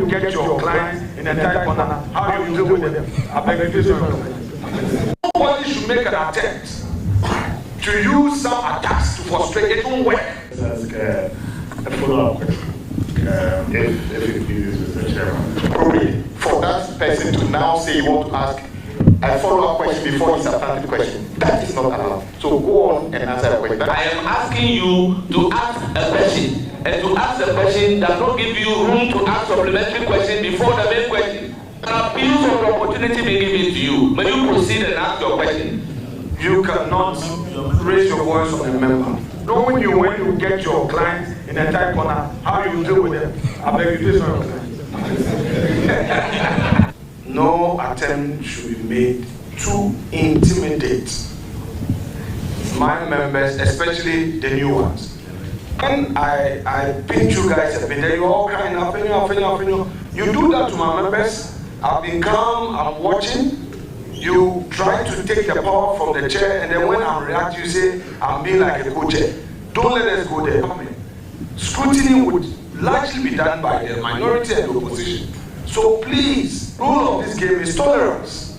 you get your clients in a tight corner, how do you deal with them? I beg you, nobody should make an attempt to use some attacks to frustrate. It won't work. Ask a follow-up question. If it pleases Mr. Chairman. Appropriate for that person to now say you want to ask a follow-up question before his substantive question. That is not allowed. So go on and answer the question. I am asking you to ask a question, and to ask a question does not give you room to ask supplementary question before the main question. An appeal for the opportunity may give it to you. May you proceed and ask your question. You cannot raise your voice on a member. Knowing you when you get your clients in a tight corner, how you deal with them. I beg you, no attempt should be made to intimidate my members, especially the new ones. When I pinch you guys a bit, then you're all crying, you do that to my members. I've been calm, I'm watching. You try to take the power from the chair, and then when I'm reacting, you say, I'm being like a co-chair. Don't let us go there. Scrutiny would largely be done by the minority and the opposition. So please, rule of this game is tolerance.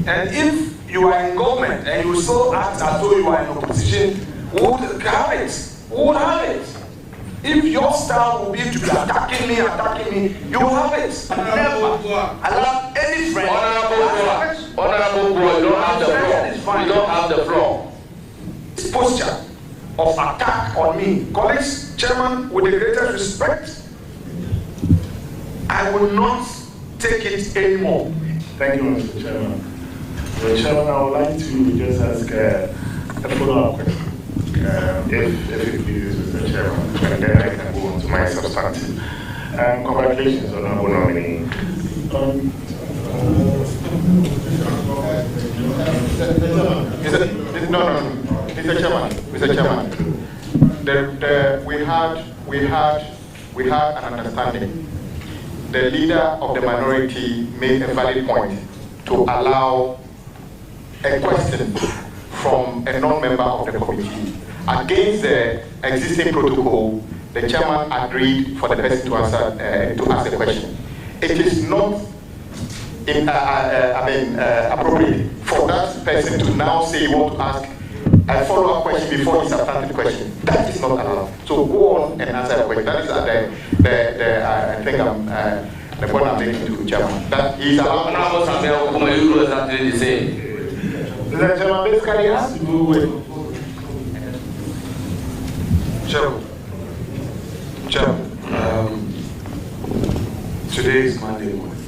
And if you are in government and you still act as though you are in opposition, we would have it. We would have it. If your style will be to be attacking me, you will have it. Never allow any friend. Honorable Boy, you don't have the floor. You don't have the floor. This posture of attack on me, colleagues, Chairman, with the greatest respect, I will not take it anymore. Thank you, Mr. Chairman. Mr. Chairman, I would like to just ask a follow-up question. If it pleases Mr. Chairman, and then I can go on to my substantive. Congratulations, Honorable Nominee. Mr. Chairman. We had an understanding. The leader of the minority made a valid point to allow a question from a non-member of the committee. Against the existing protocol, the chairman agreed for the person to ask the question. It is not appropriate for that person to now say you want to ask a follow-up question before his substantive question. That is not allowed. So go on and answer the question. That is the point I'm making to Chairman. That he's allowed. The Chairman basically has to do with. Chairman, today is Monday morning.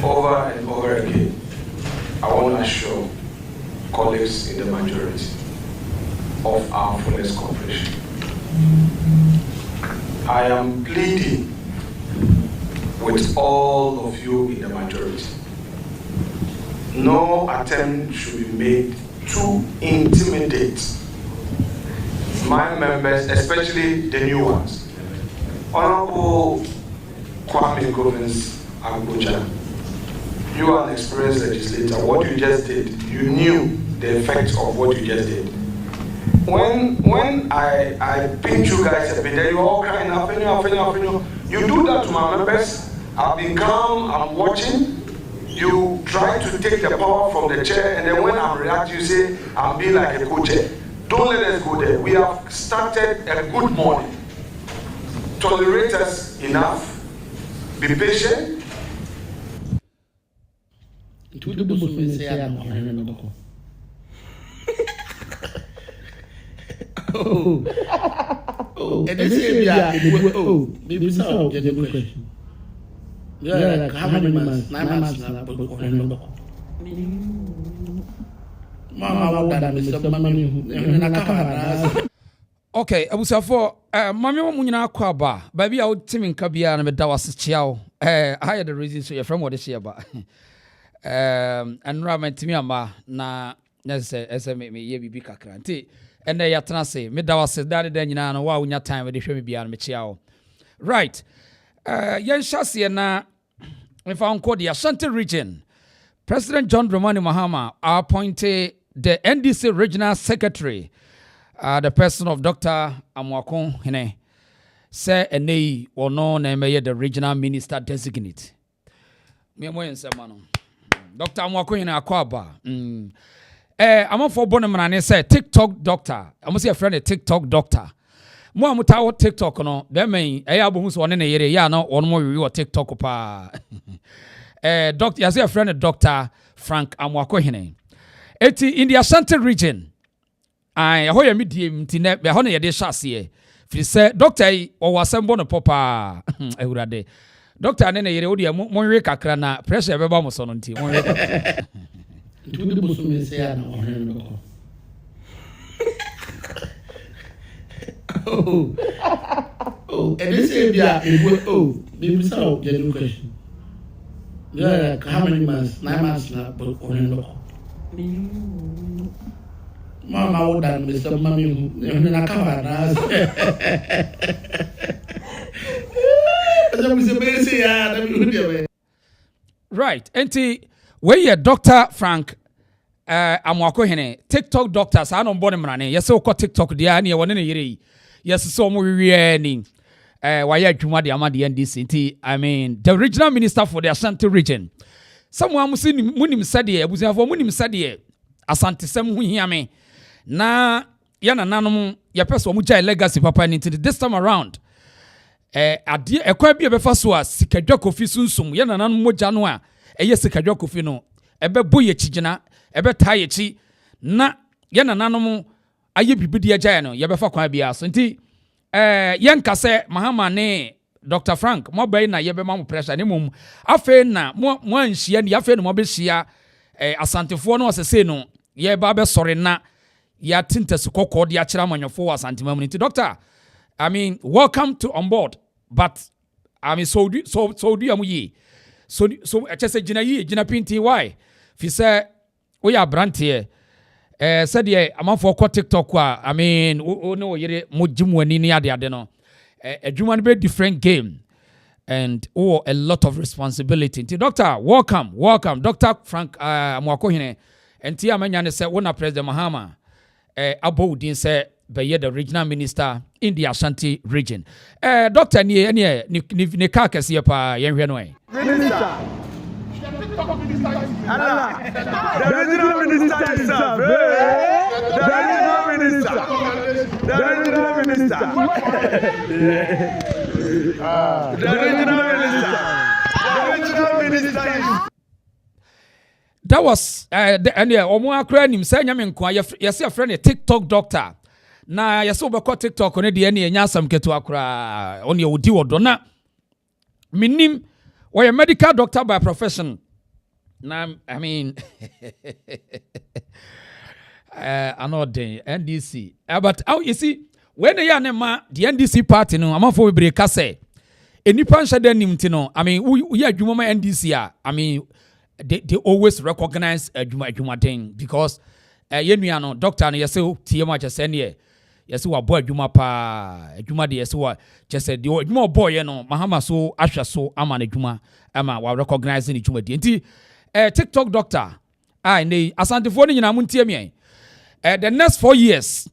Over and over again, I want to assure colleagues in the majority of our fullest cooperation. I am pleading with all of you in the majority. No attempt should be made to intimidate my members, especially the new ones. Honorable Kwame Govins Abuja, you are an experienced legislator. What you just did, you knew the effects of what you just did. When I pinch you guys a bit, then you're all crying, you do that to my members. I've been calm, I'm watching. You try to take the power from the chair, and then when I'm reacting, you say, I'm being like a co-chair. Don't let us go there. We have started a good morning. Tolerate us enough. Be patient. And this is maybe some get the question. Yeah, like how many months? 9 months. Okay, abusafo mame wo munyina akwa ba ba bia wo timi nka bia na meda wase chiao I had the reason so your friend what this year ba anra mantimi ama na say me ye bibi kakra nti ene yatena se meda wase dade da nyina no wa wonya time de hwe me bia na me chiao right yen shase na if I call the Ashanti region, President John Dramani Mahama appointed the NDC regional secretary, the person of Dr. Amwakon Hine. say ene or no na the regional minister designate. Me mo yen semano. Dr. Amwako hina akwaba. I'm for Bonamane say TikTok doctor. I must say a friend a TikTok doctor. Mo amuta TikTok no. Them mean abu so one yere ya no one more you TikTok pa. Doctor, I say a friend Dr. Frank Amwako hina. Eti in the Asante region. I hoya medium tine be hono ye de shase. Fi say doctor o wasem bono popa. Ehurade. Doctor ne yere odi monwe kakra na pressure be ba mo so no nti monwe. Tudo musume se ya na ohene ko. Oh, and this area maybe so get no question. Yeah, how many months? 9 months na but ohene ko. Mama would done Mr. Mommy na cover na. Right. Enti we Dr. Frank Amwako hene TikTok doctor sa no mbone mrane yes o TikTok dia na ye wone ne yire yes so mo wiye ni waya adwuma de ama de NDC enti I mean the regional minister for the Ashanti region someone munim sade abusiafo munim sade Asante sem hu hia me na ya nananom ya pese omu jai legacy papa ni this time around ade ekwa bia befa so a sikadwa Kofi sunsum ya nananom moja no a eye sikadwa Kofi no ebe boye chigina ebe taye chi na ya nananom aye bibidi agya no ye befa kwa bia so nti yenka se Mahama ne Dr. Frank mo bai na ye be ma mo pressure ne mum afe na mo anhia ni afe no mo be hia asantefo no osese no ye ba be sore na ya tintas kokko de akira manyofo Asante mamu nti doctor I mean welcome to on board but I mean so do amu yi so chese gina pinti why fi say we ya brante said ye amafo ko TikTok a I mean o no yere mojimu ani ni ade no adwuma no be different game and a lot of responsibility. Doctor, welcome. Dr. Frank Amwako hine. And tia manyane say wona President Mahama abodin say be the regional minister in the Ashanti region. Doctor ni ka kese pa yenhwe no e. Minister. The regional minister is That was and omo akra nim say nyame nko yes your friend a TikTok doctor na yes obekọ TikTok ne de ne nya asam keto akra on ye odi wodo na minim we medical doctor by profession na I mean another NDC but how you see when you are ma the NDC party no amafo we break say enipa nhade nim ti no I mean we adwuma ma NDC I mean they always recognize adwuma thing because yenua no doctor no yese tie ma chese ne yese wa boy adwuma pa adwuma de yese wa chese de adwuma boy no Mahama so ahwe so ama na adwuma ama wa recognize ni adwuma de nti TikTok doctor nei Asante fo ni nyina muntie me the next 4 years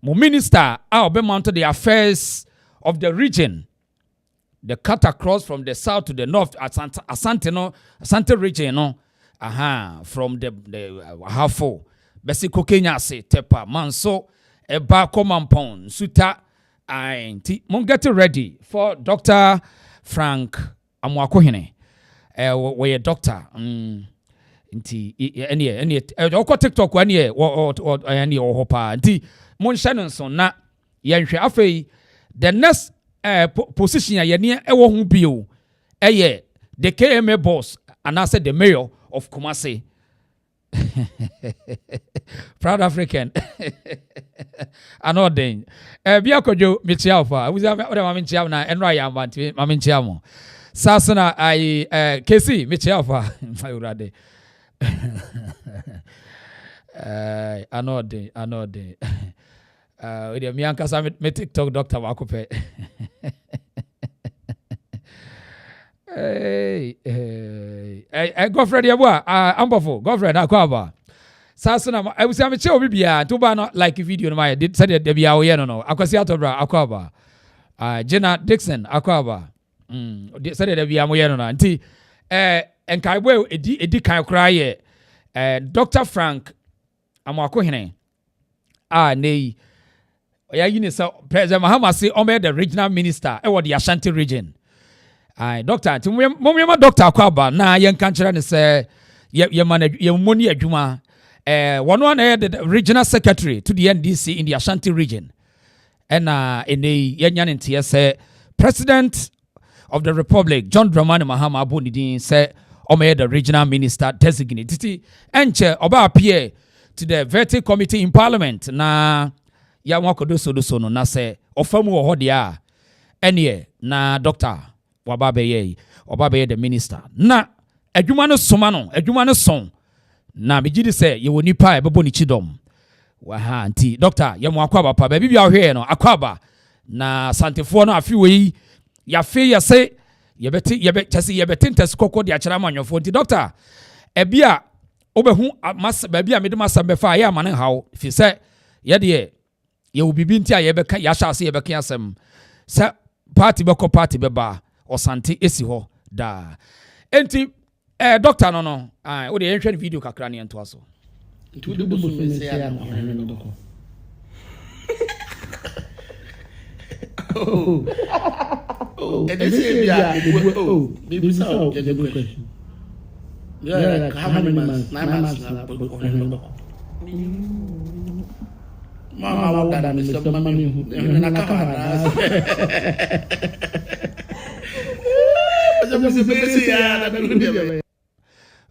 mo minister be mounted the affairs of the region, the cut across from the south to the north Asante region no from the Hafo Besiko Kenya se Tepa Manso Eba Komampon Suta anti mon get ready for Dr. Frank Amwako hine we doctor nti any oko TikTok ani ani ohopa nti mon shannon na yenhwe afei the next position ya yene ewo hu bio the KMA boss and I said the mayor of Kumasi. Proud African. I know then. Biakojo Michiafa. We have Maminchia na Enra Yamanti Maminchiamo. Sasana I KC Michiafa. Mayurade. I know then. With the Mianka Summit TikTok Dr. Wakupe. Hey, Godfrey Yabwa, Ambafo, Godfrey Akwaba. Sasana, I was having a chill bibia, 2 bar not like a video. My did say that there be our no, Akwasiato Bra, Akwaba. Jenna Dixon akwaba said that we are moyeno na nti enkaibo edi kan kra ye Dr. Frank amwako hene nei oya yini so President Mahama say ome the regional minister e the Ashanti region doctor nti mo doctor akwaba na yen kan kire ne say ye moni adwuma one the regional secretary to the NDC in the Ashanti region and ene yenyan ntia say President of the Republic John Dramani Mahama Abonidin say ome the regional minister designate titi enche oba appear to the vetting committee in Parliament na ya wakodo so no na say ofamu wo dia ene na doctor wababe the minister na adwuma no son na bigidi say ye woni pa e bebo ni chidom wa ha anti doctor ye mo akwaba pa ba bibia hwe no akwaba na Asantefo no afi we ya fe ya say ye beti ntes kokko de akira manyofo anti doctor e bia obehu mas ba bia mede masam be fa ya mane hawo fi say ye de ye obibi nti a ye beka ya sha se ye beka asem sa party beko party beba Asante esi ho da enti doctor no o de yenhwe video kakra ne ento aso Tr0uble so say ya na no doko and this is maybe so get a good question. Yeah, like how many months? 9 months na doko. Mama what that Mr. Mami na kamera.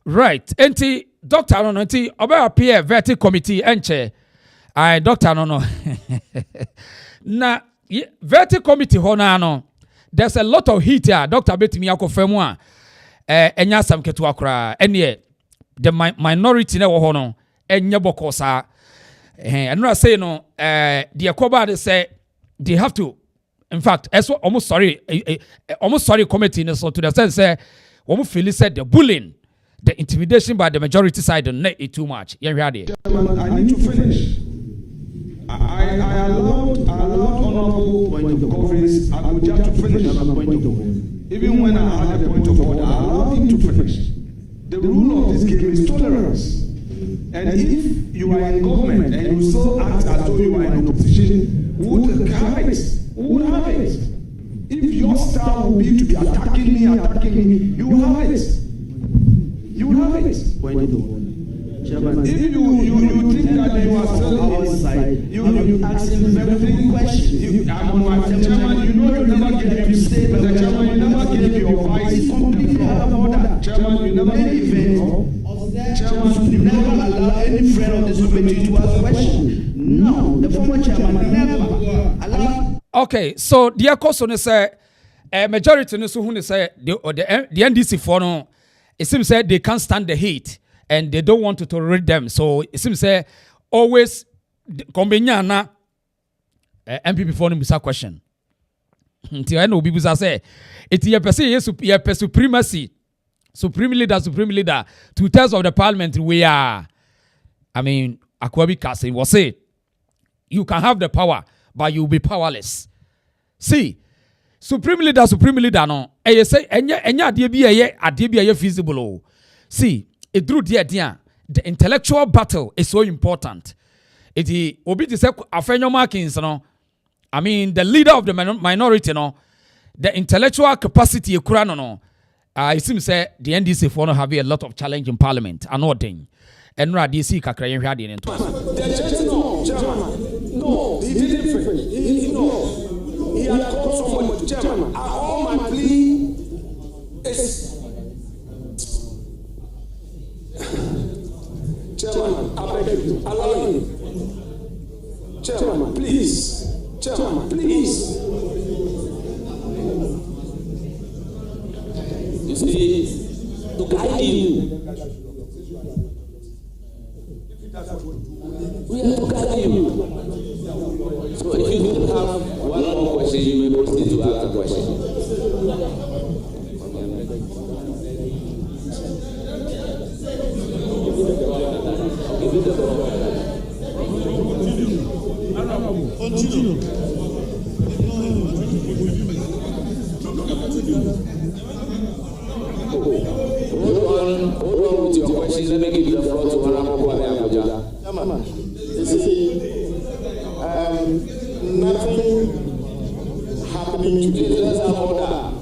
Right. Enti doctor no enti oba appear vetting committee enche. Doctor no. Na vetting committee ho na no. There's a lot of heat here. Doctor betimi akofemu a enya sam ketu akra. Ene the minority na wo ho no enye bokosa. And I say no the akoba they say they have to. In fact, almost sorry committee so to the sense say almost feel said the bullying, the intimidation by the majority side and not it too much. Chairman, I need to finish. I allowed honorable point of conference Okudjeto to finish on a point of order. Even when I had a point of order, I allowed him to finish. The rule of this game is tolerance. And if you are in government and you still act as though you are in opposition, would have it. Who will have it? If your style will be to be attacking me, you will have it. You will have it. Chairman, if you think that you are still on our side, you asking very questions. I'm on my chairman, you know you never get to say, but the chairman, you never gave your advice completely out of order. Chairman, you never gave it. Chairman, you never allow any friend of this committee to ask questions. No, the former chairman never allowed. Okay, so the question is majority no so who say the NDC for no it seems say they can't stand the heat and they don't want to tolerate them. So it seems say always kombenya na MPP for no bisa question. Until I know people say it ye per supremacy supreme leader 2/3 of the parliament we are. I mean Akwabi Kasi was say you can have the power but you will be powerless. See, supreme leader no. You say enya ade bi feasible. See, it drew the intellectual battle is so important. It obi to say afenyo markings no. I mean the leader of the minority no. The intellectual capacity ekura no. It seems say the NDC for no have a lot of challenge in parliament and all thing. And DC kakra yen hwade ne to. No, he didn't finish. No, he had called someone to chairman. All my plea is chairman, I beg you, allow him. Chairman, please. Chairman, please. You see, to guide you. We have to guide you. So if you don't have one more question, you may proceed to ask a question. Continue. Hold on with your questions. Let me give you the floor to Honorable Kwame Abuja. Chairman, you see, nothing happening today. Let's have order.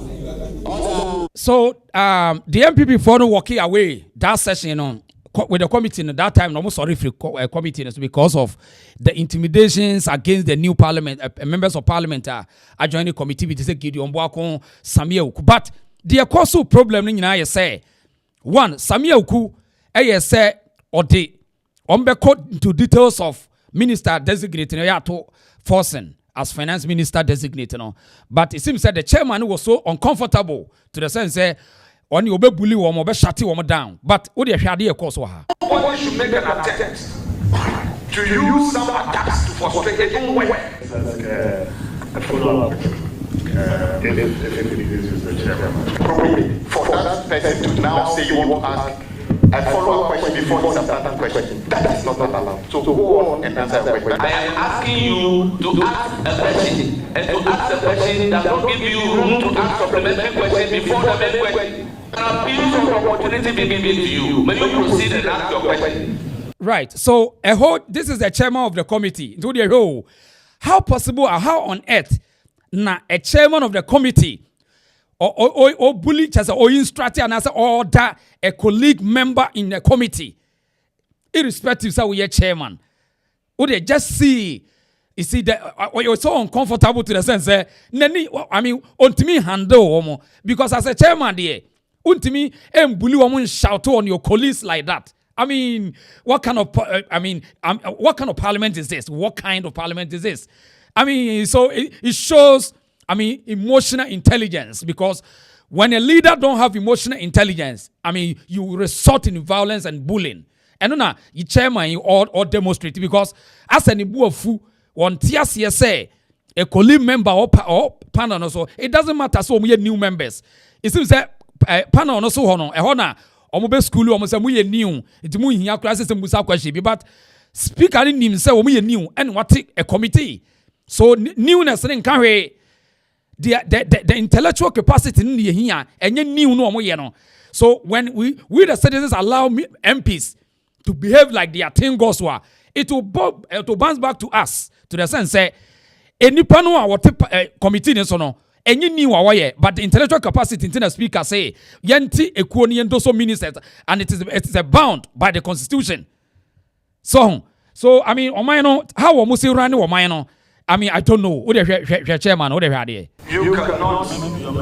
So the MPP for no walking away that session on with the committee at that time, almost sorry for committee because of the intimidations against the new parliament, members of parliament are joining the committee with the Gideon Boakye, Samuel. But the cause problem in I say one Samuel Ku, say or the into details of minister designated to Forsen as finance minister designated. But it seems that the chairman was so uncomfortable to the sense that on you be bully or be shutty or down. But what the idea course wa? One should make an attempt to use some attacks to frustrate it. A follow-up. If the chairman. For that person to now say you want to ask a follow-up question before the substantive question, that is not allowed. So go on and answer the question. I am asking you to ask a question, and to ask a question that will give you room to ask supplementary question before the main question. An abuse of opportunity be given to you. May you proceed and ask your question. Right. So this is the chairman of the committee. How possible or how on earth a chairman of the committee or bully just or instructor and answer order a colleague member in the committee, irrespective of we are chairman, would they just see? You see that you're so uncomfortable to the sense that I mean, to me handle because as a chairman, there, to me, bully woman shout on your colleagues like that. I mean, what kind of what kind of parliament is this? What kind of parliament is this? I mean, so it shows, I mean, emotional intelligence, because when a leader don't have emotional intelligence, I mean, you resort in violence and bullying. And now, you chairman or demonstrate, because as an ibu of fu, one TSC say a colleague member or panel also, it doesn't matter. So we have new members. It seems that panel also hono a hona omobe school omo say we new. It mu hia classes musa question, but speaker ni nim say we new and what a committee. So newness in carry the intellectual capacity in the here and new no mo. So when we the citizens allow MPs to behave like their thing goes wa, it will bounce back to us, to the sense say any panel or committee so no any new away, but the intellectual capacity in the speaker say yanti equoni and so ministers, and it is a bound by the constitution. So I mean, how almost run or I mean, I don't know. What the chairman? What the idea? You cannot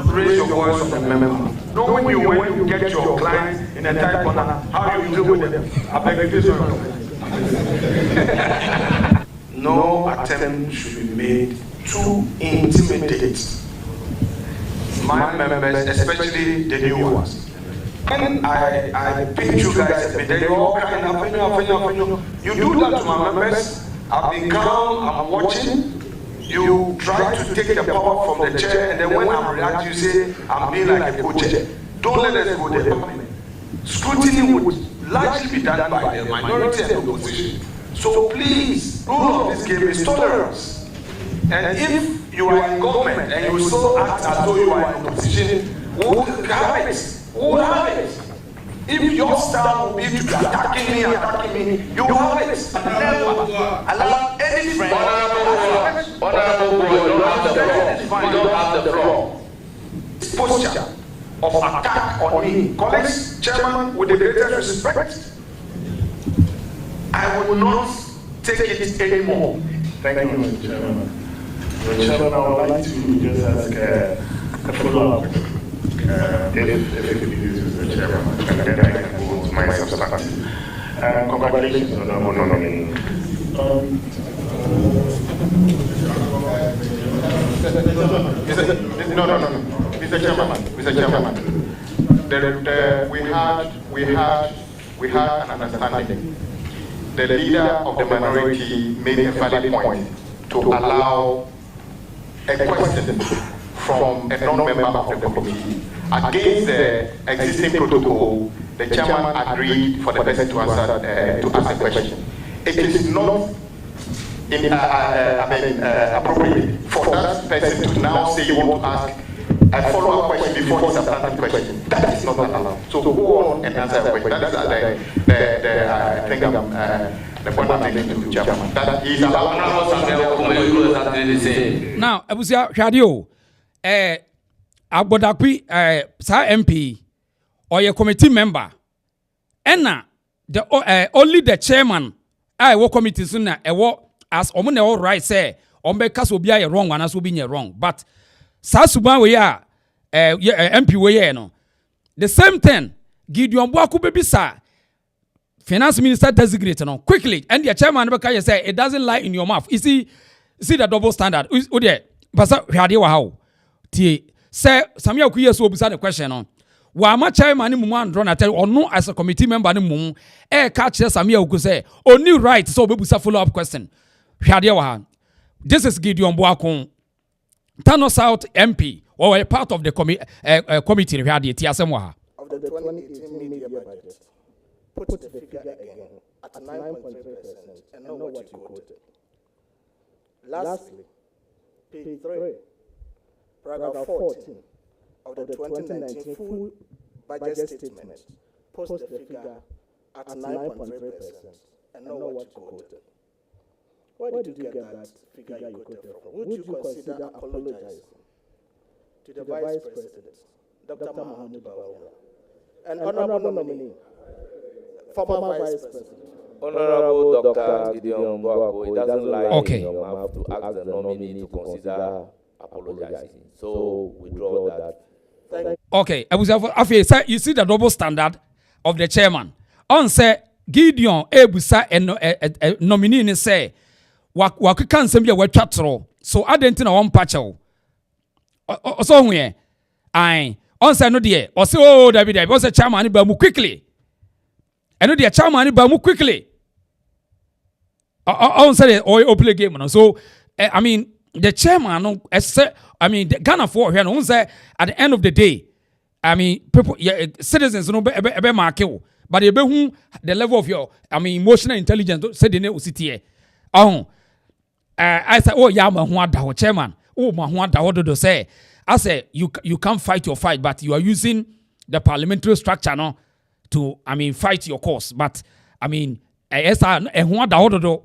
raise your voice on the member. Knowing you when you get your clients in a tight corner, how do you deal with them? I beg you, no attempt should be made to intimidate my members, especially the new ones. When I pick you guys a bit, they all kind of, you do that to my members. I've been calm, I'm watching. You try to take the power from the chair, and then when I'm reacting, you say, I'm being like a co-chair. Don't let us go there. Scrutiny would largely be done by the minority and the opposition. So please, rule of this game is tolerance. And if you are in government and you still act as though you are in opposition, we'll have it. We'll have it. If your style will be to be attacking me, you have it. Never allow any friend. Honorable boy, you don't have the floor. This posture of attack on me, colleagues, chairman, with the greatest respect, I will not take it anymore. Thank you, Mr. Chairman. Mr. Chairman, I would like to just ask a follow-up. If it pleases Mr. Chairman, and then I can go to my substantive. Congratulations on our nominee. No. Mr. Chairman. We had an understanding. The leader of the minority made a valid point to allow a question from a non-member of the committee. Against the existing protocol, the chairman agreed for the person to ask a question. It is not appropriate for that person to now say you want to ask a follow-up question before the substantive question. That is not allowed. So go on and answer the question. That's I think the point I'm making to Chairman. That is allowed. Now, Abusia Radio, Abodakwi, Sir MP, or your committee member, Enna, the only the chairman, I work committee sooner, as Omune all right say, Ombekas will be a wrong one, as will be wrong. But Sasuba we are MP we no. The same thing, Gideon Boakye baby sir, finance minister designated no quickly, and the chairman because say it doesn't lie in your mouth. You see the double standard. Ode, Pastor Hade wa how. Tie say Samuel Kuye so obisa the question on. Wa ma chairman ni mumu andro na tell or no as a committee member ni mumu catch Samuel Kuye say only right so obebusa follow up question. Hade wa how. This is Gideon Boakye, Tano South MP, or a part of the committee. Hade tiasemwa. Of the 2018 media budget, put the figure again at 9.3% and know what you quoted. Lastly, page 3, paragraph 14 of the 2019 full budget statement, post the figure at 9.3% and know what you quoted. Where did you get that figure you quoted from? Would you consider apologizing to the Vice President, Dr. Mahama, and Honorable nominee, former Vice President? Honorable Dr. Gideon Boakye, it doesn't lie in your mouth to ask the nominee to consider apologizing. So we draw that. Okay, you see the double standard of the chairman. On say Gideon Ebusa and nominee say wakika nsem we twatro. So adentina one patcho. So we on say no dey. O say oh David, o say chairman ba mu quickly. And the chairman ba mu quickly. On say o play game no. So I mean the chairman the Ghana for here no say at the end of the day, I mean people citizens no be mark you, but you be who the level of your emotional intelligence say the name usiti I say oh yeah ma ho ada chairman oh ma ho ada do say I say you can't fight your fight, but you are using the parliamentary structure no to fight your cause. But yes ho ada do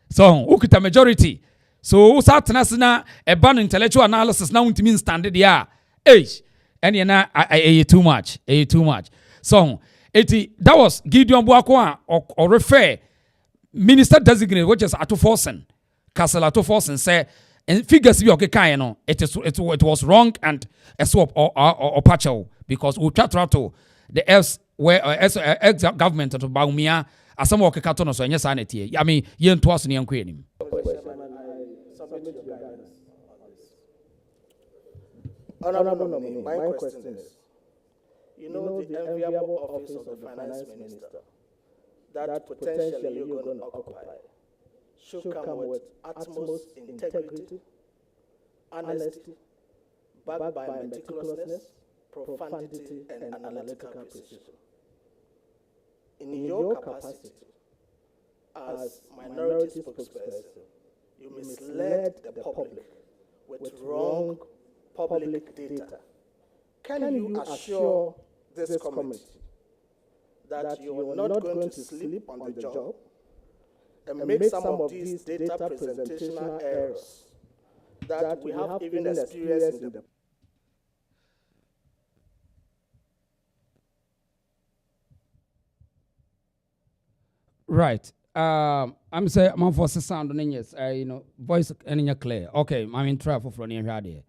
so ukita majority. So satana na a ban intellectual analysis now to mean standard yeah and you too much so that was Gideon Boakye or refer minister designated, which is Atoforsen Castle Atoforsen say and figures be okay kind no it was wrong and a swap or partial because we try to the else where ex government to Baumia as some okay carton so yes sanity yen to us near queen. Honorable nominee, my question is, you know the enviable office of the finance minister that potentially you're going to occupy should come with utmost integrity, honesty, backed by meticulousness, profundity, and analytical precision. In your capacity as minority spokesperson, you misled the public with wrong public data. Can you assure this committee that you are not going to sleep on the job and make some of these data presentational errors that we have even experienced in the right? I'm saying I'm for sound and yes, voice and clear. Okay, try for near here.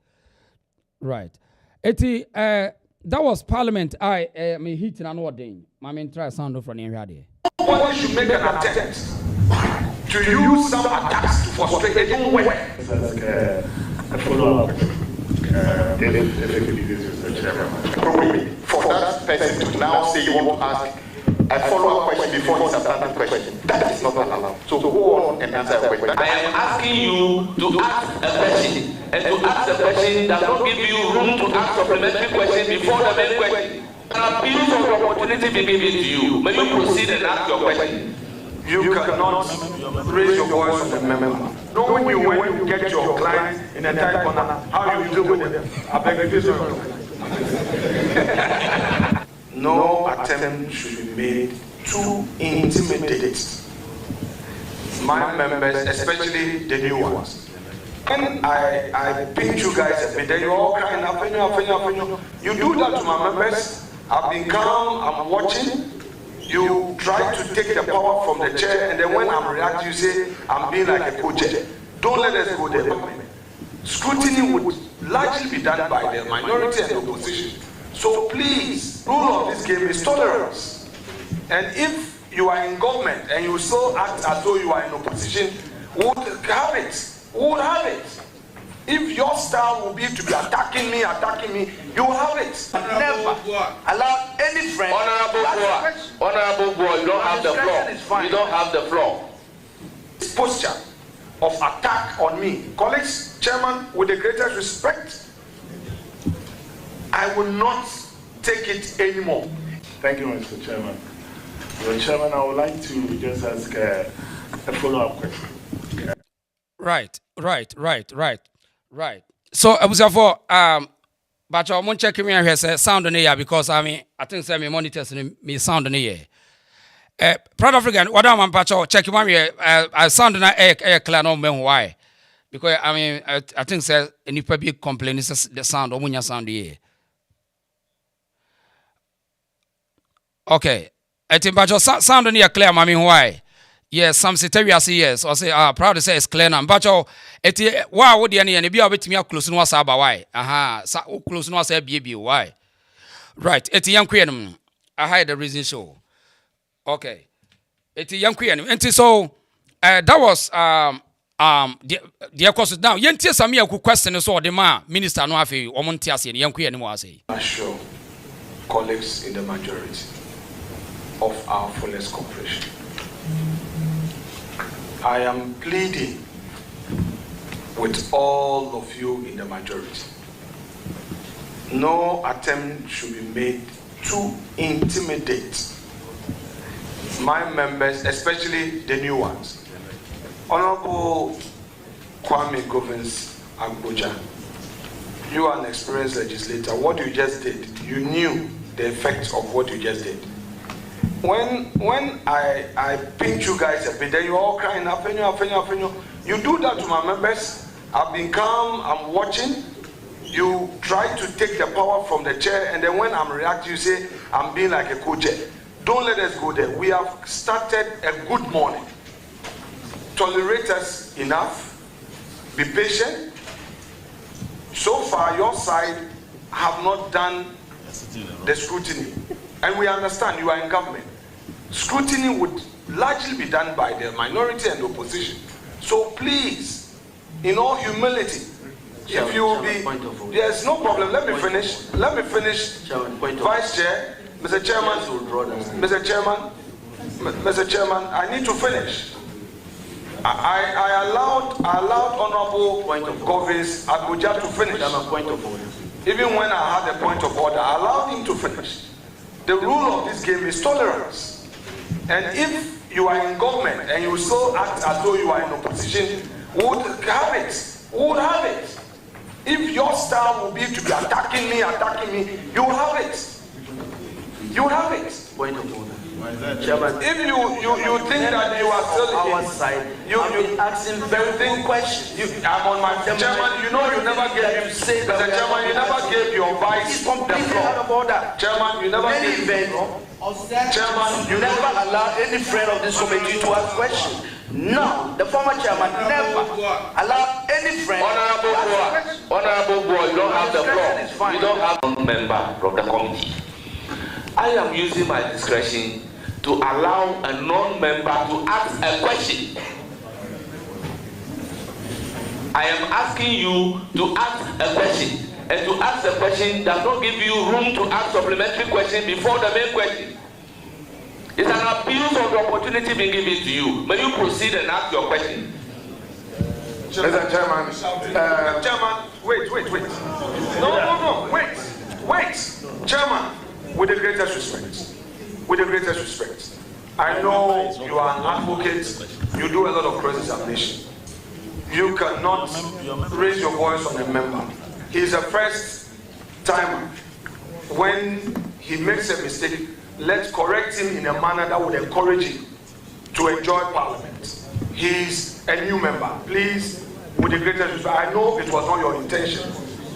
Right. That was Parliament. I mean, heating and ordering. Try sound from here. One should make an attempt to use some attacks to frustrate it. Don't work. A follow-up. Effectively, this is the chairman. For that person to now say you want to ask a follow-up question before his substantive question, that is not allowed. So go on and answer the question. I am asking you to ask a question, and to ask the question does not give you room to ask supplementary question before the main question. An abuse of the opportunity be given to you. May you proceed and ask your question. You cannot raise your voice on the member. Knowing you when you get your client in a tight corner, how you deal with them. I beg you, no attempt should be made to intimidate my members, especially the new ones. When I pinch you guys a bit, then you're all crying, you do that to my members. I've been calm, I'm watching. You try to take the power from the chair, and then when I'm reacting, you say, I'm being like a coach. Don't let us go there. Scrutiny would largely be done by the minority and the opposition. So please, rule of this game is tolerance. And if you are in government and you still act as though you are in opposition, we would have it. We would have it. If your style will be to be attacking me, you will have it. Never allow any friend. Honorable boy, you don't have the floor. You don't have the floor. This posture of attack on me, colleagues, chairman, with the greatest respect, I will not take it anymore. Thank you, Mr. Chairman. Mr. Chairman, I would like to just ask a follow-up question. Right. So, I was for but I won't check me here say sound on here because I think say me monitors me sound on here. Proud African, what am I check me here? I sound na air clear no men why? Because I think say any people complain is the sound or munya sound here. Okay. I think but sound on here clear, mami why? Yes, some say yes, or say proud to say it's clear now. But wow, what the any be able to me close no say about why? Close no say be why? Right, it's young queen. I hide the reason show. Okay. It's young queen. And so that was the course now. Yentia Samia could question so the minister no afi or Montias and young queen was say. Assure colleagues in the majority of our fullest cooperation. I am pleading with all of you in the majority. No attempt should be made to intimidate my members, especially the new ones. Honorable Kwame Govins Agboja, you are an experienced legislator. What you just did, you knew the effects of what you just did. When I pinch you guys a bit, then you're all crying, you do that to my members. I've been calm, I'm watching. You try to take the power from the chair, and then when I'm reacting, you say, I'm being like a coach. Don't let us go there. We have started a good morning. Tolerate us enough. Be patient. So far, your side have not done the scrutiny. And we understand you are in government. Scrutiny would largely be done by the minority and the opposition. So please, in all humility, if you will be, yes, no problem. Let me finish. Vice Chair, Mr. Chairman, I need to finish. I allowed Honorable Govins Agboja to finish. Even when I had a point of order, I allowed him to finish. The rule of this game is tolerance. And if you are in government and you still act as though you are in opposition, we would have it. If your style will be to be attacking me, you will have it. You will have it. Point of order. Chairman, if you think that you are still our side, you asking very good questions. I'm on my chairman. You know you never gave Mr. Chairman. You never gave your vice It's completely out of order. Chairman, you never gave. Chairman, you never allow any friend of this committee to ask questions. No, the former chairman never allowed any friend. Honorable boy, you don't have the floor. You don't have a member of the committee. I am using my discretion to allow a non-member to ask a question. I am asking you to ask a question, and to ask a question does not give you room to ask supplementary question before the main question. It's an abuse of the opportunity being given to you. May you proceed and ask your question. Mr. Chairman, Chairman, wait. No, wait. Chairman, with the greatest respect, I know you are an advocate, you do a lot of cross-examination. you cannot raise your voice on a member. He's a first timer. When he makes a mistake, let's correct him in a manner that would encourage him to enjoy Parliament. He's a new member. Please, with the greatest respect, I know it was not your intention,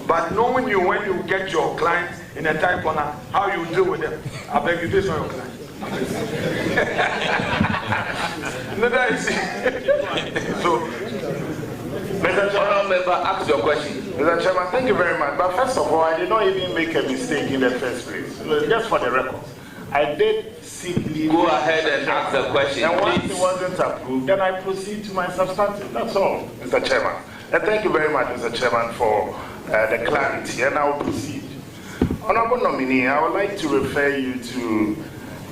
but knowing you when you get your client in a tight corner, how you deal with them, I beg you, this is not your client. No, that is it. So, Mr. Chairman, member, ask your question. Mr. Chairman, thank you very much. But first of all, I did not even make a mistake in the first place. Just for the record, I did simply go ahead and ask the question. And once please. it wasn't approved, then I proceed to my substantive. That's all, Mr. Chairman. And thank you very much, Mr. Chairman, for the clarity. And I will proceed. Honorable nominee, I would like to refer you to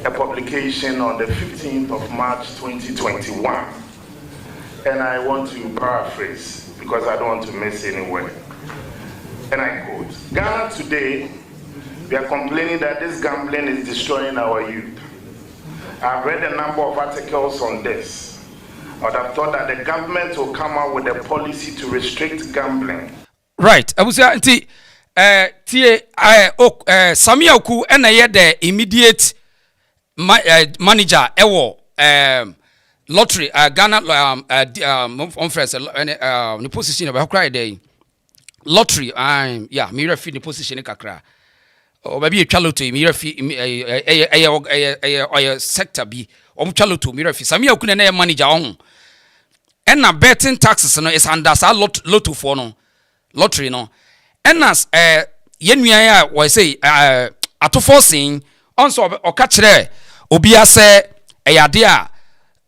a publication on the 15th of March 2021. And I want to paraphrase because I don't want to miss any word. And I quote, Ghana today, we are complaining that this gambling is destroying our youth. I've read a number of articles on this. I would have thought that the government will come out with a policy to restrict gambling. Right. Abusia nti Samia Oku na ye the immediate manager ewo lottery Ghana conference the position of cry day lottery yeah me refi the position kakra o ba bi etwa lottery me refi sector bi o mtwa lottery me refi Samia Oku na manager on na betting taxes no is under sa lotto for no lottery no enas yenua ya we say atoforcing onso oka kire obi ase eyade a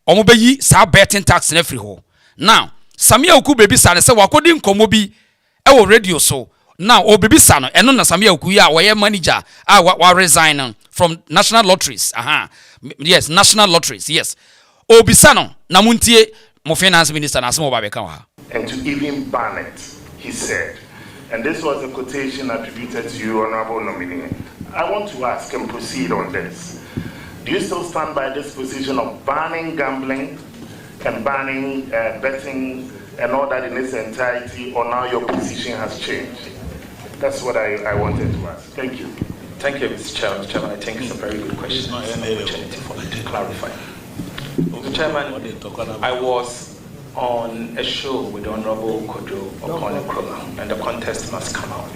omobeyi sa betting tax na free ho now Samia Oku bebi sa ne se wakodi nkomo bi e wo radio so now obebi sa no eno na Samia Oku ya we manager wa resign from national lotteries yes national lotteries yes obisa no na muntie mo finance minister na asemo ba be kan ha and to even ban it, he said. And this was a quotation attributed to you, Honorable Nominee. I want to ask and proceed on this. Do you still stand by this position of banning gambling and banning betting and all that in its entirety, or now your position has changed? That's what I wanted to ask. Thank you. Thank you, Mr. Chairman. Mr. Chairman, I think it's a very good question. It's an opportunity for me to clarify. Mr. Chairman, I was on a show with the Honorable Okudjeto upon Nkrumah, and the contest must come out.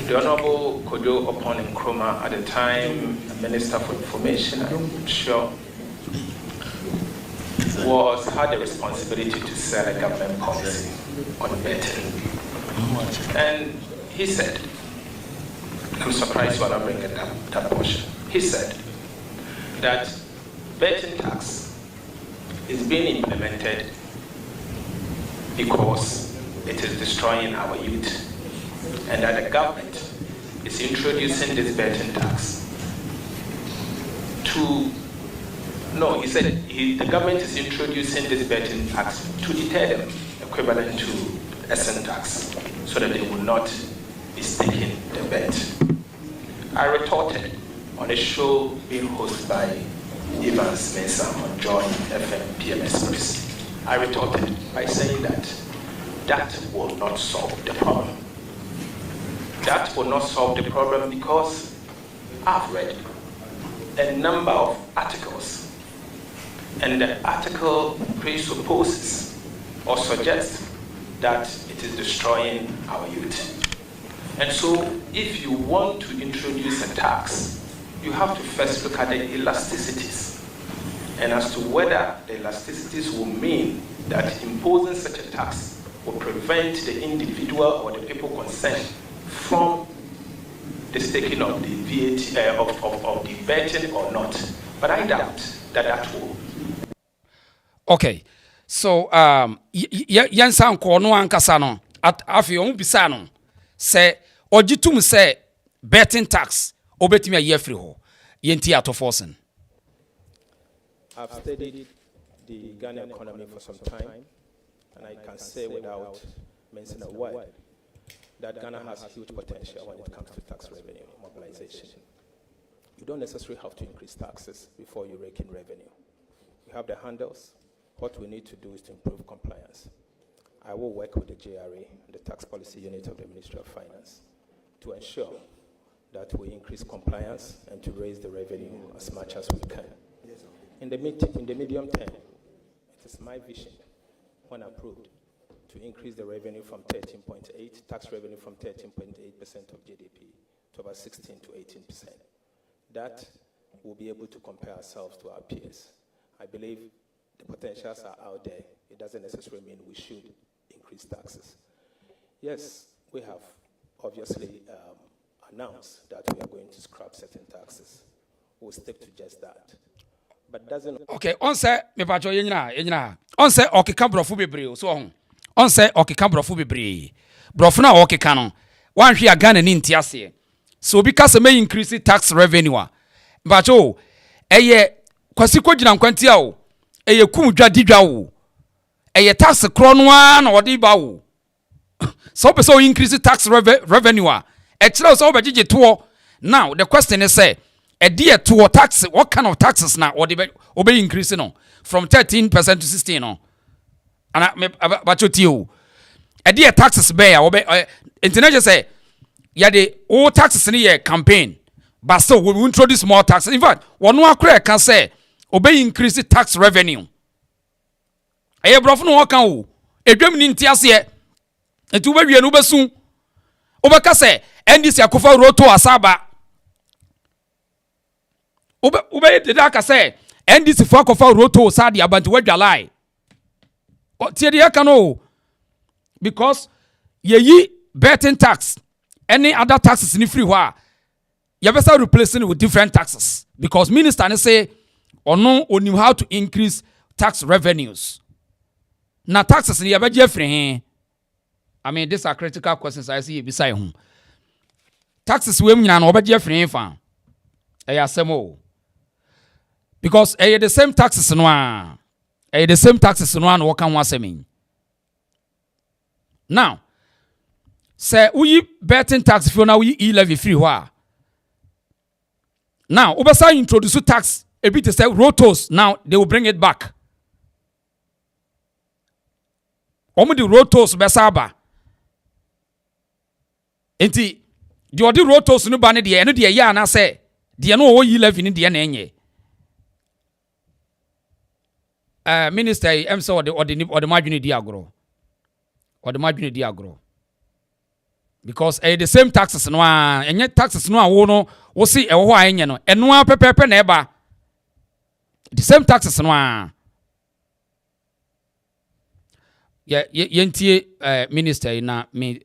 The Honorable Okudjeto upon Nkrumah, at the time Minister for Information, I'm sure, had the responsibility to set a government policy on betting. And he said, I'm surprised you are not bringing that portion. He said that betting tax is being implemented because it is destroying our youth, and that the government is introducing this betting tax he said the government is introducing this betting tax to deter them, equivalent to a sin tax, so that they will not be staking the bet. I retorted on a show being hosted by Evans Mensah on Joy FM PMS Press. I retorted by saying that will not solve the problem. That will not solve the problem because I've read a number of articles, and the article presupposes or suggests that it is destroying our youth. And so if you want to introduce a tax, you have to first look at the elasticities, and as to whether the elasticities will mean that imposing such a tax will prevent the individual or the people concerned from the staking of the VAT of the betting or not. But I doubt that will. Okay, so yansan ko no ankasa no afi on bisa no se ogitum se betting tax obetimi aye free ho yenti atoforcing. I've studied the Ghanaian economy for some time, and I can say without mentioning a word that Ghana has huge potential when it comes to tax revenue mobilization. You don't necessarily have to increase taxes before you rake in revenue. You have the handles what we need to do is to improve compliance. I will work with the JRA, the Tax Policy Unit of the Ministry of Finance, to ensure that we increase compliance and to raise the revenue as much as we can. In the medium term, it is my vision, when approved, to increase the revenue from 13.8, tax revenue from 13.8% of GDP to about 16 to 18%. That will be able to compare ourselves to our peers. I believe the potentials are out there. It doesn't necessarily mean we should increase taxes. Yes, we have obviously announced that we are going to scrap certain taxes. We'll stick to just that. But doesn't... Okay, on say, me pacho yenyina. On say, okeka brofu bebre, so on say, okeka brofu bebre. Brofu na okeka no. Wan hwe agana ni ntiase. So because may increase tax revenue. Pacho, eye kwasi kwagina nkwantia o. Eye kumdwa didwa o. Eye tax kronwa na odi ba o. So person increase tax revenue a. E kire so obegege to. Now the question is say, a dear to tax, what kind of taxes now or obey increasing no from 13% to 16 no. And I but you a dear taxes bear obey international say yeah the all taxes in the campaign, but still we will introduce more taxes. In fact, one more can say obey increase the tax revenue. A brofo no kan o edwam ni ntiase e etu ba wie no besu obeka say NDC akofa roto asaba Ube did I say, and this fuck of our roto sadi about what you lie. What Tiediakano? Because ye betting tax, any other taxes in free wa. You better replacing it with different taxes. Because minister say, or no, or knew how to increase tax revenues. Now taxes in the Jeffrey. I mean, these are critical questions I see beside him. Taxes women and over Jeffrey fan. Ayasemo. Because the same taxes no the same taxes no and what can one mean. Now, say we betting tax if you now we levy free wa. Now, Obasa introduce tax a bit to say rotos. Now they will bring it back. Omo the rotos besaba. Enti the odi rotos no ba ne de no de ya na say de no wo yi levy ni de na enye. Minister, I'm sorry, or the margin diagro. Or the margin diagro. Because the same taxes no and yet taxes no no we see a why no and no pepe neighbor. The same taxes no yeah yentie minister na me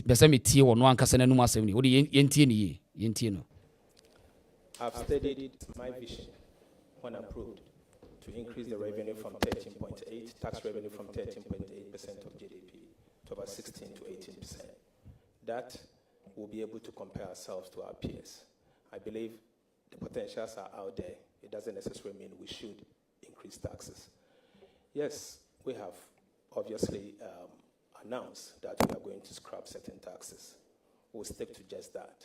pese me tie wo no ankasa na num asem ni wo yentie ni yentie no. I've studied my vision when approved to increase the revenue from 13.8, tax revenue from 13.8% of GDP to about 16 to 18%. That will be able to compare ourselves to our peers. I believe the potentials are out there. It doesn't necessarily mean we should increase taxes. Yes, we have obviously announced that we are going to scrap certain taxes. We'll stick to just that.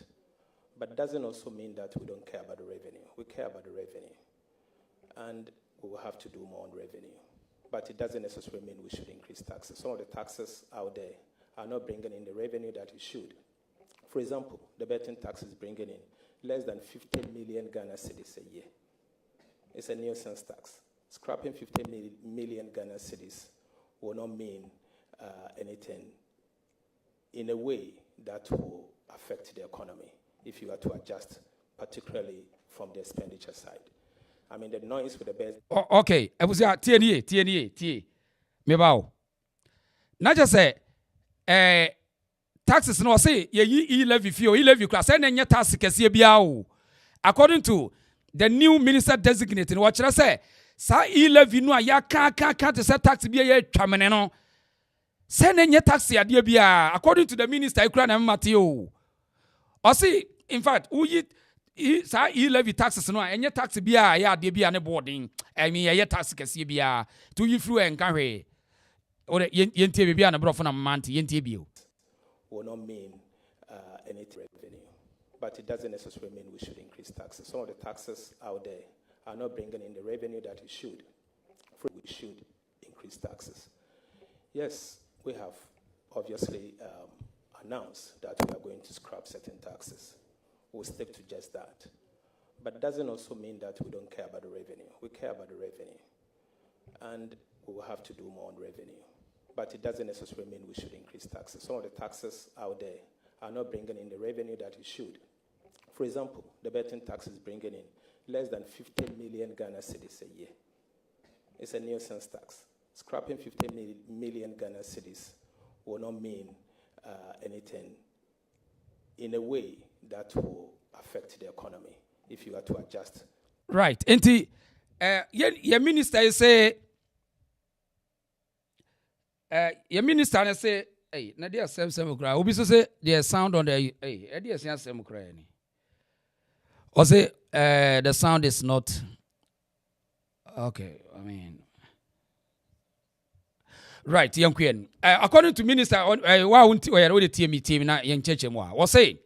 But it doesn't also mean that we don't care about the revenue. We care about the revenue. And we will have to do more on revenue. But it doesn't necessarily mean we should increase taxes. Some of the taxes out there are not bringing in the revenue that it should. For example, the betting tax is bringing in less than 50 million Ghana cedis a year. It's a nuisance tax. Scrapping 50 million Ghana cedis will not mean anything in a way that will affect the economy if you are to adjust, particularly from the expenditure side. I mean, the noise with the best. Okay, I was at TNA. Me bow. Not just say, taxes no say, ye levy fee or ye levy class, and then your tax can see a biao. According to the new minister designated, what should I say? Sa ye levy no, ya can't set tax be a chamaneno. Send in your taxi at Yabia, according to the minister, I can't Matthew. Or see, in fact, who ye. Sa levy taxes no and your tax bia ya de bia ne boarding I mean ya tax kese bia to you through and carry or yentie bia na brofo na month yentie bio will not mean any revenue, but it doesn't necessarily mean we should increase taxes. Some of the taxes out there are not bringing in the revenue that it should. we should increase taxes. Yes, we have obviously announced that we are going to scrap certain taxes. We'll stick to just that. But it doesn't also mean that we don't care about the revenue. We care about the revenue. And we will have to do more on revenue. But it doesn't necessarily mean we should increase taxes. Some of the taxes out there are not bringing in the revenue that it should. For example, the betting tax is bringing in less than 50 million Ghana cedis a year. It's a nuisance tax. Scrapping 50 million Ghana cedis will not mean anything in a way that will affect the economy if you are to adjust. Right. Enti, your minister say, your minister say, hey, na dia same kra. Obi so say the sound on the hey, dia same kra ni. Or say the sound is not okay. I mean, right, young queen. According to minister, wa unti o yare TMT na young cheche mo. Was say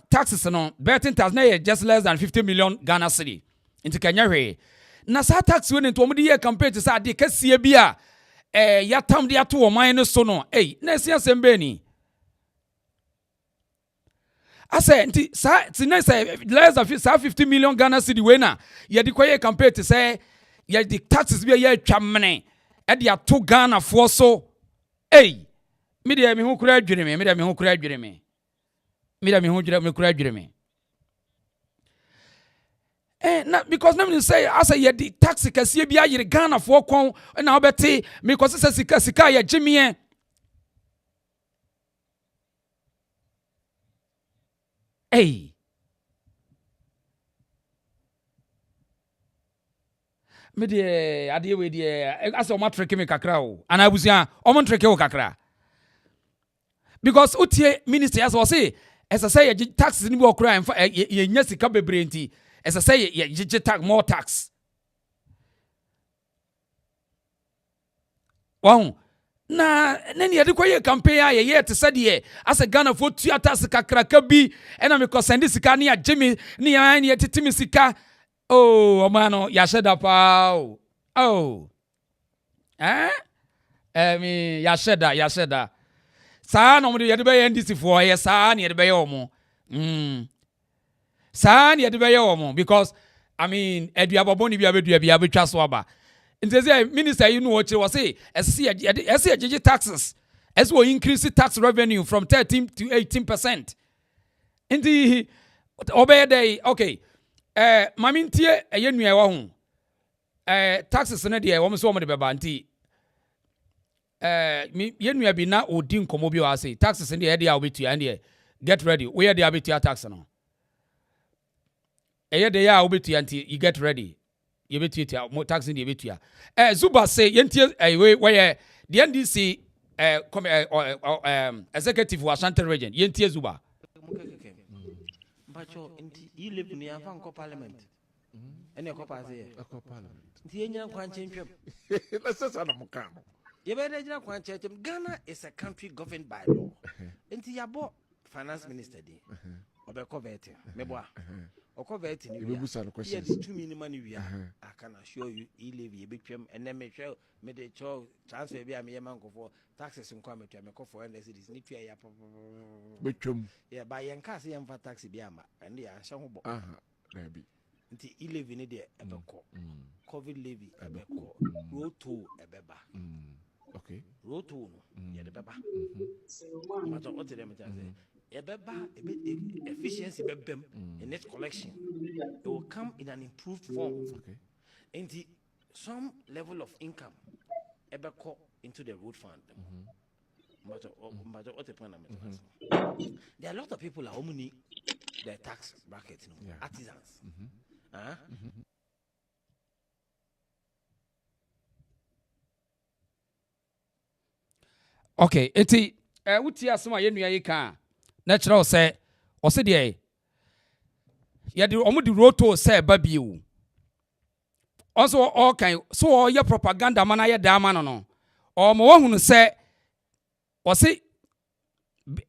taxes no betting tax na just less than 50 million Ghana cedi. Into Kenya we. Na sa tax we into omudi year campaign to say de kase bia ya tam de ato o man no so no. Eh, na sia sembe ni. I say less than 50 million Ghana cedi we na ye de kwaye campaign to say ye the taxes be ye twamene e de ato Ghana fo so. Eh, me de me hu kura adwene me de me hu kura adwene me. Me de me hu kura adwene me. Because let me say, I say, the taxi can see be a Ghana for con and I'll bet because it's a Sika, Jimmy. Hey, me de idea with the as a matric me kakra, and I was young, Oman Treke kakra. Because Utie minister as I say, as I say, taxes in more crime for a Jessica Bebrenti. As I say, you tax more tax. Wow. Na nani yadi kwa ye campaign ye te said ye as a Ghana for theater sika krakabi and I'm because send sika ni Jimmy ni ya ni titimi sika. Oh mano ya sheda pa. Oh. Ya sheda. Sa no mo yadi be NDC for ye sa ni yadi be omo. San ye de be ye because I mean eduaba boni bia betwa so aba ntese minister you know what was say ese taxes as will increase tax revenue from 13 to 18%. Inti obey day okay mamintie eyenua wa ho taxes na de wo me so mo de beba nti yenua bi na odi nkomo bi wa say taxes na de ya obetua and get ready we ya de abetua tax no. Day anti you get ready. You betua more tax in the betua. Zuba say yentie where the NDC executive for Asante region. Yentie Zuba. But you live near Fanko Parliament. And your copper say the Indian champion. Let's just on a mocano. You better not Ghana is a country governed by law. And the abo finance minister day. Obekovete. Meboa. Okovete ni we busa questions. Yes, 2 million money we are. I can assure you he live ye betwem and then make sure me the cho transfer be am ye man for taxes in kwame to me ko for and cities ni tua ya betwem. Yeah, by yan case yan for tax be am and they answer ho bo. There be. Nti he live ni there ebeko. COVID levy ebeko. Road to ebeba. Okay. Road to no ye the beba. But what them say ebeba efficiency bebem in net collection it will come in an improved form. Okay. And some level of income ebeko into the road fund. But what the point there are a lot of people are only their tax bracket, artisans. Okay, eti wuti asoma yenua yi kan natural say o se de ye de omo de roto say ba biu also all kind so your propaganda man aye da man no o mo hunu say o se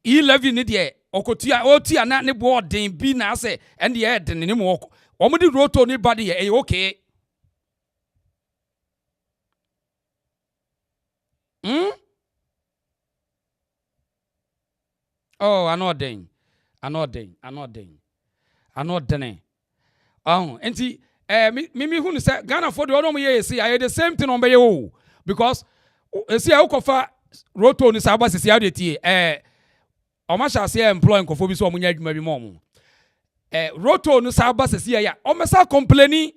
e11 ni de okotua otua na ne bo den bi na say and ye de ne mo o mo de roto ni body ye okay Oh, anodden. Oh, enti me who say Ghana for the other year see I the same thing on be you because see I kofa roto ni sa abase see how dey tie o ma sha say employ nkofo bi so omunya adwuma bi mo roto ni sa abase see ya o me sa complaining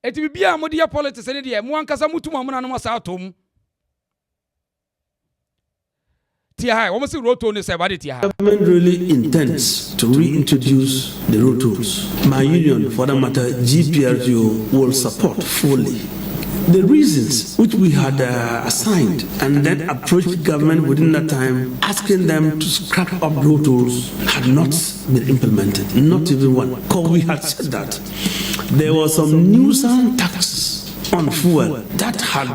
eti bibia mo dey politics ni dey mo ankasa mutum amuna no sa atom Government really intends to reintroduce the rotos. My union, for that matter, GPRGO, will support fully. The reasons which we had assigned and then approached government within that time, asking them to scrap up rotos, had not been implemented, not even one. Because we had said that there was some nuisance taxes on fuel that had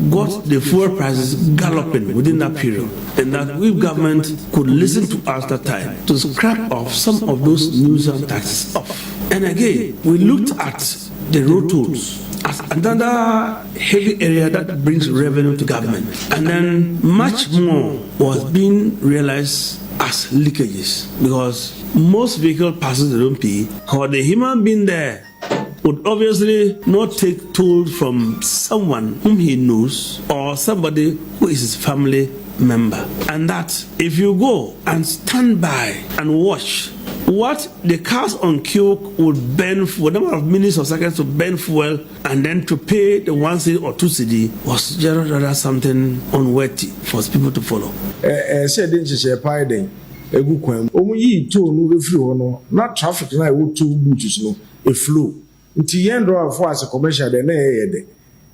got the fuel prices galloping within that period, and that we government could listen to us that time to scrap off some of those nuisance taxes off. And again, we looked at the road tolls as another heavy area that brings revenue to government, and then much more was being realized as leakages because most vehicle passes they don't pay, or the human being there would obviously not take tolls from someone whom he knows or somebody who is his family member. And that if you go and stand by and watch what the cars on queue would burn for a number of minutes or seconds to burn fuel and then to pay the 1 cedi or 2 cedi was just rather something unworthy for people to follow. Not traffic na we two boots no a flow. Nti yen draw for as a commercial de na yede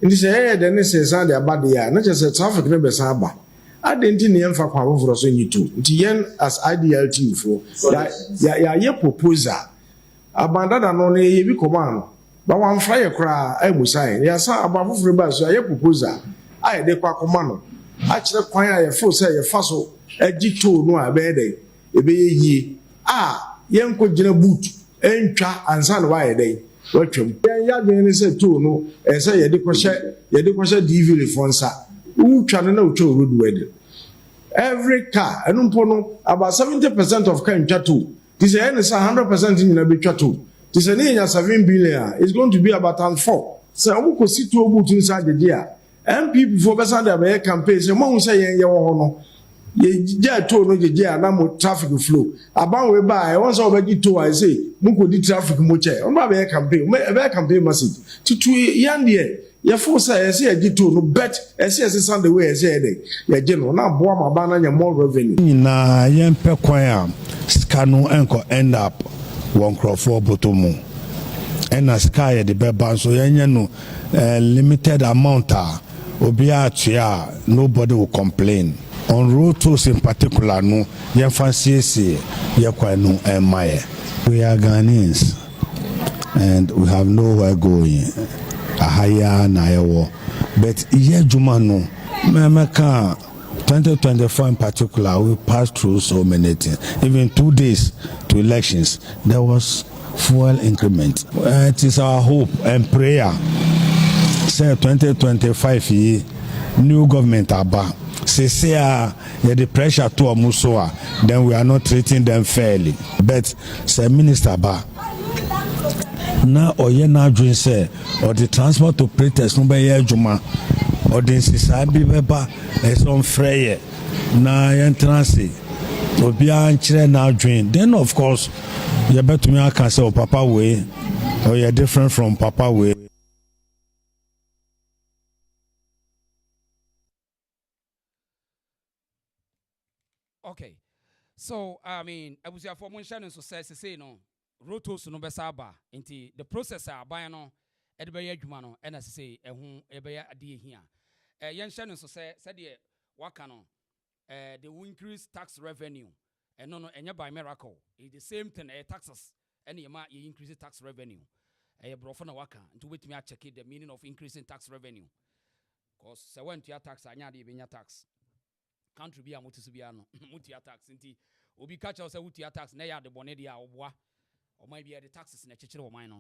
nti se yede ne se san de abade ya na just traffic ne be san ba adenti ne yemfa kwa woforo so nyitu nti yen as IDLT for ya ye proposal abanda da no ne ye bi command ba wan fra ye kra amusan ya san abafoforo ba so ye proposal aye de kwa command no a kire kwan ya ye fo se ye fa so agito no abede ebe ye yen ko gina boot entwa ansa no wa ye dey watchum ya gbe ni se to no say ye de kwose DV refonsa utwa no na utwa road wed every car enumpo no about 70% of car ntwa to this say 100% nyina be twa to this say nya 7 billion is going to be about 4 so we ko sit to boot inside the dia MPP for be send the campaign say mo hu say ye wo ho no ye to no je na mo traffic flow aban we ba won so be to I say mo ko di traffic mo che on ba be campaign message tutu yan de ye for say ye to no bet say send the way say dey ye je no na bo ma ba na nya more revenue na ye mpe kwan a ska no enko end up won crofo botomu ena ska ye de be ban so ye nya no limited amount obi a tua nobody will complain. On road tolls in particular, no, you fancy see, you quite no maye. We are Ghanaians, and we have nowhere going. A higher naewo, but ye jumano, Mamaka, 2024 in particular, we passed through so many things. Even 2 days to elections, there was fuel increment. It is our hope and prayer. Say 2025 new government aba. Say the pressure to Amusoa, then we are not treating them fairly. But say Minister Ba now or ye now dream say or the transport operators no be ye juma or the sisabi beba is on free na entrance obi an kire now dream. Then of course you better me can say Papa way or you're different from Papa way. Okay, so I mean, I was here for Munshan so say no, rotos no besaba, into the processor by no, Edbaya Jumano, and as say, a whom Ebaya adi here. Yan Shannon so said, Wakano, they will increase tax revenue, and no, and by miracle, it's the same thing, taxes, and you might increase tax revenue. A brofana waka, to which me I check it the meaning of increasing tax revenue. Because I went to your tax, I need your tax. Country be a mutubiano, mutia tax, inti, obi catch us a mutia tax, nay, the bonedia or bois, or maybe the taxes in a chichel or mine.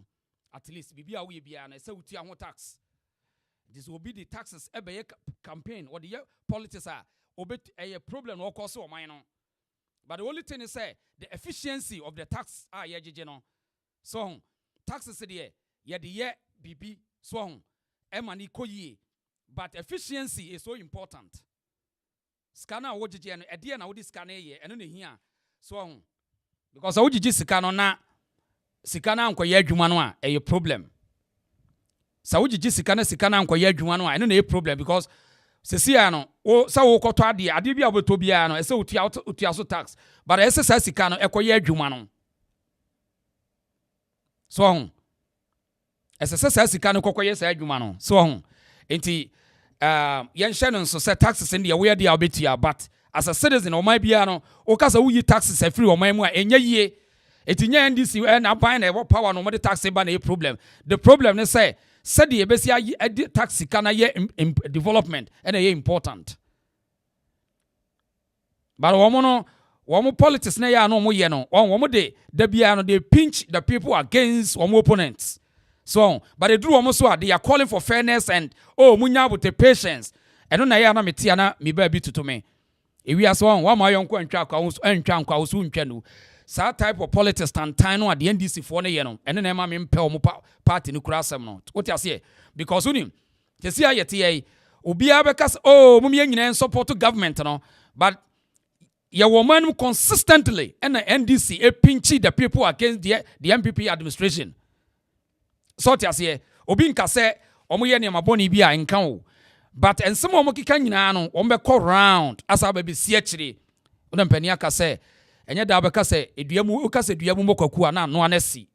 At least bibi a we bia na say utia ho tax. This will be the taxes ebe campaign or the politics are obet a problem or cause or mine. But the only thing is say the efficiency of the tax are ye no. So taxes there ye the ye bibi so emani koyi. But efficiency is so important. Scanner wo jije no ede na wo di scanner ye eno ne hia so because wo jije scanner na sika na ankoye adwuma no a e problem. Sa wo gigi sika na ankoye adwuma no a eno na e problem because sesia no wo sa wo koto ade bia obeto bia no e se utia so tax but e se sa sika no ekoye adwuma no so e se sa sika no kokoye sa adwuma no so enti yen hye no so se taxes in the we dia obetia but as a citizen o man bia no o kasa wo yi taxes e free o man mu a enya yie. Etinya NDC and applying a power no more tax ban a problem. The problem is say the EBC tax can ye development and a important. But one politics na ya no mo ye no one day they pinch the people against one opponents. So but they do almost so they are calling for fairness and munya with the patience. And no na ya na metiana me ba bi to me. If we are so one my young ntwa kwa usu ntwa sa type of politics and time no at the NDC for no ye no ene na ma me mpe o party no kura asem no what you say because unim te sia yete ye obi abekas mum ye nyina support government no but ye woman consistently and the NDC pinchy the people against the MPP administration so what you say obi nka se omo ye ne maboni bi a nka o but ensem omo kika nyina no omo be call round asa ba be si akire ona mpani aka se enye da beka se eduamu ukase eduamu mokwaku na no anasi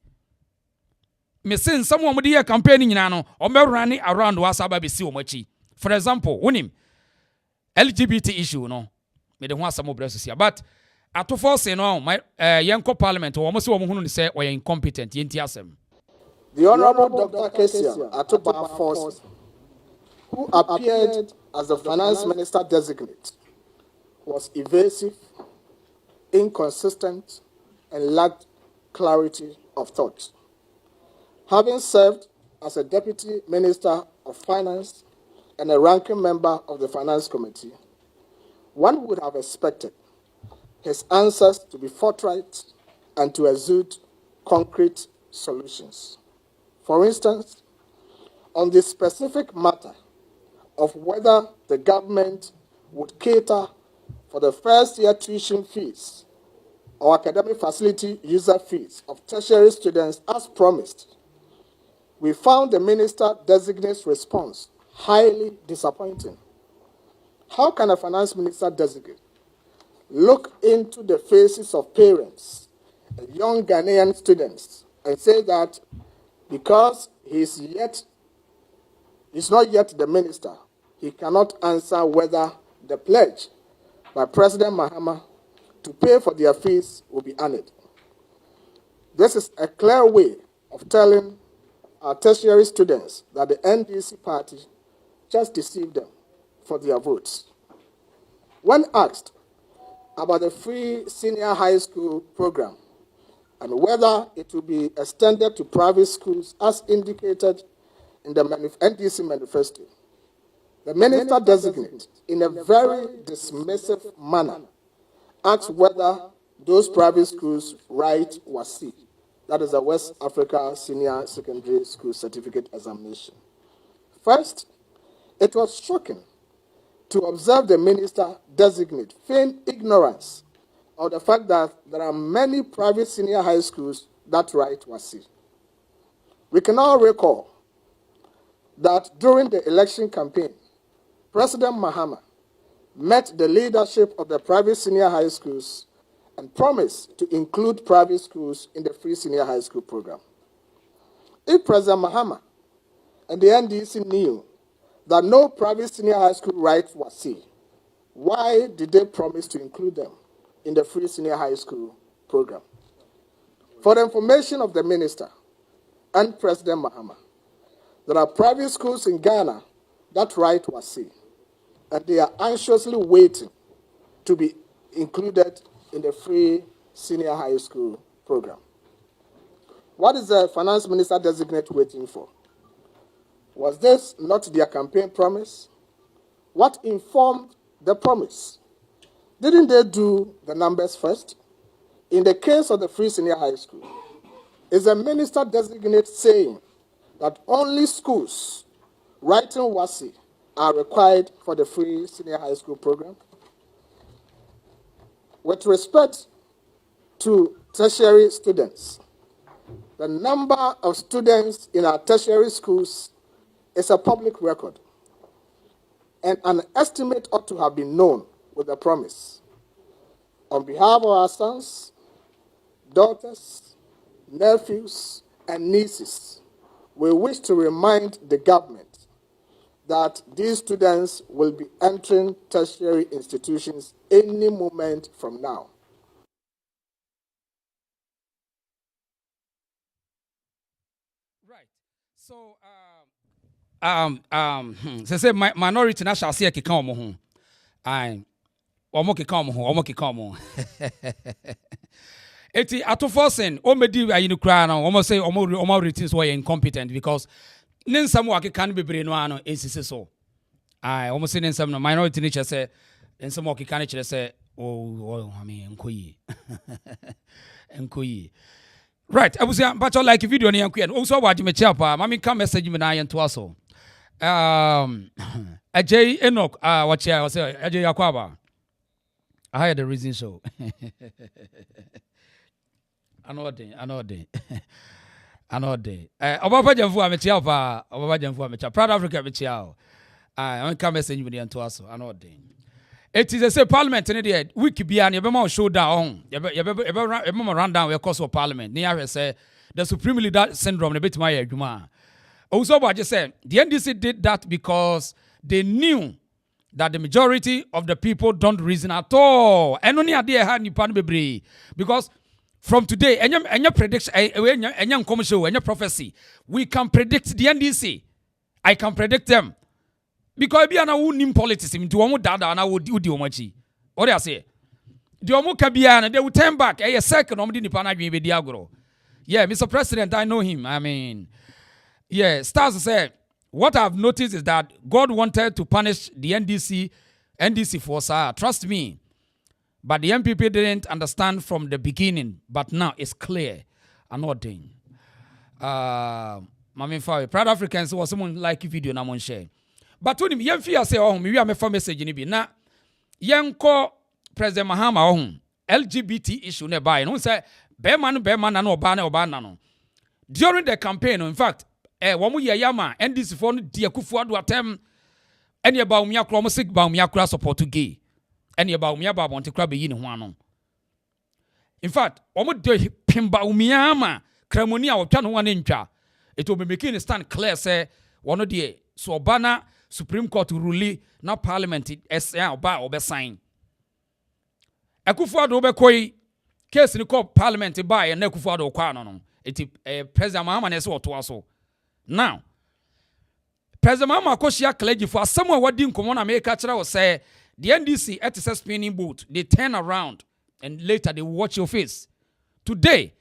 me sin some wo de campaign nyina no o me run around wasa ba be si o machi for example wonim LGBT issue no me de ho asamo bresosia but ato force no my yenko parliament wo mo se wo hunu ni se o incompetent yenti asem. The Honorable Dr. Kesia Atoba Force, who appeared as the finance minister designate, was evasive, inconsistent, and lacked clarity of thought. Having served as a deputy minister of finance and a ranking member of the finance committee, one would have expected his answers to be forthright and to exude concrete solutions. For instance, on the specific matter of whether the government would cater for the first-year tuition fees or academic facility user fees of tertiary students as promised, we found the minister-designate's response highly disappointing. How can a finance minister-designate look into the faces of parents and young Ghanaian students and say that because he's not yet the minister, he cannot answer whether the pledge by President Mahama to pay for their fees will be honored? This is a clear way of telling our tertiary students that the NDC party just deceived them for their votes. When asked about the free senior high school program and whether it will be extended to private schools as indicated in the NDC manifesto, the minister-designate, in a very dismissive manner, asked whether those private schools' right was C. That is the West Africa Senior Secondary School Certificate Examination. First, it was shocking to observe the minister-designate feign ignorance of the fact that there are many private senior high schools that right was C. We can all recall that during the election campaign, President Mahama met the leadership of the private senior high schools and promised to include private schools in the free senior high school program. If President Mahama and the NDC knew that no private senior high school right was C, why did they promise to include them in the free senior high school program? For the information of the minister and President Mahama, there are private schools in Ghana that right was C, and they are anxiously waiting to be included in the free senior high school program. What is the finance minister designate waiting for? Was this not their campaign promise? What informed the promise? Didn't they do the numbers first? In the case of the Free Senior High School, is the minister designate saying that only schools writing WASI are required for the Free Senior High School program? With respect to tertiary students, the number of students in our tertiary schools is a public record, and an estimate ought to have been known with the promise. On behalf of our sons, daughters, nephews, and nieces, we wish to remind the government that these students will be entering tertiary institutions any moment from now. Right. So, say minority na shall see a kika omo ho. Ai, omo kika omo. Eti atoforsen o medi ayinu kra na omo say omo ratings were incompetent because ninsam wa kika no bebre no ano esisi so. Ai, omo say ninsam no minority nature say ninsam wa kika no kire say I mean enkoyi. Right, I was but like video ni yanku and also what me chapa mami come message me na yanto aso. Ajay Enoch what I say Ajay Yakwaba. I had the reason so. I know day. Obaba jamfu ametia pa obaba jamfu ametia Proud Africa ametia. I come message me yanto aso. I know day. It is a parliament in the week beyond your show down. You run down your course of parliament. Near say the supreme leader syndrome a bit my argument. Also, what I just said, the NDC did that because they knew that the majority of the people don't reason at all. And only idea had you pan be because from today, and your prediction, and your commercial, and your prophecy, we can predict the NDC. I can predict them. Because be ana who politics into omo dada na wodi omachi. What do I say? The omo kabiana they will turn back. A second omo di nipa na dwen be diagro. Yeah, Mr. President, I know him. I mean, yeah, Stars said what I've noticed is that God wanted to punish the NDC for sir. Trust me. But the MPP didn't understand from the beginning, but now it's clear. I'm not doing. Mami Fawe, Proud Africans was someone like video na mon share. But when him yen fear say oh me a me fa message ni bi na yen ko President Mahama oh LGBT issue ne buy no say be man na no oba na no during the campaign in fact wo mo ye yama NDC for no die Akufo Addo atem ene ba umia kro mo sig ba umia kra support gay ene ba umia ba bonte kra be yi ne ho ano in fact wo mo de pimba umia ma kramoni a wo twa no wane ntwa it will be making a stand clear say one de so bana Supreme Court ruling na Parliament oba sign. Akufo Addo be koi case ni call Parliament buy na Akufo Addo kwa no. Eti President Mahama na se oto aso. Now President Mahama akoshia clergy for asem a wadi nkomo na make kira wo say the NDC at the spinning boat they turn around and later they watch your face. Today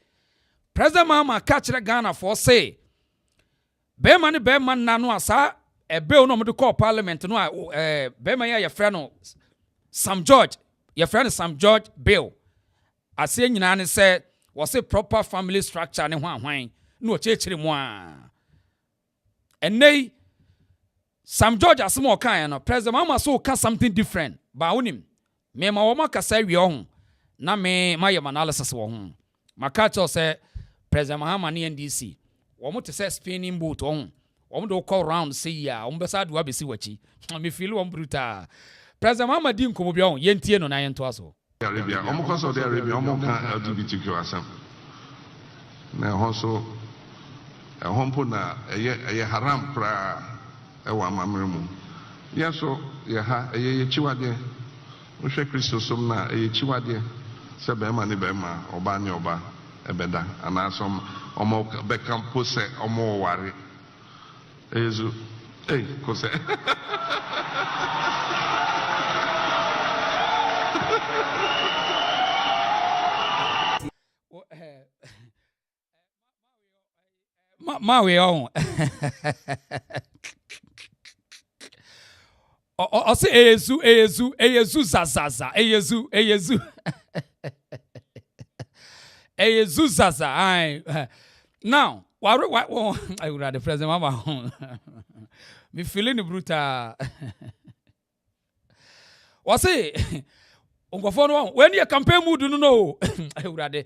President Mahama kira Ghana for say be man na no asa a bill no to call Parliament no Bema your friend Sam George your friend Sam George bill I say nyina say was a proper family structure ne hwan no chechire mu a ennei Sam George asmo kan no President Mahama so ka something different ba wonim me ma wo makasa wi ho na me ma yem analysis wo ho maka cho say President Mahama ne NDC wo mo te say spinning boat ho Om do call round say ya ombesa do abesi wachi me feel one brutal President Mahama di nkomo bia on yentie no na yento aso Arabia omo ko so de Arabia omo kan LGBTQ asam na hoso hompo na eye haram pra e wa mamre mu yeso ye ha eye chiwade wo hwe Kristo som na eye chiwade se be ma ne be ma oba ne oba ebeda anasom omo be campo se omo ware Ezu. Hey, cos'è? ma we on. O say eyezu zazaza eyezu eyezu zaza ai now I would the president mama me feeling brutal was say ongofo no when your campaign mood no I would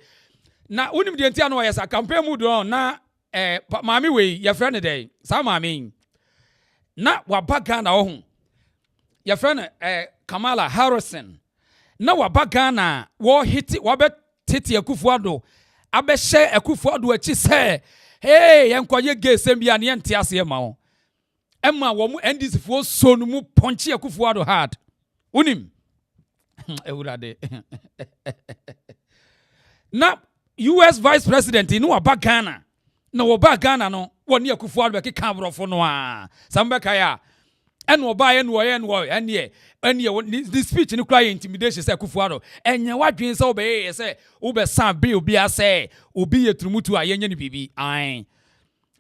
na unim de ntia no yes a campaign mood on na mami we your friend dey sa mami na wabaga na ohun your friend Kamala Harrison na wabaga na wo hit wabe tete Akufo-Addo abe share Akufo-Addo achi say hey yenkoye gesem bia ne ente ase ma wo emma wo mu NDC fo so no mu ponche Akufo-Addo hard unim ewurade na US Vice President no wabaga na wabaga no woni Akufo-Addo be keka brofo no a sambeka ya eno oba ye no ye no ene the speech ni cry intimidation say Akufo-Addo enye wadwen say obeye say ube san bill bia say obi ye Tr0uble a yenye ni bibi an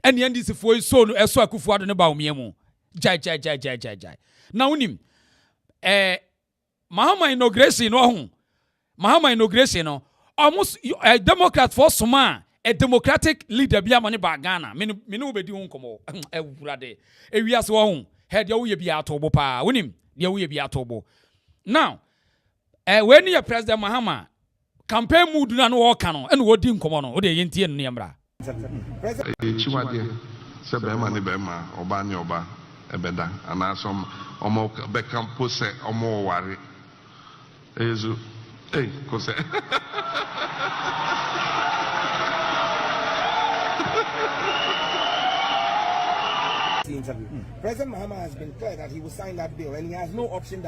ene ndisi fo so no eso Akufo-Addo ne ba omiemu jai na unim Mahama inauguration no ho Mahama inauguration no almost a Democrat for Soma a democratic leader bia mane ba Ghana me no obedi ho nkomo ewurade ewiase wo ho head ya wo bia atobo pa unim de wo bia atobo now when your president Mahama campaign mood na no wo ka no ene wo di nkomo no wo de yentie no yemra chiwade se be ma ne be ma oba ne oba ebeda anasom omo be campo se omo ware ezu kose President Mahama has been clear that he will sign that bill and he has no option.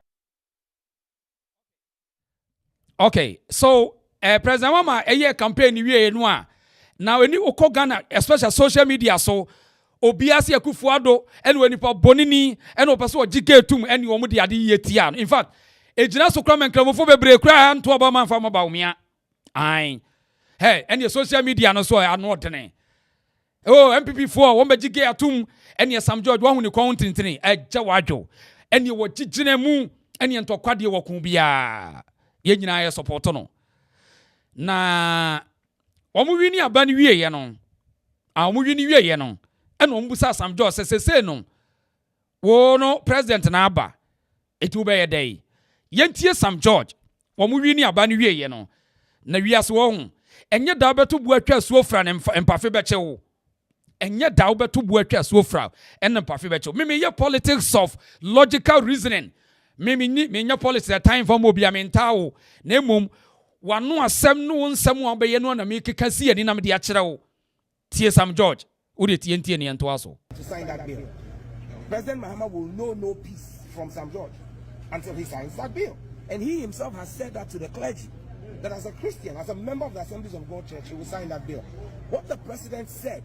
Okay, so President Mahama a year campaign we no now any oko Ghana especially social media so obiase Akufo-Addo and when nipa bonini and opeso jigetum and wo mu de ade yetia in fact ejina so kra menkramofo bebre kra nto oba man fa maba umia ai hey and your social media no so ano odene oh MPP4 won be jige atum and your Sam George won ni kwon tintini eje wadwo and your jigina mu and your ntokwade wo kun bia ye nyina ye support no na omu wini aba ni wie ye no a omu wini wie ye no and ombusa Sam George say no wo no president na aba it will be a day yentie Sam George omu wini aba ni wie ye no na wiase wo hu enye da beto bu atwa suofra ne mpafe beche wo enye da beto bu atwa suofra en mpafe beche wo me ye politics of logical reasoning me nya politics time for mobia mentawo na emom wano asem no nsem wo be ye no na me keka si ani na me de a kire wo tie Sam George wo de tie ne ento aso To sign that bill. President Mahama will know no peace from Sam George until he signs that bill. And he himself has said that to the clergy, that as a Christian, as a member of the Assemblies of God Church, he will sign that bill. What the president said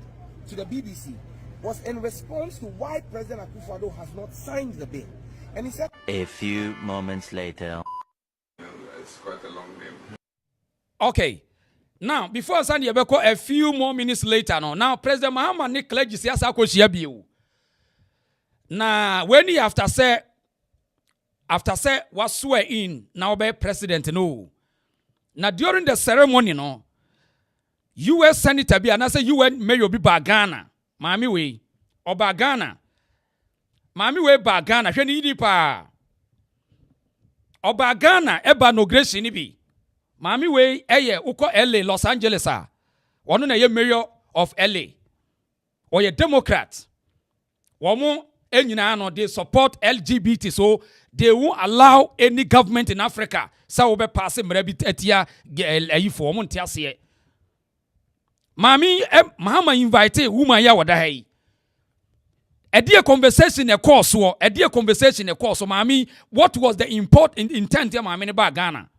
to the BBC was in response to why President Akufo-Addo has not signed the bill. And he said, a few moments later. It's quite a long name. Okay. Now, before I send you a few more minutes later, now President Mahama ni clergy siasa ko shia biu. Na when he after say was swear in now be president no. Now during the ceremony no, US Senator bi anase UN mayor bi ba Ghana. Mami we oba Ghana. Mami we ba Ghana hwe ni pa. Oba Ghana eba inauguration ni bi. Mami we eye uko LA Los Angeles a. Wono na ye mayor of LA. Or ye Democrat. Womo enyina no they support LGBT so they won't allow any government in Africa so we pass mrebi etia ayifo womo ntiase. Mami Mahama invite woman ya wada hai. A conversation a course mami what was the intent ya mami ne ba Ghana.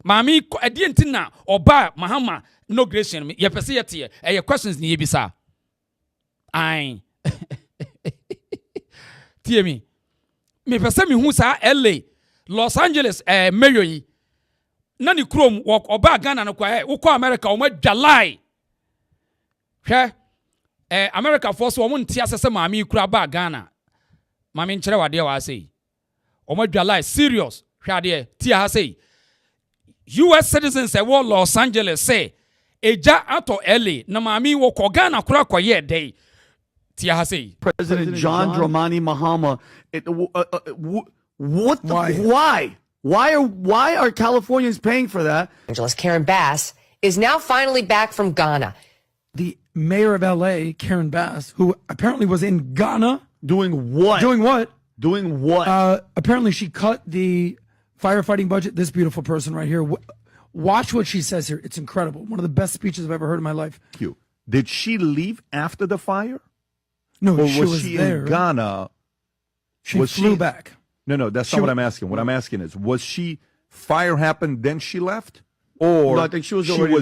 Mami a dear ntina oba Mahama inauguration ye pese yete e questions ni yebisa. Ai tie me pese me hu sa LA Los Angeles mayor yi na ni krom oba Ghana no kwa wo kwa America o ma dwalai America force woman tia sese maami kura ba Ghana. Maami nkyere wade wa say. Omo dwala serious. Hwe ade tia ha say. US citizens say Los Angeles say eja ato LA na maami wo ko Ghana kura koye dey. Tia ha say. President John Dramani Mahama what the why are Californians paying for that? Angeles Karen Bass is now finally back from Ghana. The mayor of LA, Karen Bass, who apparently was in Ghana. Doing what? Doing what? Doing what? Apparently she cut the firefighting budget. This beautiful person right here. Watch what she says here. It's incredible. One of the best speeches I've ever heard in my life. Did she leave after the fire? No, or she was she there. In Ghana? She flew back. No, that's not what I'm asking. What I'm asking is, was she, fire happened, then she left? Or no, I think she was already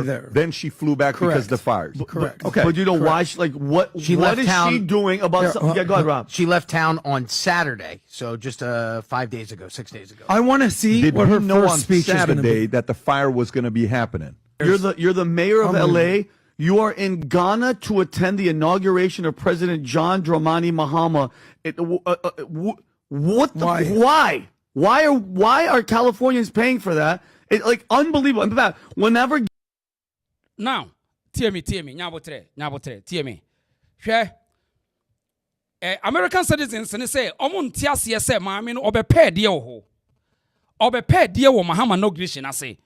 there. Then she flew back because of the fires. Correct. Okay. But you know why? What is she doing about something? Yeah, go ahead, Rob. She left town on Saturday, so just 5 days ago, 6 days ago. I want to see Did what we her know first on speech Saturday is going to be. that the fire was going to be happening? You're the mayor of LA. You are in Ghana to attend the inauguration of President John Dramani Mahama. Why are Californians paying for that? It's like unbelievable. In fact, whenever now, tear me, nyabotre, tear me. Share American citizens and say, Omun tiasi say, Mammy, no obepe dear ho. Obepe dear wo Mahama no grishin, I say.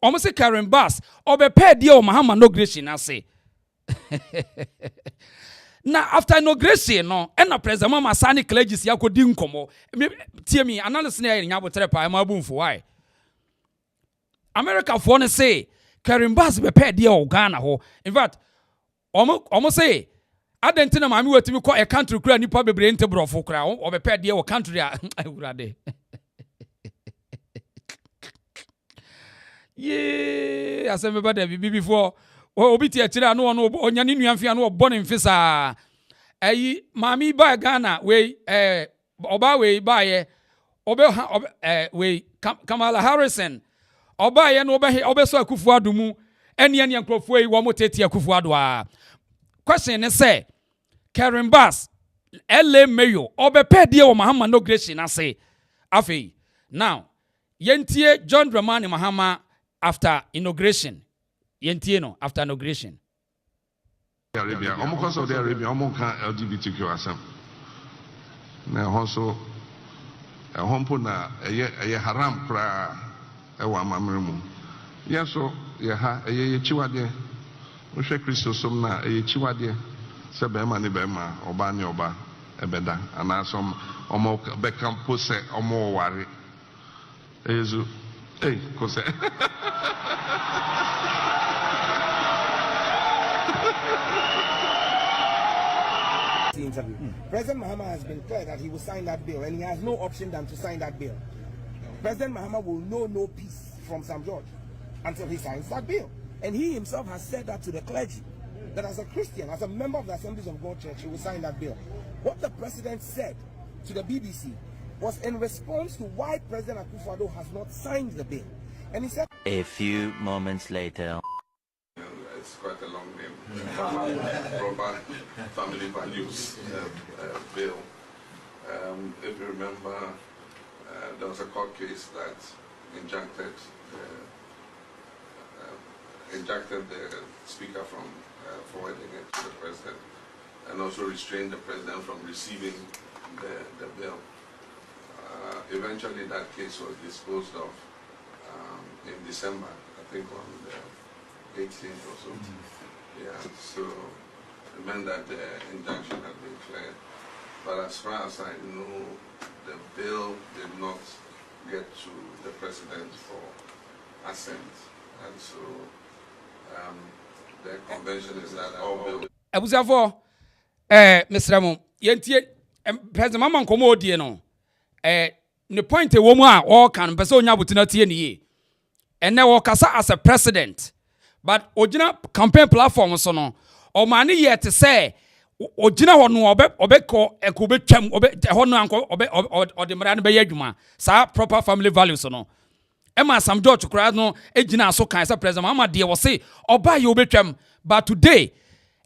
Almost say Karen Bass, obepe dear wo Mahama no grishin, I say. Now after inauguration no and president mama sani clergy ya ko di nkomo tie me analysis na ya nyabotre pa ma bumfu why America for ne say Karen Bass be pay dia o Ghana ho in fact almost say adentina mami wetimi ko e country kura nipa bebre nte brofo kura o be pay dia o country a urade ye asem be da bibi before obi ti akira no ono onya ni nuanfia no obo ne mfisa ayi mami ba Ghana we oba we ba ye obe we Kamala Harrison oba ye no obe so Akufo Addo mu ene nkrofo yi wo moteti Akufo Addo a question ne say Karen Bass LA mayor obe pedie wo Mahama no gration ase afei now yentie John Dramani Mahama after inauguration yentie no after inauguration Arabia almost Saudi Arabia almost LGBTQ asem na also hompo na eye haram pra ewa amamre mu yeso ye ha eye chiwade wo hwe Kristo som na eye chiwade se be ma ne be ma oba ne oba ebeda anasom omo be campo se omo ware ezu kose Interview. President Mahama has been clear that he will sign that bill, and he has no option than to sign that bill. President Mahama will know no peace from St. George until he signs that bill. And he himself has said that to the clergy, that as a Christian, as a member of the Assemblies of God Church, he will sign that bill. What the president said to the BBC was in response to why President Akufo Addo has not signed the bill. And he said, A few moments later. It's quite a long name. Proper family values bill. If you remember, there was a court case that injuncted the speaker from forwarding it to the president, and also restrained the president from receiving the bill. Eventually, that case was disposed of in December, I think on the 18th or so. Yeah, so it meant that the injunction had been cleared. But as far as I know, the bill did not get to the president for assent. And so the convention is that all bills. Abusafo, Mr. Ramon, yentie President Mama nkomo odie no. The point wo mu a all can person onya butina tie ne ye. And now kasa as a president. But original campaign platform so no o mani yet say original ho no obeko ekobetwam obe ho no anko obe odemra no be yadwuma sa proper family values no Emma Sam George kura no ejina so kan say President Mahama de wo say oba ye obetwam but today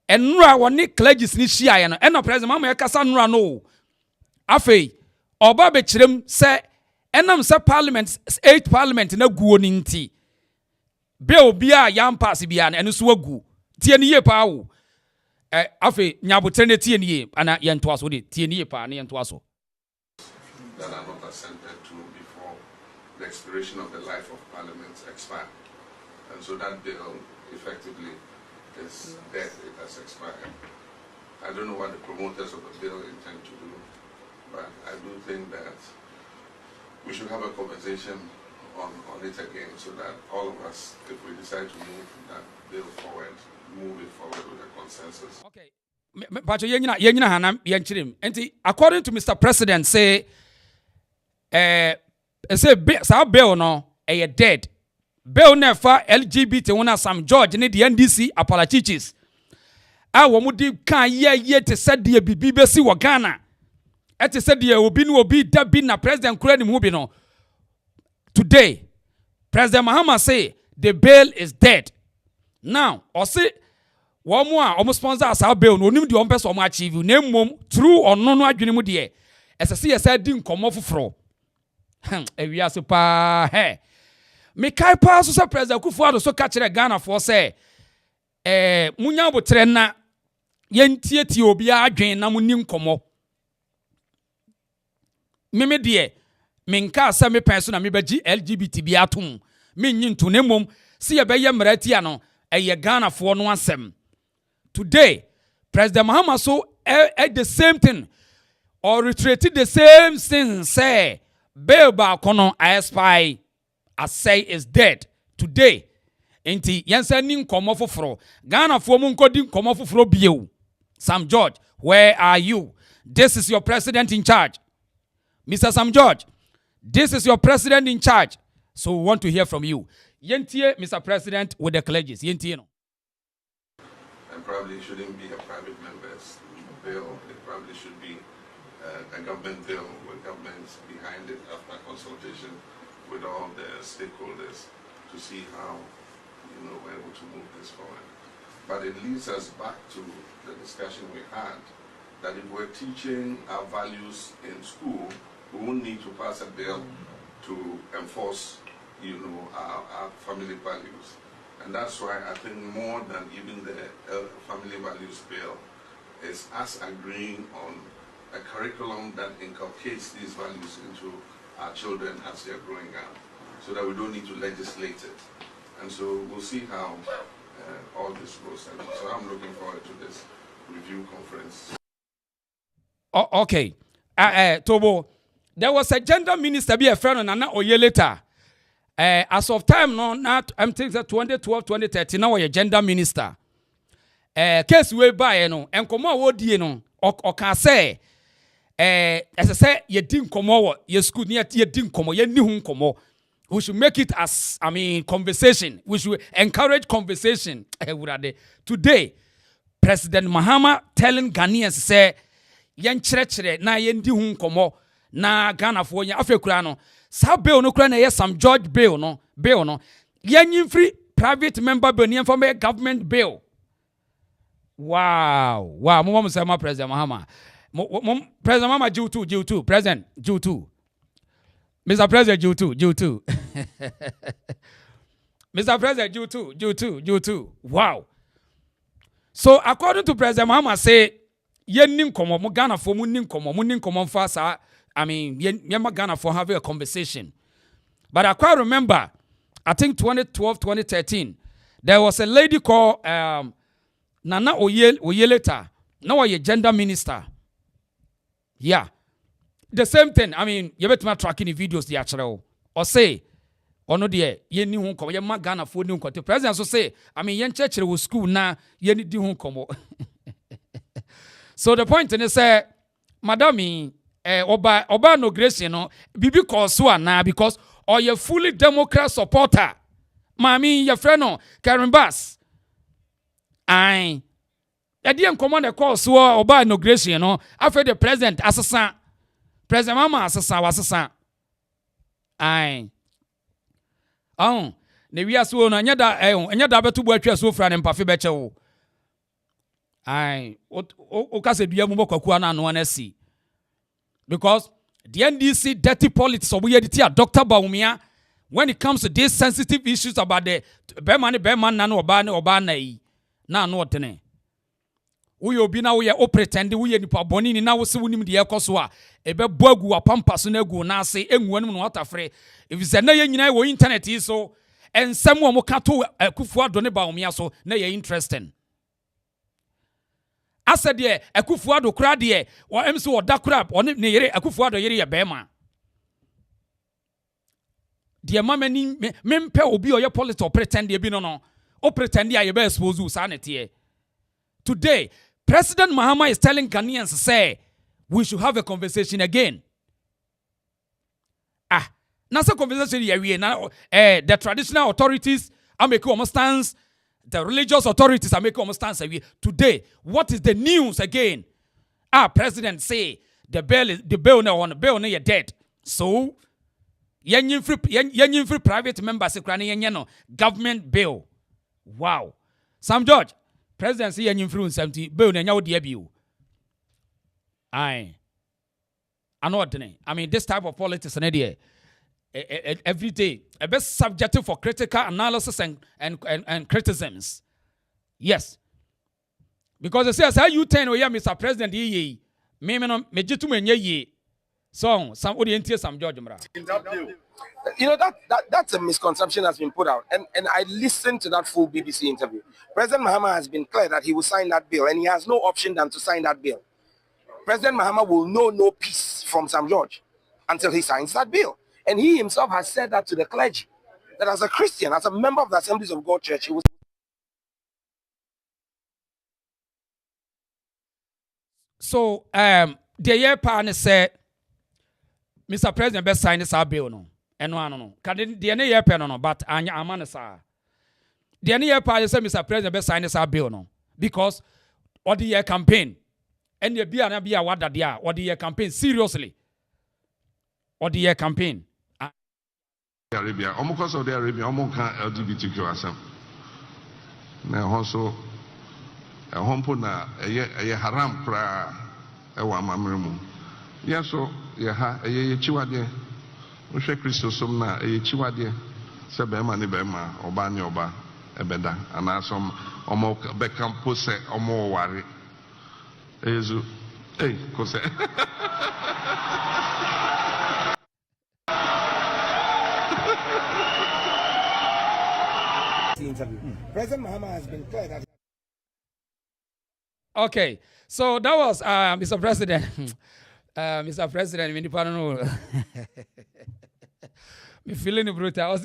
enura woni clergies ni hia ye no eno President Mahama ye kasa nura no afei oba be kirem say enam say parliament 8 parliament na guo ni nti bill bia yam pass bia na eno so agu tie ni ye pa wo afei nyabotre ne tie ni ye ana ye nto aso de tie ni ye pa na ye nto aso that are not assented to before the expiration of the life of Parliament expire. And so that bill effectively is dead, it has expired. I don't know what the promoters of the bill intend to do, but I do think that we should have a conversation on it again so that all of us, if we decide to move that bill forward, move it forward with a consensus. Okay. But yenyina hanam yenchirim. Enti according to Mr. President say say bill no dead. Bill never LGBT wona Sam George ne the NDC apalachichis. Wo mu di kan ye te said de bibi besi wo Ghana. E te said de obi no obi da bi na president kura ni mu bi no. Today President Mahama say the bill is dead. Now, or say one more almost sponsor as our bill no nim de on person achieve na mom true or no adwene mu de. Ese se say din komo foforo. Ewia so pa he me kai pa so say President Kufuor so ka kire Ghana for say munya botre na yentietie obi adwen na munim komo me de me nka say me pen so na me baji LGBT bi atom me nyinto ne mom se ye be ye mrati ano eye Ghana for no asem today President Mahama so the same thing or retreated the same thing say bill ba kono spy I say is dead today. Enti yensa ni nkomo foforo Ghana fo mu nkodi nkomo foforo bieu. Sam George, where are you? This is your president in charge. Mr. Sam George, this is your president in charge. So we want to hear from you. Yentie Mr. President with the clergies. Yentie no. And probably shouldn't be a private member's bill. It probably should be a government bill with governments behind it after consultation with all the stakeholders to see how we're able to move this forward. But it leads us back to the discussion we had that if we're teaching our values in school, we won't need to pass a bill to enforce our family values. And that's why I think more than even the family values bill is us agreeing on a curriculum that inculcates these values into our children as they're growing up, so that we don't need to legislate it. And so we'll see how all this goes. And so I'm looking forward to this review conference. Okay. Tobo, there was a gender minister be a friend on Nana Oye later. As of time, no, not I'm thinking that 2012, 2013, now a gender minister. Case way by, and come on, or can say, as I say, you didn't come over, you school near you didn't come over, you knew come over. We should make it as, conversation. We should encourage conversation. Today, President Mahama telling Ghanaians, say, yen chere na yen di hun komo na Ghana fo nya afekura no sa bill no kura na yes some George bill no yen free private member bill yen for government bill. Wow mo say ma President Mahama President Mahama Jiu 2 President Jiu 2 Mr. President Jiu 2 Mr. President Jiu 2 wow. So according to President Mahama say yen nim komo mo Ghana for mu nim komo fa sa yen Ghana for have a conversation. But I quite remember I think 2012 2013 there was a lady called Nana Oyeleta, now a gender minister. Yeah. The same thing. You better not tracking the videos the actual or say or no dear yen ni hun komo yen ma Ghana for nim komo. President so say yen church was school na yen di hun komo. So the point is say, Madam, Oba no grace, Bibi Kosua na because or you fully Democrat supporter. Mami, your friend no, Karen Bass. I didn't command a call so Oba no grace, after the president assassin, President Mama assassin. na wiase wo no anya da beto bo atwa so fra ne mpafe beche wo ai o ka se dua mu bokwaku na no na si because the NDC dirty politics oboye diti a Dr. Baumia when it comes to these sensitive issues about the beman na no oba na yi na no otene we obi na we o pretend we nipa boni ni na wo se wonim de ekoso a ebe boagu apampa so na gu na ase enwuanum no watafre if ze na ye nyina wo internet yi so ensem wo mo ka to Akufo Addo ne Baumia so na ye interesting asa de Akufo Addo kra de o MC wo da kra o ne yere Akufo Addo yere ye bema de mama ni mempe obi o ye politics pretend e bi no o pretend ya ye be expose u sanete today President Mahama is telling Ghanaians say we should have a conversation again. Now some conversation here now the traditional authorities are making almost stance, the religious authorities are making almost stance today. What is the news again? President say the bill no you're dead. So yen free private members government bill. Wow. Sam George President say yen free 70 bill na nyawo de bill. I know what I mean this type of politics na there every day a best subject for critical analysis and criticisms. Yes. Because it says how you turn or Mr. President ye me jitu menye ye. So some audience some George Mra. You know that's a misconception that's been put out, and I listened to that full BBC interview. President Mahama has been clear that he will sign that bill, and he has no option than to sign that bill. President Mahama will know no peace from Sam George until he signs that bill, and he himself has said that to the clergy, that as a Christian, as a member of the Assemblies of God Church, he was. So the year partner said, Mr. President best sign this bill no. No. Can the any year pen no, but anya amana sa. The any year partner said Mr. President best sign this bill no. Because what the year campaign and the be a what that dia or the year campaign seriously. Or the year campaign. Arabia, almost Saudi Arabia, almost LGBTQ asem. Na also a hompo na a haram pra ewa mamremu. Ya so ya ha ye chiwade. O hwe Kristo som na ye chiwade. Se be ma ne be ma oba ne oba ebeda anasom omo be campo se omo ware. Ezu kose. President Mahama has been clear that. Okay, so that was Mr. President. Mr. President, me don't know. Me feeling brutal. I was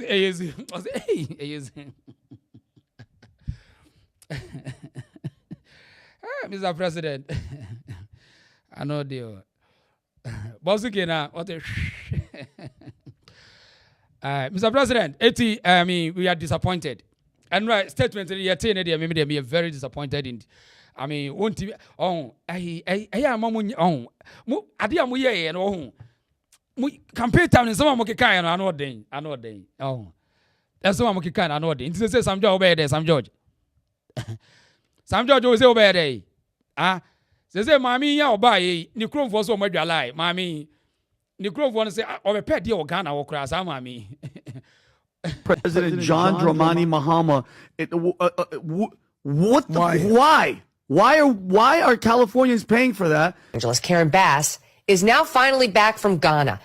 Mr. President. I know deal. Bosuke na what Mr. President, we are disappointed. And right, statement we are very disappointed in. I mean, won't you? Oh, I am amu ye no. Campaign time in some moki kai I know day. Oh, that's some moki kai I know day. Into say some George obey there, some George. Some George will say obey there. Say mami ya oba ni krom for so madwa lie. Mami ni krom for say obe pet dey Ghana wo kra sa mami. President John Dramani Mahama. Why are Californians paying for that? Angeles Karen Bass is now finally back from Ghana.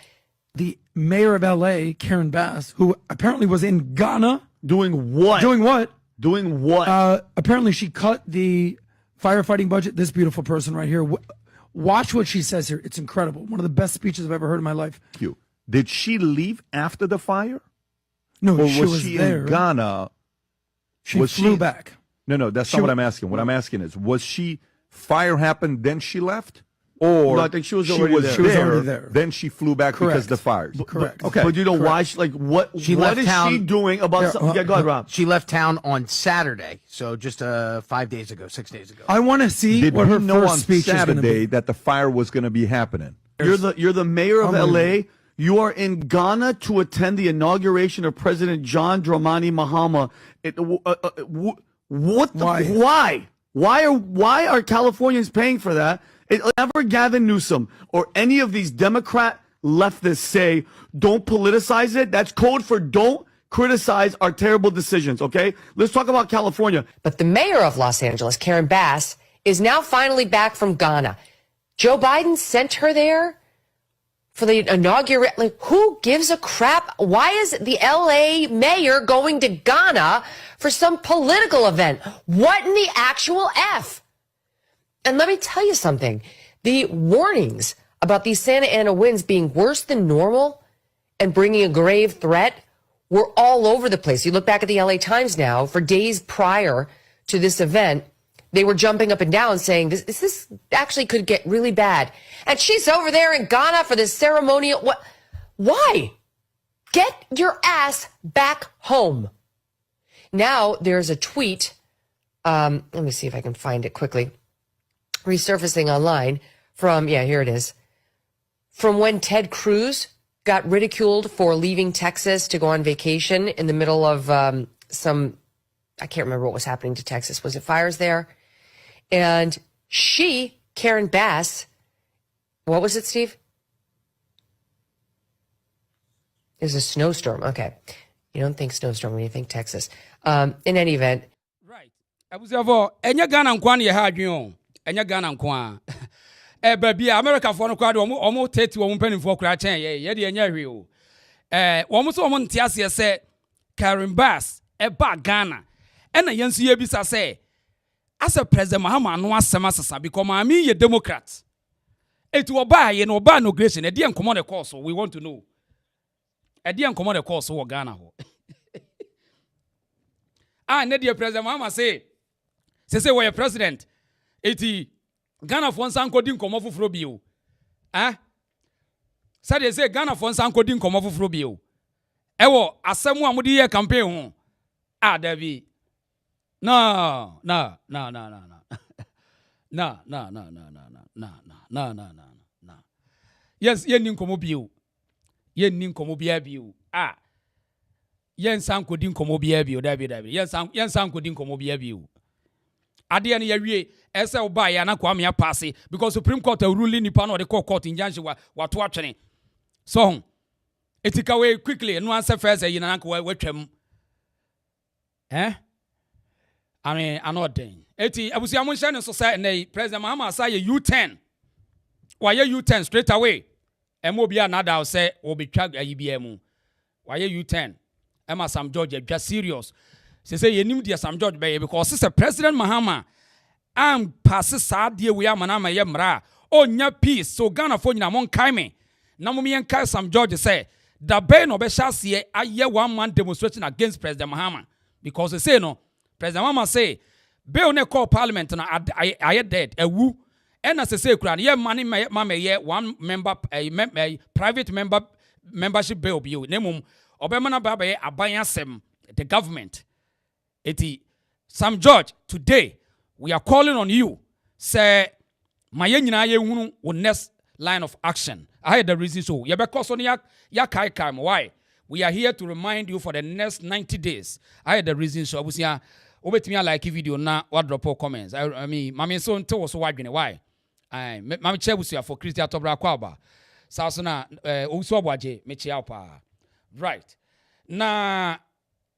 The mayor of LA, Karen Bass, who apparently was in Ghana. Doing what? Doing what? Apparently she cut the firefighting budget. This beautiful person right here. Watch what she says here. It's incredible. One of the best speeches I've ever heard in my life. Did she leave after the fire? No, or she was there. In Ghana? She flew back. No, that's not what I'm asking. What I'm asking is, was she, fire happened, then she left? Or no, I think she was already there. Then she flew back because of the fires. Correct. Okay. But you know why? What is she doing about something? Yeah, go ahead, Rob. She left town on Saturday, so just 6 days ago. I want to see what her first speech is going to be. Saturday that the fire was going to be happening. You're the mayor of LA. You are in Ghana to attend the inauguration of President John Dramani Mahama. Why are Californians paying for that? Whenever Gavin Newsom or any of these Democrat leftists say, don't politicize it, that's code for don't criticize our terrible decisions, okay? Let's talk about California. But the mayor of Los Angeles, Karen Bass, is now finally back from Ghana. Joe Biden sent her there for the inauguration. Like, who gives a crap? Why is the LA mayor going to Ghana for some political event? What in the actual F? And let me tell you something. The warnings about these Santa Ana winds being worse than normal and bringing a grave threat were all over the place. You look back at the LA Times now, for days prior to this event, they were jumping up and down saying this actually could get really bad. And she's over there in Ghana for this ceremonial. What? Why? Get your ass back home. Now there's a tweet. Let me see if I can find it quickly. Resurfacing online from, here it is. From when Ted Cruz got ridiculed for leaving Texas to go on vacation in the middle of I can't remember what was happening to Texas. Was it fires there? And she, Karen Bass, what was it, Steve? It was a snowstorm. Okay. You don't think snowstorm when you think Texas. In any event. Right. I was ever, enya Ghana nkwan ye ha adwen o. Enya Ghana nkwan. Baby, America for no crowd, almost 30 woman penny for crash, the enya real. Almost woman Tiasia said, Karen Bass, Ghana. And a young Bisa say, as a President Mahama, no Samasa, because I mean, a Democrat. It will buy no gration, a dear command course, we want to know. A dear command course or Ghana. Dear President Mahama say, we're president. 80 Ghana for Sanko din komo fufuro bio. Said they say Ghana for Sanko din komo fufuro bio. Ewo asemu amudi ye campaign ho. Davi. No. Yes, yen nin komo bio. Yen nin komo bia bio. Yen Sanko din komo bia bio, Davi. Yen Sanko din komo bia bio. Ade ne yawie ese oba ya na kwame apase because Supreme Court ruling nipa no de court in Janshi wa to atwene so etika we quickly no answer first e na nka watwam anoden eti abusia mo hye ne so say na President Mahama say U10 wa U10 straight away emo bia na da say obetwa ayibia mu wa U10 ema Sam George just serious say yenim dia Sam George be because say President Mahama am pass sadie we amana ye mra onya peace so Ghana for nyina mon kai me na mo yen kai Sam George say da be no be hyase aye 1 man demonstration against President Mahama because they say no President Mahama say bill ne call parliament na aye dead ewu and as say kura ye money mama ye 1 member private membership bill bi o nemum obemana baba ye aban asem the government. Eti Sam George, today we are calling on you. Say, my nyina ye hunu next line of action. I had the reason so. Because on ya kai kai why? We are here to remind you for the next 90 days. I had the reason so. Obusia, obetimi like video na what drop comments. I mean, mami so nte wo so wadwene why? Mami che busia for Christian Tobra kwaba. Sa na oso Boakye me chia pa. Right. Na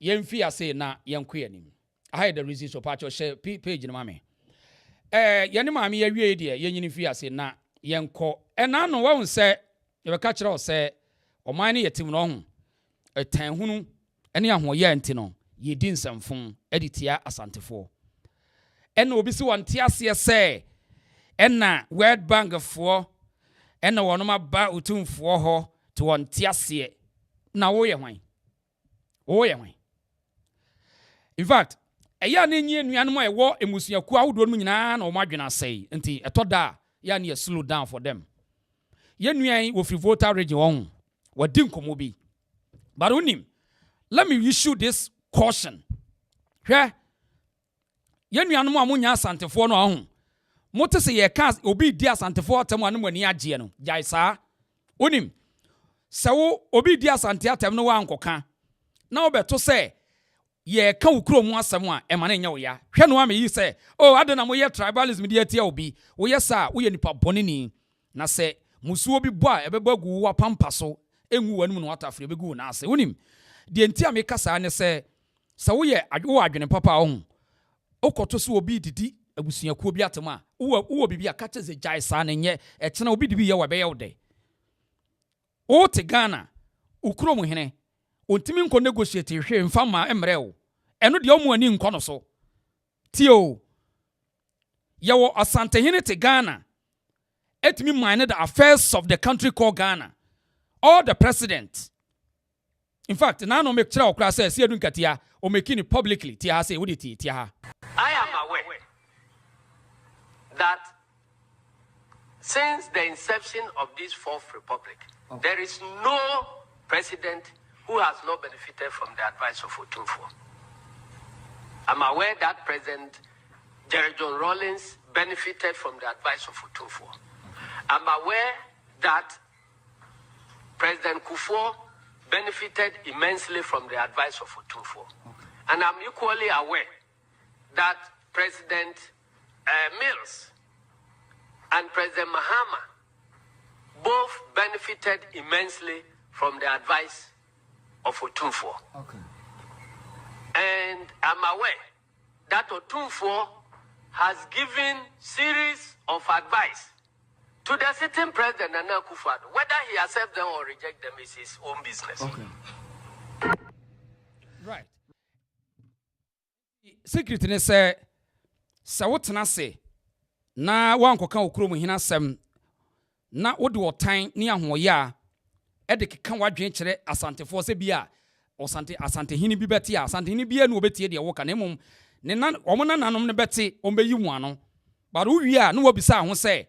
yemfi ase na yenko anim. I had the reason so patch share page na mame. Yene mame ye wie de yenyini fi ase na yenko. Na no wo nse ye be ka kire o se oman ne yetim no ho. Etan hunu ene ahoye nti no ye di nsamfon editia asantefo. Ena obi si wonte ase se ena World Bank fo ena wonoma ba utumfo ho to wonte ase na wo ye hwan. Wo ye hwan. In fact, eya na nyi nuanom ewo emusuaku awodo no nyina na o madwena sei nti etoda ya na slow down for them. Ye nuan wo free voter region won wadi nkomo bi. But unim, let me issue this caution. Hwe ye nuanom amunya asantefo no ho. Mote se ye ka obi di asantefo atam anu ani agye no. Jai saa. Unim Sawo obi di Asante atem no wa ankoka. Na obeto say ye ka ukuro mu asem a e ma na nya wo ya. Hwe no ameyi say, "Oh, adena mo ye tribalism di atia obi. Wo ye sa wo ye nipa bonini." Na say musuo bi bo a ebeba wa pampa so enwu wanum no atafre ebegu na ase. Wonim de enti a meka sa ne say sawo ye wo adwene papa ho. Okoto so obi didi abusuakuo bi atema wo bibi akache ze jai sa na nye e kena obi dibi ye wa be ye wo de. O te Ghana ukuro mu hene ontimi nko negotiate hwe mfama emre wo eno de omu ani nko no so tio yawo Asante hene te Ghana etimi mine the affairs of the country called Ghana all the president in fact na no make kira okra say edu nkatia o make it publicly tia say wodi tia ha. I am aware that since the inception of this Fourth Republic, there is no president who has not benefited from the advice of Otumfuo. I'm aware that President Jerry John Rawlings benefited from the advice of Otumfuo. I'm aware that President Kufuor benefited immensely from the advice of Otumfuo. And I'm equally aware that President Mills and President Mahama both benefited immensely from the advice of Otumfuo. Okay. And I'm aware that Otumfuo has given series of advice to the sitting president Nana Akufo-Addo. Whether he accepts them or rejects them is his own business. Okay. Right. Secretary say sawotena se na wankoka okuro mu hina sem na wode otan ne ahoye a ede keka wadwen kire asantefo se bia asante hini bi beti asante hini bia na obetie de woka na emom ne nan omo nanom ne beti ombeyi mu ano ba do wi a na wobisa ho se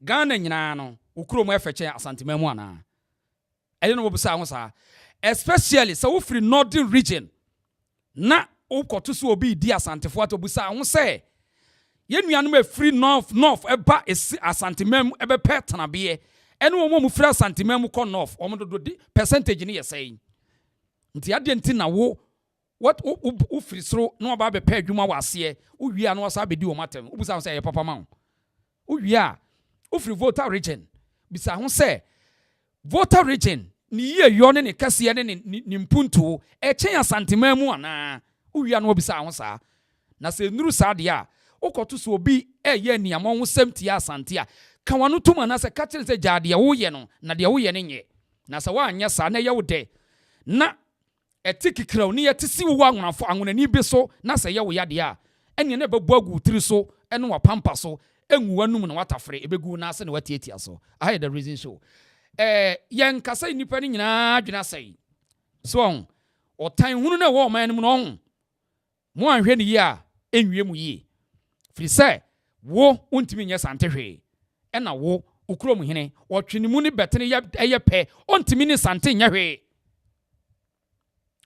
Ghana nyina no okuro mu efeche asante mamu ana ede no wobisa ho sa especially so wo free northern region na ukoto so obi di asantefo atobusa ho se ye nuanom e free north eba asantemam ebe petana be ene wo mu free asantemam ko north o mo do percentage ni yesai nti ade nti na wo what u free sro no ba be pa adwuma wase u wi ano wasa be di o matem u busa ho se ye papa ma u wi a u free voter region bisa ho se voter region ni ye yo ne kase ne ni mpuntu e chen asantemam ana uwia no obisa ho saa na se nuru saa de a ukoto so obi eye niamo ho semti Asante a ka wano tuma na se ka kire se jade wo ye no na de wo ye ne nye na se wa anya saa na ye wo de na etikikra ni yetisi wo anwonafo anwonani bi so na se ye wo ya de a ene ne bebu agu tiri so ene wa pampa so enwu wanum na watafre ebegu na se na watietia so I the reason so yen kasa nipa ni nyina adwena sei so otan hunu na wo man mu no mo anhwe ni yi a enwie mu yi firi se wo ontimi nye sante hwe e na wo ukuro mu hene otwene mu ni betene ye pe ontimi ni sante nya hwe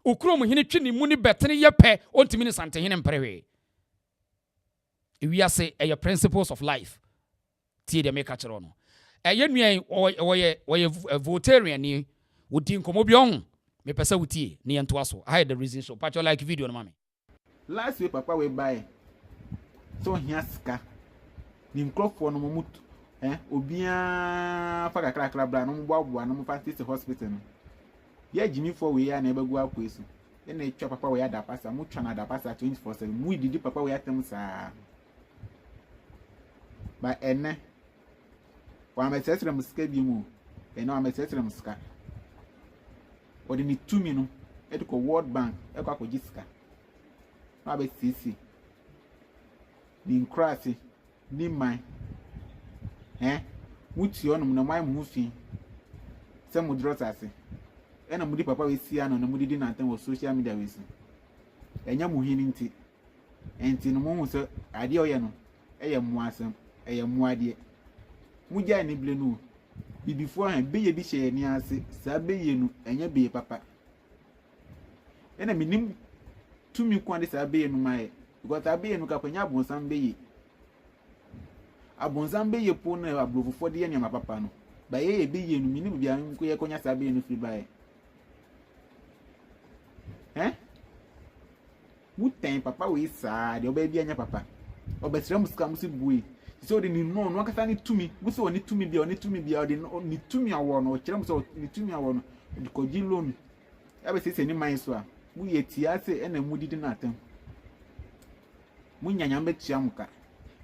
ukuro mu hene twene mu ni betene ye pe ontimi ni sante hene mpere hwe ewiase your principles of life tie de make kachero no nua oye votarian ni wodi nkomo bi on me pesa wutie ne yento aso I the reason so patch like video no mame. Last week papa we buy so here ska ni microphone no mumut obia fa kakra bra no mboaboa no mfantisi hospital no ya jimi for we ya na ebegu akwesu e na etwa papa we ya da pasa mu twa na da pasa 24/7 mu didi papa we atem sa ba ene wa mesetre muska bi mu ene wa mesetre muska odi ni 2 minu ediko World Bank ekwa ko jiska na be sisi ni nkrasi ni man muti onum na mai mu fi se mu drotase ena mudi papa we sia no na mudi di na tan wo social media we si enya mu hini nti enti no mu so ade oye no eye mu asem eye mu ade mu ja ni ble no bibifo han beye bi hye ni ase sa beye no enya beye papa ena minim tumi kwande sa beye no mai because abeye no ka kwanya abonsam beye po na ablofofo de enya papa no By a big in minimum, young queer conya sabi in free by. Eh? Wood time, papa, we sad, your baby and your papa. Or by some scams in buoy. So they know no can to me. We saw need to me, they need to me, they need to me a one or chums or need to me a one. Because you loan. Ever since any mind swap. We ate Tiase and then we didn't attempt. Munya bet chamka.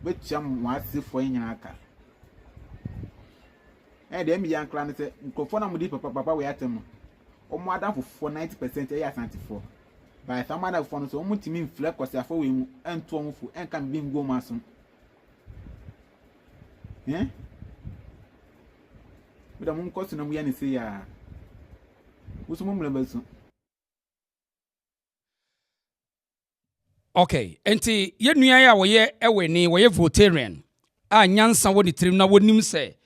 Bet cham was for in aka. And then young clan said, Cofona Mudi papa we at him. Or more than for 90% a Asante for. By some other funds, so much mean fleck was a for him and to and can be go mason. Eh? But I'm costing them when say, who's mum. Okay, enti ye nua ya wo ye eweni wo ye votarian a nyansa wo ni tirim na wonim se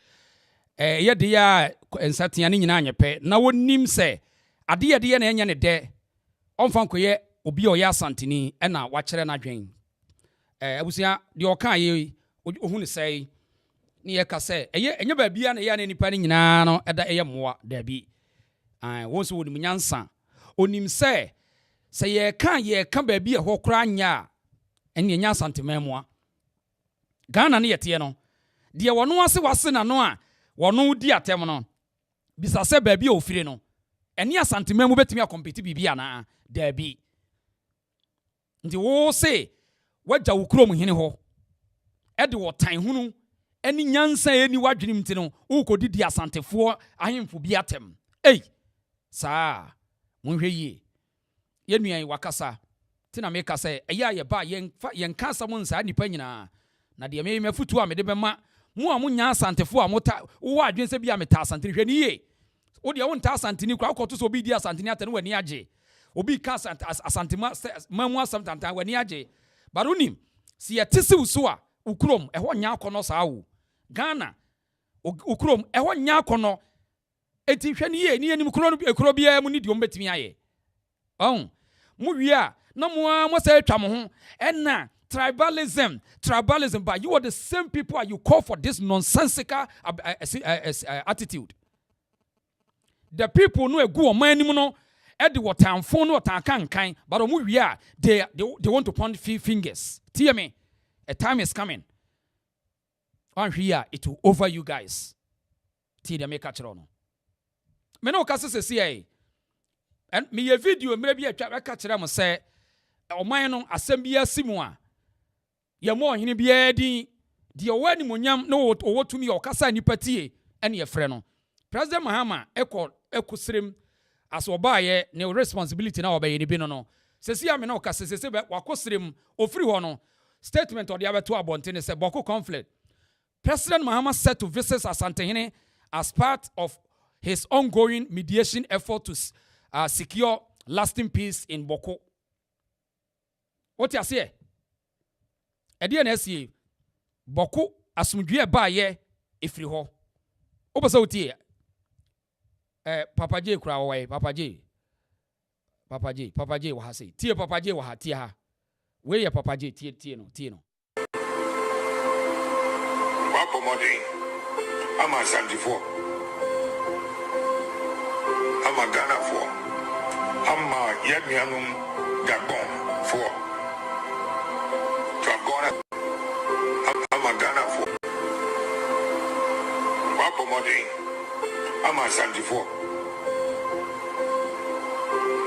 ye de ya ensatia ne nyina anyepe na wonim se ade ye na enya ne de onfa nkoye obi o ya Asanteni e na wa kire na dwen abusia de o kan ye ohun ne sei ne ye ka se enya ba bia na ye na nipa ne nyina no eda ye moa da bi won so wonim nyansa onim se say ye can baby a hokra nya enya nya santemamua Ghana ne yete no de wono ase wase na no a wono di atem no bisa se baby a ofire no ene asantemamu betimi a compete bibia na da bi ndi wo se waja wukrom hene ho ede wo tan hunu eni nyansa eni wadwenim ti no ukodi di asantefo ahemfo bi atem saa monhwe yi yenuan wakasa tina me kasa eya ye ba yen kasa mun sa nipa nyina na de me mafutu a me de bema mu a munya Asantefo a mota wo adwen se bia meta Asanteni hwe ni ye wo de wo nta Asanteni kura ko to so bi di Asanteni atane wani age obi ka Asantema mamu asamtantan wani age barunim si yetisi uso a ukrom eho nya akono saa wo Ghana ukrom eho nya akono eti hwe ni ye ni enim kuro bia mu ni di ombetimi aye Muya, no more say tramohon, and na tribalism, but you are the same people you call for this nonsensical attitude. The people know a good man, no, at the water and phone or kind, but Muya, they want to point fingers. Hear me, a time is coming. On here, it will over you guys. Tia make catch on. Meno Cassis CIA. And me a video maybe a catch them say, O man assembly simua. Ye more hini be di owani munyam no or to me or kasa ni pati any a friend. President Mahama ekusrim as obaye no responsibility now obey ni binono. Sesi ameno kasa sese wakosrim ofri hono statement or the other two abontene se boko conflict. President Mahama said to visit Asante as part of his ongoing mediation effort to secure lasting peace in Boko. What you say? NSA Boko asumdwe ba ye efri ho. Obosa utie. Papa J kura wai Papa J wa ha say. Tie Papa J wa ha tie ha. We ye Papa J tie no. Papa Modi. I'm Asante for. I'm a Ghana for. I'm a Yadmianum Gabon for. To have gone. I'm a Ghana for. Papa Modi. I'm a Asante for.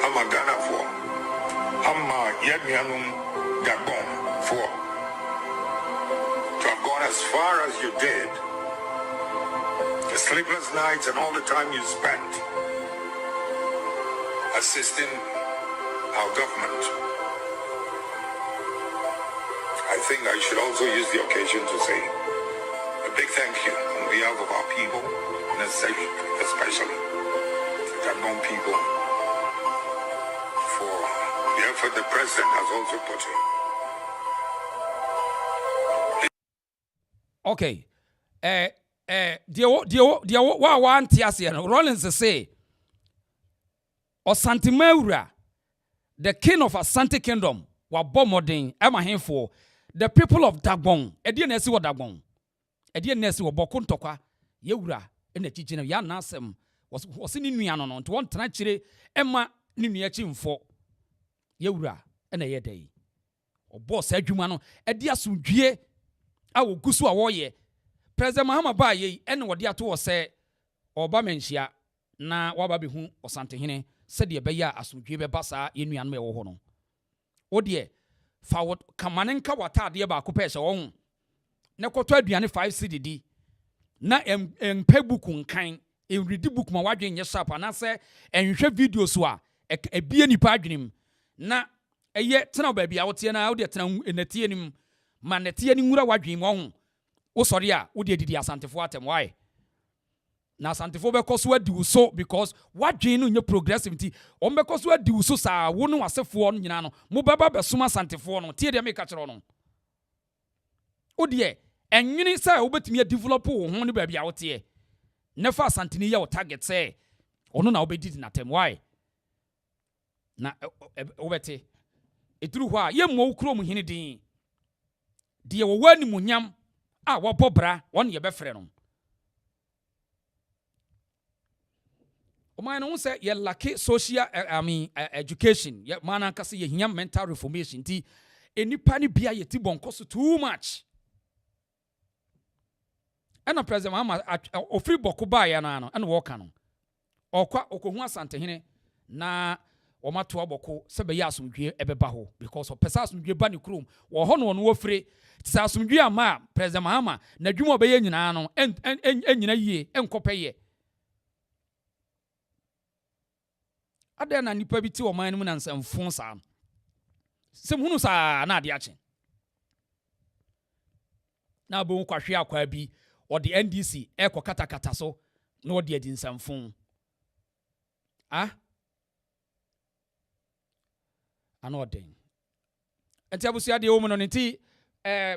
I'm a Ghana for. I'm a Yadmianum Gabon for. To have gone as far as you did. The sleepless nights and all the time you spent assisting our government. I think I should also use the occasion to say a big thank you on behalf of our people, and especially the Ghanaian people, for the effort the president has also put in. Okay. One Tiasian Rollins say Asante Maura, the king of Asante Kingdom, wa bomodin ema the people of Dagbon. Edian nesi wa Dagbon. Edian nesi wa Bokun Tokwa, Yeura, ena chichina ya na asem was ni nua no nto won tena kire ema ni nua chimfo yewura ena ye dai obo sa adwuma no edi asomdwie a wogusu a woye President Mahama ba ye ena wode ato wo se oba menhia na waba behu Asante hene se de be ya asomdwie be basa ye nua no ewo ho no odie fa wo kamanenka watade ba akopɛ hye wo ho ne kɔtɔ aduane 5 cedi na empe book nkan read book ma wadwen nye sharp na se enhwɛ video so a ebie nipa adwenem na eye tena ba bia wote na wo de tena enatie nim ma netie ni nwura wadwen mo ho wo sɔre a wo de didi asantefo atem why na asantefo be kɔ adi so because wadwen no nye progressive nti on be kɔ adi so saa wo no asefo no nyina no mo baba be soma asantefo no tie de me ka kyerɛ no wo de enwini say obetumi develop wo ho ne ba bia wote nefa Asanteni ye wo target say ono na obedidi na tem why na obete eturu ho a ye mo kuro mu hene din de wo wani munyam a wo bobra won ye befre no o man no say ye lack social education ye man ankase ye hia mental reformation ti enipa ni bia ye ti bonkoso too much. And President Mahama ofri boku ba ya na no and woka no okwa okohu Asante hene na omato aboko se be ya asomdwe ebeba ho because opesa asomdwe ba ne krom wo ho no no ofre tisa asomdwe ama President Mahama na dwuma be ye nyina no enyina yie enkopeye ade na nipa bi ti o man mu na nsamfo sa sem hunu sa na ade ache na bo kwahwe akwa bi or the NDC eko kata so no de adi nsamfo ano den enti abusia de wo no nti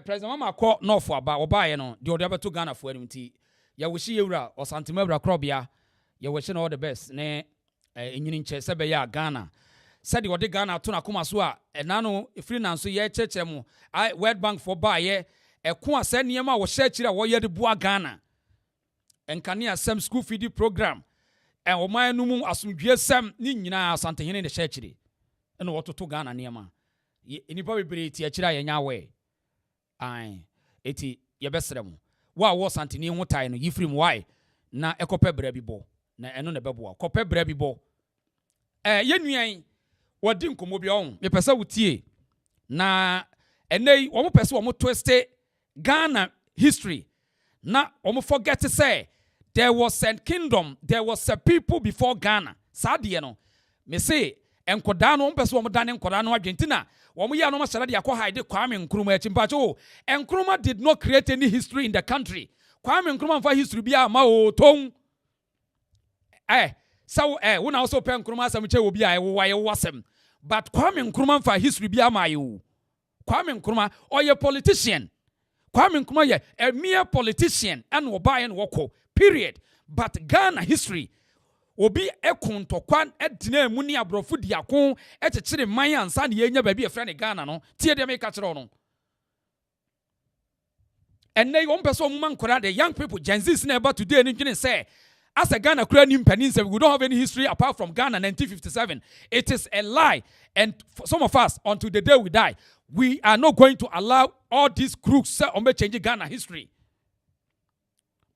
President Mama ko north aba obaye no de ode abeto Ghana fo anim nti ya wo hye yewura Asante mabra krobia ya wo hye no all the best ne enyini nche sebe ya Ghana said ode Ghana to na koma so a enano efiri nanso ye chechire mu World Bank for baye eko ase niema wo hye kire wo ye de bua Ghana enkane asem school feeding program oman no mu asomdwe sem ni nyina Asante hene de hye kire eno wototo Ghana niema enipa bebre ti akira ye nyawe eti ye besere mu wa wo Asante ni ho tai no yifrim why na ekope bra bi bo na eno ne bebo kope bra bi bo ye nuan wodi nkomo bi on me pese wutie na enei wo mo pese wo mo twiste Ghana history na wo mo forget to say there was a kingdom, there was a people before Ghana sadie no me say enkoda no pese wo mo dane enkoda no adwentina wo mo ya no mo sere de hide Kwame Nkrumah achimpacho Nkrumah did not create any history in the country. Kwame Nkrumah fa history bia ma o ton so when I also pen Nkrumah some che obi a wo wasem but Kwame Nkrumah fa history bia ma you Kwame Nkrumah or your politician Kwame Nkrumah ye a mere politician and oba and woko period but Ghana history obi ekontokwan edina mu ni abrofu diakon ekekere man ansa ne yenya ba bi e frɛ ne Ghana no tie de me ka kere no and they one person man kora the young people Gen Z na about today ni say as a Ghana kura ni mpanin we don't have any history apart from Ghana 1957. It is a lie and for some of us until the day we die we are not going to allow all these crooks to change Ghana history.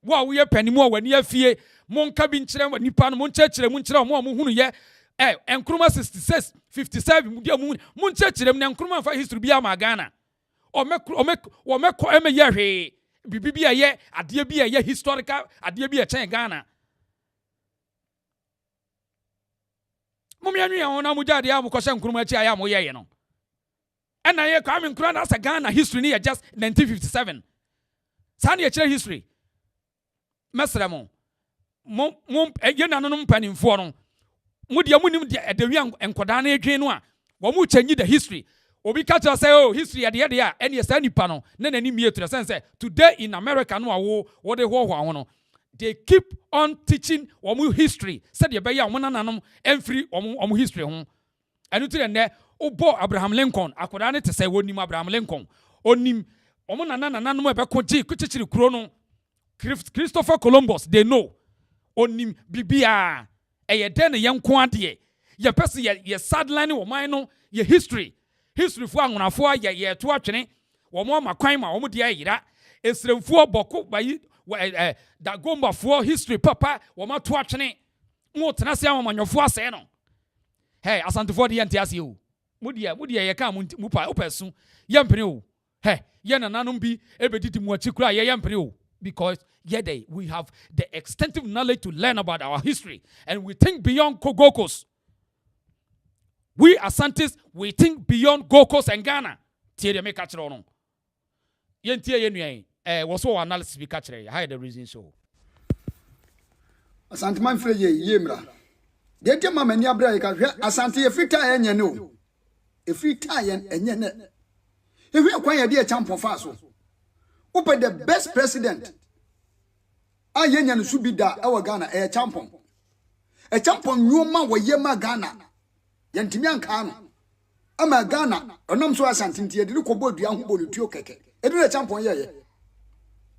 Wa we penimo when ye fie mon ka bi nkyere nipa no mon kyekere mon kyere mo hunu ye Nkrumah 66 57 mon kyekere na Nkrumah fa history bia ma Ghana o me ye hwe bibi bia ye ade bia ye historical ade bia chen Ghana mo me anua wona mo jade am ko hye Nkrumah chi aya mo ye no ena ye Kwame Nkrumah na sa Ghana history ni just 1957 sani ye kire history mesra mo ye nanom panimfo no mo de amunim de edewi enkoda na edwen no a wo mo change the history obi catch us say oh history ya de ya ene sa nipa no na nani mietu say today in America no awo wo de ho no they keep on teaching omu history said ye be ya omo nananom emfiri omu history ho anu ti ne obo Abraham Lincoln akoda ne te say wonim Abraham Lincoln onim omo nananom e be koji kuchichiri kuro no Christopher Columbus they know onim bibia eye den ye nko ade ye pese ye sideline wo man no ye history fo anwonafo ye to atwene wo mo makwan ma wo mo de ayira esremfo boko bayi da gomba fo history papa wo ma to atwene mo tena se amanyofo ase no hey asante for de yente ase o mudia ye ka mu pa opesu ye mpene o hey ye nananom bi ebedidi mu achi kura ye mpene o because we have the extensive knowledge to learn about our history and we think beyond Gokos. We Asantes, we think beyond Gokos and Ghana. Tiere me catch on. Yentie yenue was so analysis be catch I had the reason so. Asante man free yemra. De te mama ni abra ka hwe Asante e frita enye no. E frita enye ne. E hwe kwan ye de champion fa so. Open the best president. Ayenya no subida ewa Ghana e champion. E champion nyoma wo yema Ghana. Yantimi anka no. Ama Ghana onam so Asante ntie de ko bodua ho bonu tuo keke. E de champion ye.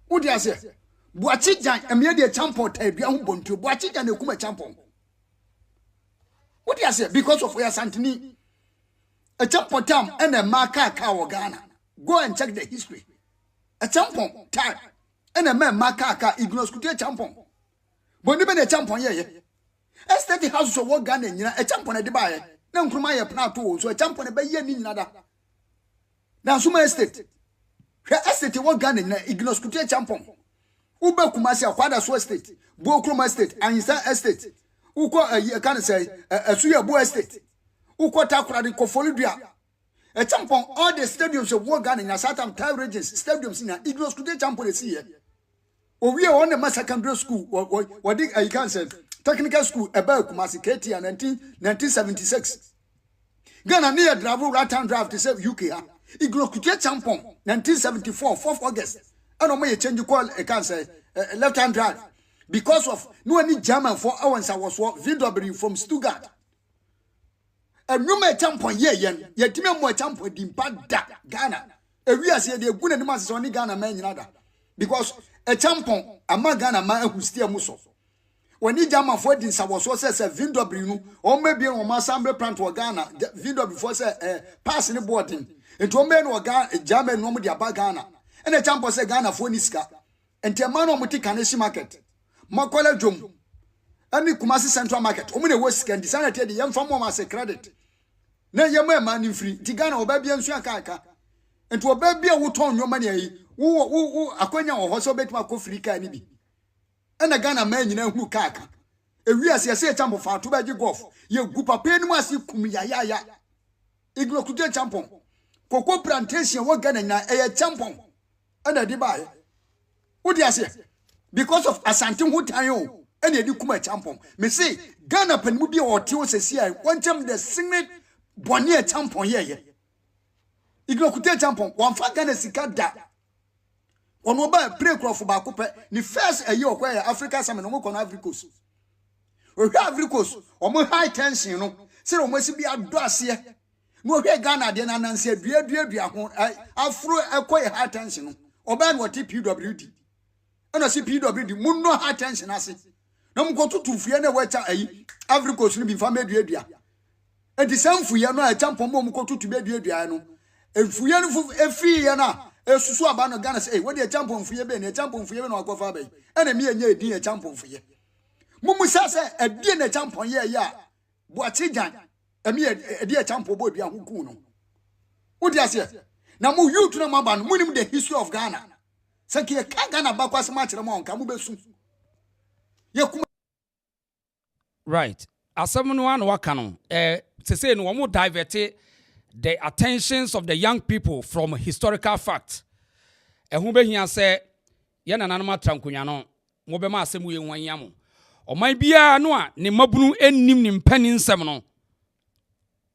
Udi ase. Boakye jan emye de champion ta dua ho bonu tuo. Boakye jan ekuma champion. Udi ase because of Asante ni. A champion tam ene maka ka wo Ghana. Go and check the history. A champion time. And a man maka ignores kutia champion. Boni be the champion ye. Estate house so what Ghana nyina a champion e de bae. Na nkruma ye pna to so a champion e be ye ni nyina da. Na suma estate. Hwe estate what Ghana nyina ignores kutia champion. Ube kumasi akwada so estate. Bo kroma estate anisa estate. Uko can say suya bo estate. Uko takura de kofolidua. A champion all the stadiums of war Ghana in Asante Tr0uble regions stadiums in Eagles could champion see here. Or we are on the secondary school or dig I can say technical school about Kumasi KT and 1976. Ghana near travel right hand drive to save UK. Eagles could champion 1974 4th August. I don't may change you call I can say left hand drive because of no any German for hours I was VW from Stuttgart. And you may champion ye timi mo champion di bada Ghana. E wi ase de gu na ni masese oni Ghana man nyina because a champion ama Ghana man ahustia muso. When ni German for din sawoso say VW no o ma bi o ma assembly plant wo Ghana VW for say pass ni boarding. Enti o me no Ghana German no mo di aba Ghana. And a champion say Ghana for ni sika. Enti man no mo ti Kaneshi market. Makola dwom. Ani Kumasi Central Market. O mo na wo sika ndi sana te de yem fam mo say credit. Na yema man free tigana obabia nsu akaka enti obabia wo ton nyoma ne yi wo akwanya wo hoso betima ko free ka ni bi na Ghana man nyina hu kaka ewi ase champo fa to baji golf ye gu papa ni mu ase kum ya iglo kuje champo koko plantation wo Ghana na champo na di bae wo di ase because of Asante hu tan yo edi kuma champo me say Ghana panimu bi o te o sesi ai one time the signet Bonnie champion ye. Iglo kutia champion. Wamfa Ghana sika da. Ono ba play crop ba ko pe. Ni first a year okwa Africa Summit no ko na Africos. O hwa Africos, omo high tension no. Se o mo si bi ado ase. No hwa Ghana de na nanse dua ho. Afro ekoye high tension no. Oba no ti PWD. Ana si PWD mu no high tension ase. Na mo ko tutu fie na wacha ayi. Africos no bi fa me dua. And the same for you, no, a champion mom go to be no. If we are free, na, a susu abano Ghana say, what the champion for you, ben, a champion for you, no, go far bay. And a mere year, champion for you. Mumusa say, a dear champion, yeah. Boakye jan, a mere dear champion boy, young Kuno. What do you say? Now, move you to the Maban, winning the history of Ghana. Sanki a Ghana backwards match among Kamubesu. Right. As someone wakano, to say no more divert the attentions of the young people from historical facts. And who be here say, Yan and Anama Trancunyano, Mobema Semu Yamu. Or my beer noa, ni mabunu en nim penning semono.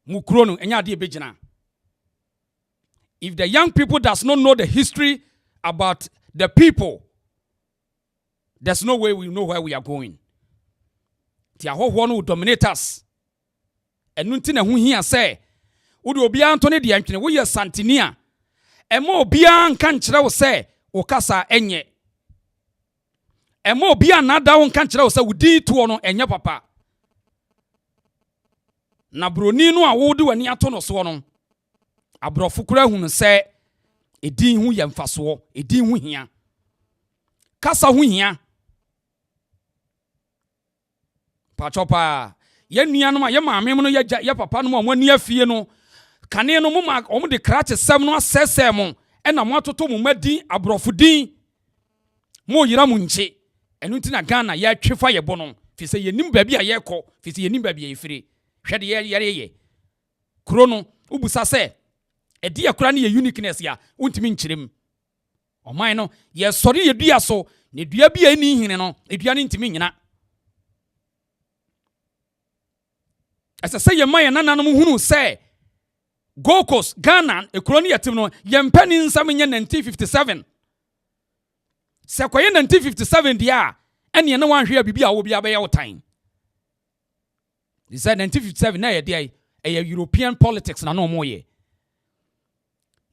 Mukrono, and Yadi Bijana. If the young people does not know the history about the people, there's no way we know where we are going. Tia ho one will dominate us. And nuntina who here say, Would obi Anthony the Antony, we are Santinia. And more Bian can't say, Okasa enye. emo obi anada won kan kire wo say wudi to no enye papa na broni no a wo de wani ato no so no abrofo kura hu say edin hu ye mfaso edin hu hia kasa hu hia pachopa ye nuanom a ye maame no ye papa no mo ani afie no kane no mo ma omo de krache sem no asese mo na mo atoto mo madin abrofo din mo yira mo nche enu nti na Ghana ye atwefa ye bono fi se ye nim baabi a ye kɔ fi se ye nim baabi a ye fire hwede ye kuro no ubusa se edi akura ne ye uniqueness ya untimi nkyerem oman no ye sori ye dua so ne dua bi ani hine no edua ne ntimi nyina asa se ye man nananom hunu se Gold Coast Ghana ekuro ne yetim no ye mpani nsam nye 1957 se koye 1957 dia ene ne wanhwe bibi a wo bia be ye wotan he said 1957 na ye dia European politics na no mo ye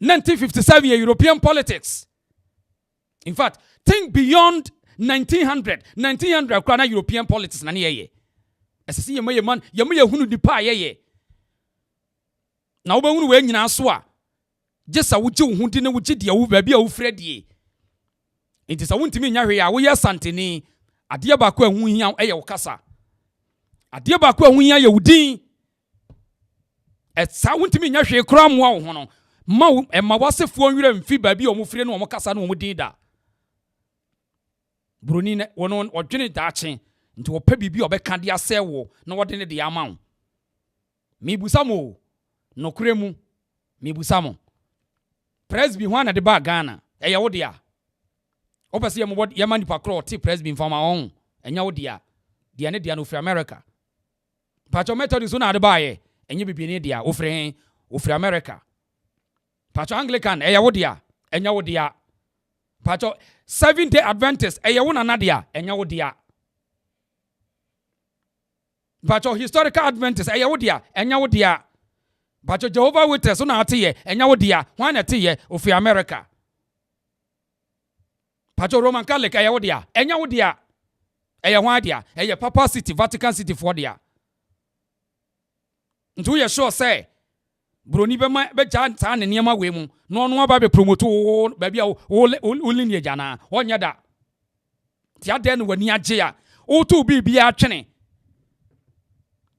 1957 ye European politics. In fact, think beyond 1900 kwa European politics na ye esisi ye man ye hunu dipa ye na wo be hunu we nyina so a gesa wo gye wo hu di na wo gye de wo baabi a wo frɛ die enti sa wontimi nya hwe a wo ye Asante ni ade ba ko ahu hia ye wo kasa ade ba ko ahu hia ye wo din sa wontimi nya hwe kra mo wo ho no ma wasefuo nwira mfi baabi o mo frɛ no o mo kasa no o mo din da broni ne wono odwene daache nti wo pa bibi obeka de asɛ wo na wode ne de ama wo mibusamo no kremu mibusamo presby ho na de ba Ghana ɛyɛ wo de a opese ye mo ye mani pa kro ti presby mfama on enya wo de a de ne de no free America pacho method so na de ba ye enye bibi ne de a ofre America pacho Anglican ɛyɛ wo de a enya wo de a pacho 7-day Adventist ɛyɛ wo na de a enya wo de a pacho historical Adventist ɛyɛ wo de a enya wo de a pacho Jehovah Witness so na ate ye enya wo de a ho na te ye ofre America pacho Roman Catholic ɛyɛ wo de a enya wo de a ɛyɛ ho ade a ɛyɛ Papa City Vatican City for de a ntu ye sure say broni be jan ta ne niema we mu no no aba be promote wo baabi a wo lineage jana onya da ti ade no wani age a o to bibia atwene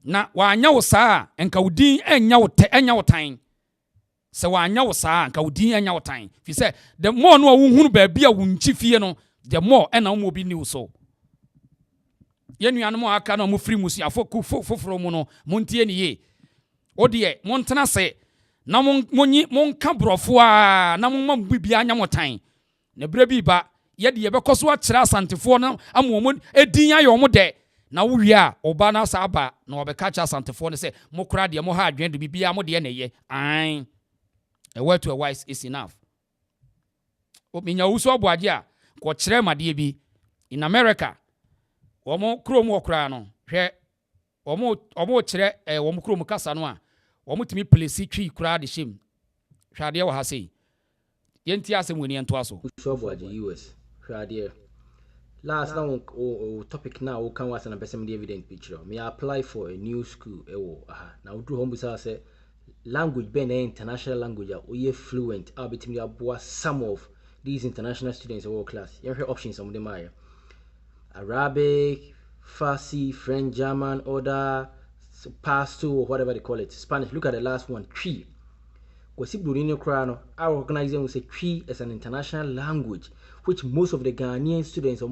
na wanya wo saa enka wudin enya wo tan se wanya wo saa enka wudin enya wo tan fi se the more no wo hunu baabi a wo nchi fie no the more ena wo obi ni so yenuan mo aka na mo free musi afoforo mu no montie ni ye odie montena se na monka brofo a na momma bibia anya motan na bere bi ba ye de ye bekoso a kira Asantefo na amomo edin ayo mo de na wo wi a oba na sa aba na obeka kira Asantefo ne se mokra de mo ha adwen de bibia mo de na ye an a word to a wise is enough o minya wuso Boakye a ko kire made bi in America wo mo krom wo kra no hwe omo kire wo mo krom kasa no a wo mutimi place twi kura de shem hwade wa ha sei yenti asem woni ento aso so Boakye US hwade last now topic now we can was an person the evident picture me apply for a new school ewo na we do hombusa say language be na international language a we fluent a betimi aboa some of these international students in world class you have options some of them are Arabic, Farsi, French, German, other Pashto or whatever they call it, Spanish. Look at the last one, Twi. Our organization will say Twi as an international language, which most of the Ghanaian students or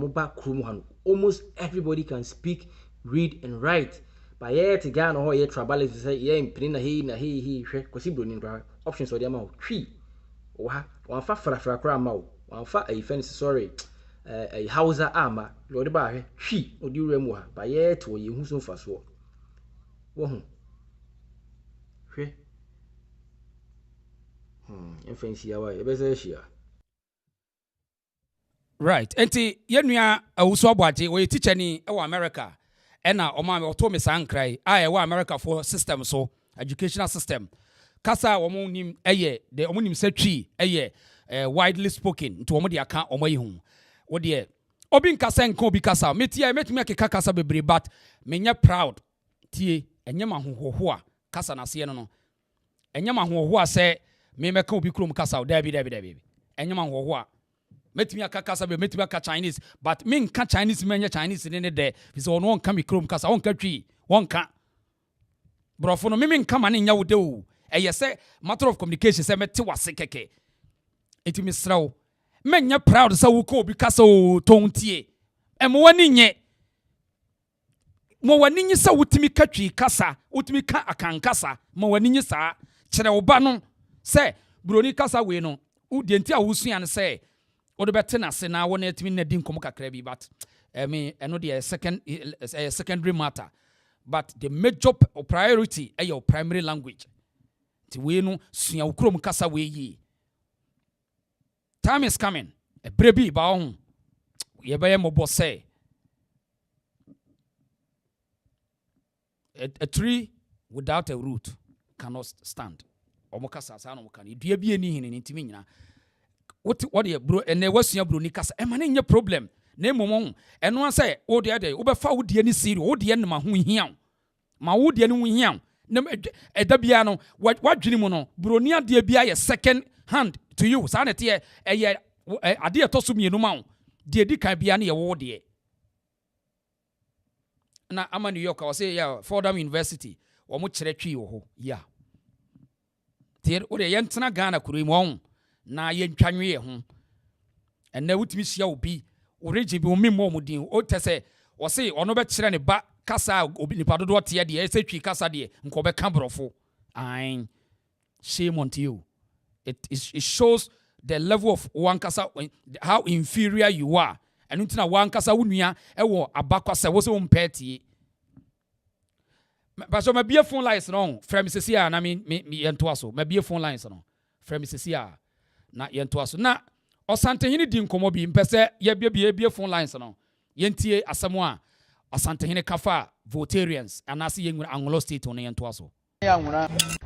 almost everybody can speak, read, and write. But yeah, to Ghana or yeah, Tr0uble to say yeah, he options for the amount Twi. One fa one fa a fence sorry. A Hausa ama Lord ba Twi odi remu ha ba ye to ye hu so faso wo hu hwe enfensi ya wa e be se hia right enti yenua awuso Boakye we teacher ni e wa America ena o ma me oto me sankrai a e wa America for system so educational system kasa wo mo nim eye de o mo nim se Twi eye widely spoken to wo mo de aka o mo yi hu wo de obi nkasa nko obi kasa metia metumi akeka kasa bebre but menya proud tie enye mahohoho a kasa na se no enye mahohoho a se me meka obi krom kasa o dabi enye mahohoho a metumi akakasa be metumi aka Chinese but me nka Chinese menye Chinese ne de because ono won ka me krom kasa won ka twi won ka brofo no me nka ma ne nya wo de o eye se matter of communication se mete wase keke etumi srawo menya proud sa wo ko obi kasa o tontie emo wani nye mo wani nye sa wutimi katwi kasa wutimi ka akan kasa mo wani nye sa kire wo ba no se broni kasa we no udi enti a wusua ne se wo de bete na se na wo na etimi na din kom kakra bi but eno the secondary matter but the major priority is your primary language ti we no sua ukrom kasa we yi. Time is coming. A brebi ba ho. Ye ba ye mobo say. A tree without a root cannot stand. Omo kasa sa no kan. Dua bi eni hin ntimi nyina. What ye bro ene wasua bro ni kasa. E ma ne nye problem. Na emom eno say wo de ade wo be fa wo de ni siri wo de ne ma ho hian. Ma wo de ne ho hian. Na eda bia no wadwini mu no bro ni ade bia ye second hand to you sanity ade etoso mienu ma de di kan bia na ye wo de na ama New York I say yeah Fordham University wo mo kire twi wo ho yeah te o de yentena Ghana kuro mu na ye ntwanwe ye ho ena wutimi sia obi origi bi o memo mo din o tese wo say ono be kire ne ba kasa obi nipa dodo te de ese twi kasa de nko be ka brofo ain shame on you. It shows the level of wankasa, how inferior you are. And until wankasa unia, ewo abakwasa was on petty. But so my beer phone lines no, from Mrs. Ya, and I mean me yentoaso, my beer phone lines no, from Mrs. Ya, not yentoaso. Na, Asante hini dim komobi, impese, ye beer phone lines no, yentie asamoa, Asante hini kafa, votarians, and I see young Anglo State on yentoaso.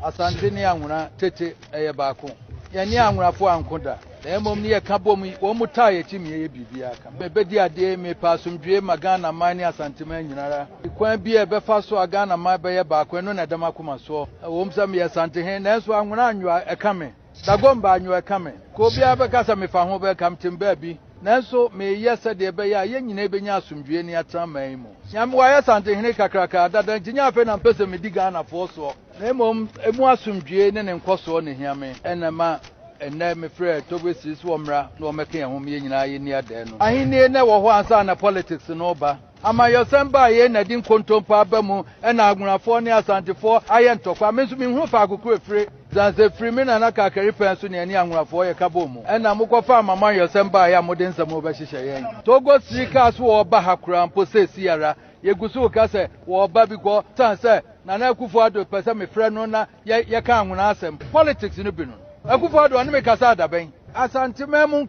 Asante ni anguna tete eyebako. Yani anguna fo ankoda. Emom ni ekabom wo muta ye chimi ye bibia ka. Bebedi ade me pasumdwe magana mani Asante man nyinara. Kwan bi e befa so agana ma be ye baako no na dama kuma so. Wo msa me Asante hen na so anguna anwa ekame. Dagomba anwa ekame. Ko bia be kasa me fa ho be kam timba bi. Nanso me yesa de be ya ye nyina be nya asumdwe ni atraman mu. Nyam wa ya Asante hen kakraka dada ntinya afa na mpese me diga na fo so. Nemom emu asumdwe ne nkoso ne hiame enema enne me frɛ Tr0uble so mra na o meka yɛn ho me nyina ye ni ade no ahini ne wo ho ansa na politics no ba ama yosemba ye na din kontompo abamu na agunafo ne asantefo aye ntokwa me nso me hu fa akoko efire zanze free me na kakari penso ne ani agunafo ye kabomu na mukɔfa mama yosemba ya mode nsɛm wo bɛhyehyɛ yɛn togo sika so wo ba hakura mpo sesi yara yegusu ka sɛ wo ba bi go tan sɛ na akufo ado pese me frɛ no na ye ka ahuna asɛm politics no bi no akufo ado ne me kasa adaben Asante memu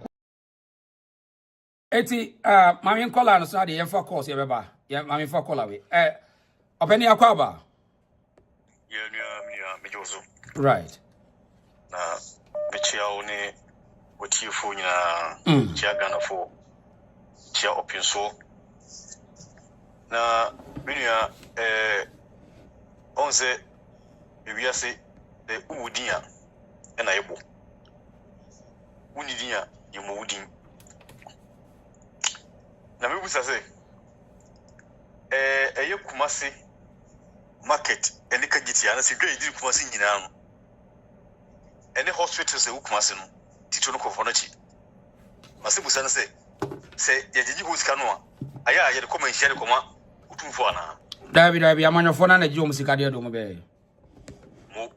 eti mami nkola no so ade ye fa course ye beba ye mami fa kola we openi akwaba ye nua me jozo right na me chia oni otiefo nyina chia Ghana fo chia opinso na me nua onze ewiase uwudia na yebo unidia yemo wudin na mebusa se eye Kumasi market ene kagitia na se dwa yidi Kumasi nyina no ene hospital se Kumasi no tito no kofo no chi masebusa na se yagigi hosika no a aya ye de koma nhia de koma utumfo ana David amanyofo na ji omusika de do mo be mo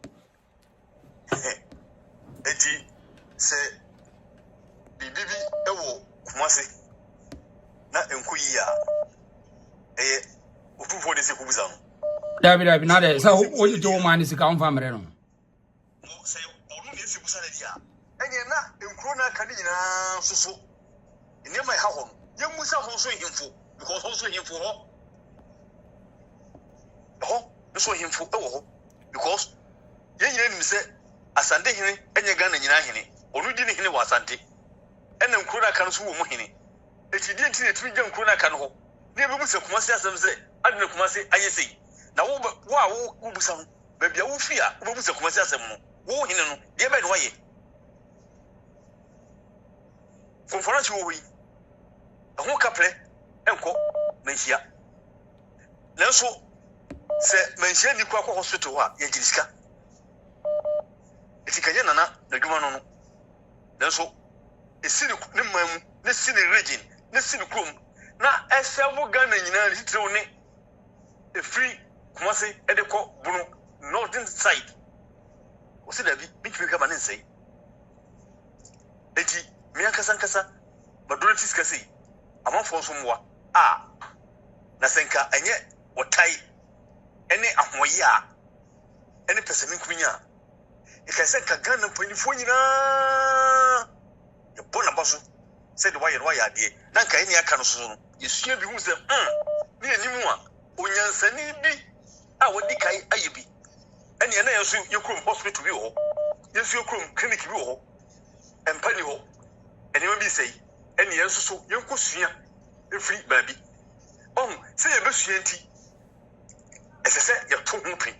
eti se bibibi ewo Kumasi na enkuyi a utumfo de se kubuza no David na de so o ji do man sika on famere no mo se onu ne se busa de dia enye na enkuro na ka ni nyina soso ene mai ha ho ye musa ho so himfo because ho so himfo ho so himfo ewo ho because ye nyina nim se Asante hene enye Ghana nyina hene onu di ne hene wa Asante ene nkuro na ka no so wo mu hene If you didn't see a 3 young Kuna can ho, never was a Kumasi as them say, I don't know Kumasi, I say. Now, wow, Ubusam, maybe I will fear, who was a Kumasi as a mo, who in a dear man way. From Farachu, we a whole couple, Uncle, Mensia. Nelso, say, mention the Quack Hospital, Yajiska. If you can, the Gumanon. Nelso, a city, the city region, the city room. Now, as several Ghanaians in Tr0uble, a free Kumasi Edeko Bruno northern side. Was it a big come and say? Eti, Miakasankasa, but do not discuss it. I'm on for some more. Ah, Nasenka, and yet, what tie any Amoya, any person in Quina. If I said Kagana Punifuina, your Bonabasu said, why and why are they? Nanka any Akanusun, you see who's the near Nimua, Unyan Sanibi, I would decay Ayabi. And you come hospital, yes, you come clinic, and Penny Ho, and you will be say, and yes, so you could see a free baby. Oh, say a Bushianti. As I said, you're too moving.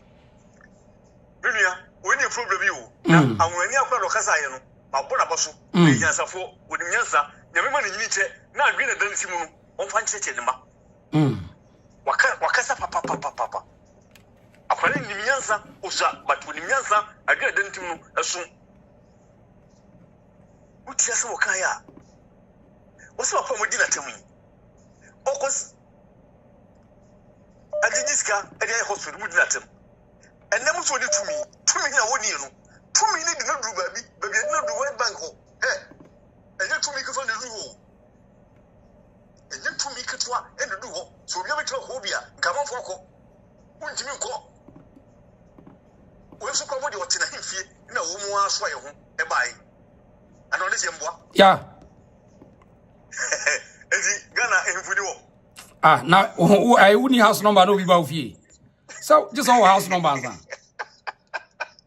Milia, when you problem you, and when you are Casayano, my Bonabasu, Yansa for, with the Yansa, the women in Nietzsche, not really done Simon, on Fancy Cinema. Wakasa papa. According to Yansa, Usa, but with Yansa, I get them to assume. What's your Wakaya? What's up with dinner to me? Of course, I did this car at the hospital with Latin. And then what's what it to me? 2 million, 1 year. 2 million did not do, baby, but we did not do one bank home. And then 2 million on the rule. And then 2 million and the rule. So we have a Hobia, come on for won't you go? We're so covered your tin and fear, no more sway home, a buy. And on this young boy. Yeah. Ghana and video. Ah, now I wouldn't house number no about fee. So just our house number.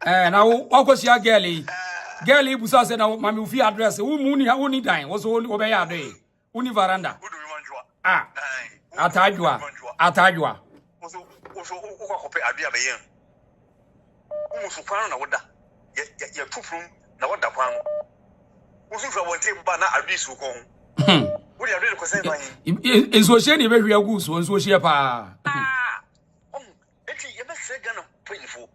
And now what was your girlie? Girlie was said now my fee address. Who mooney only dine was only obey our day. Uni veranda. Ah, Atajua. Also, Abia. Almost found a water. Yet, your 2 room, now what the one. Also, I want to take banana abuse who come. What are you ready to say? It's what she very good, so it's what she pa. Eti, you must say, Ghana, 24.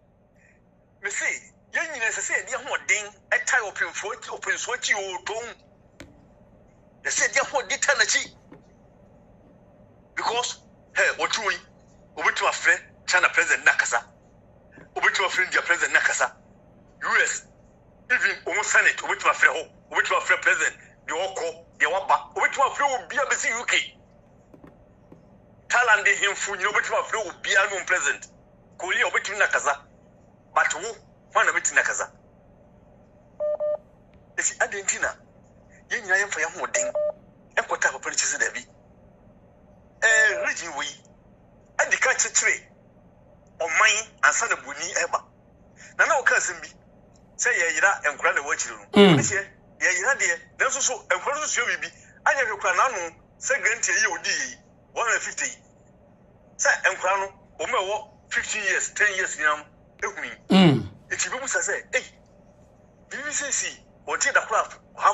Me say, young necessary, dear, what ding, a tie open for it, open switch you don't. They said, dear, what did Tanachi? Because, hey, what you over to a friend, China President Nakasa, over to a friend, your President Nakasa, US, even almost Senate, over to a friend, over to a friend President, the Oko, the Wamba, over to a friend will be a busy UK. Talande him for you, over to a friend will be a known president. Kuli over to Nakasa, but who one of it in Nakasa? If you Argentina, you know, for your wedding, and what type of purchase there be? Region we and the country tree on mine and son of Bunny ever. Now, cousin be say, yeah, and grand watch you. Yeah, dear, there's also a produce you be. I have a crown, second to you, 150. Say, and crown, 15 years, 10 years, young. If you say, hey, BBC, or take the craft, how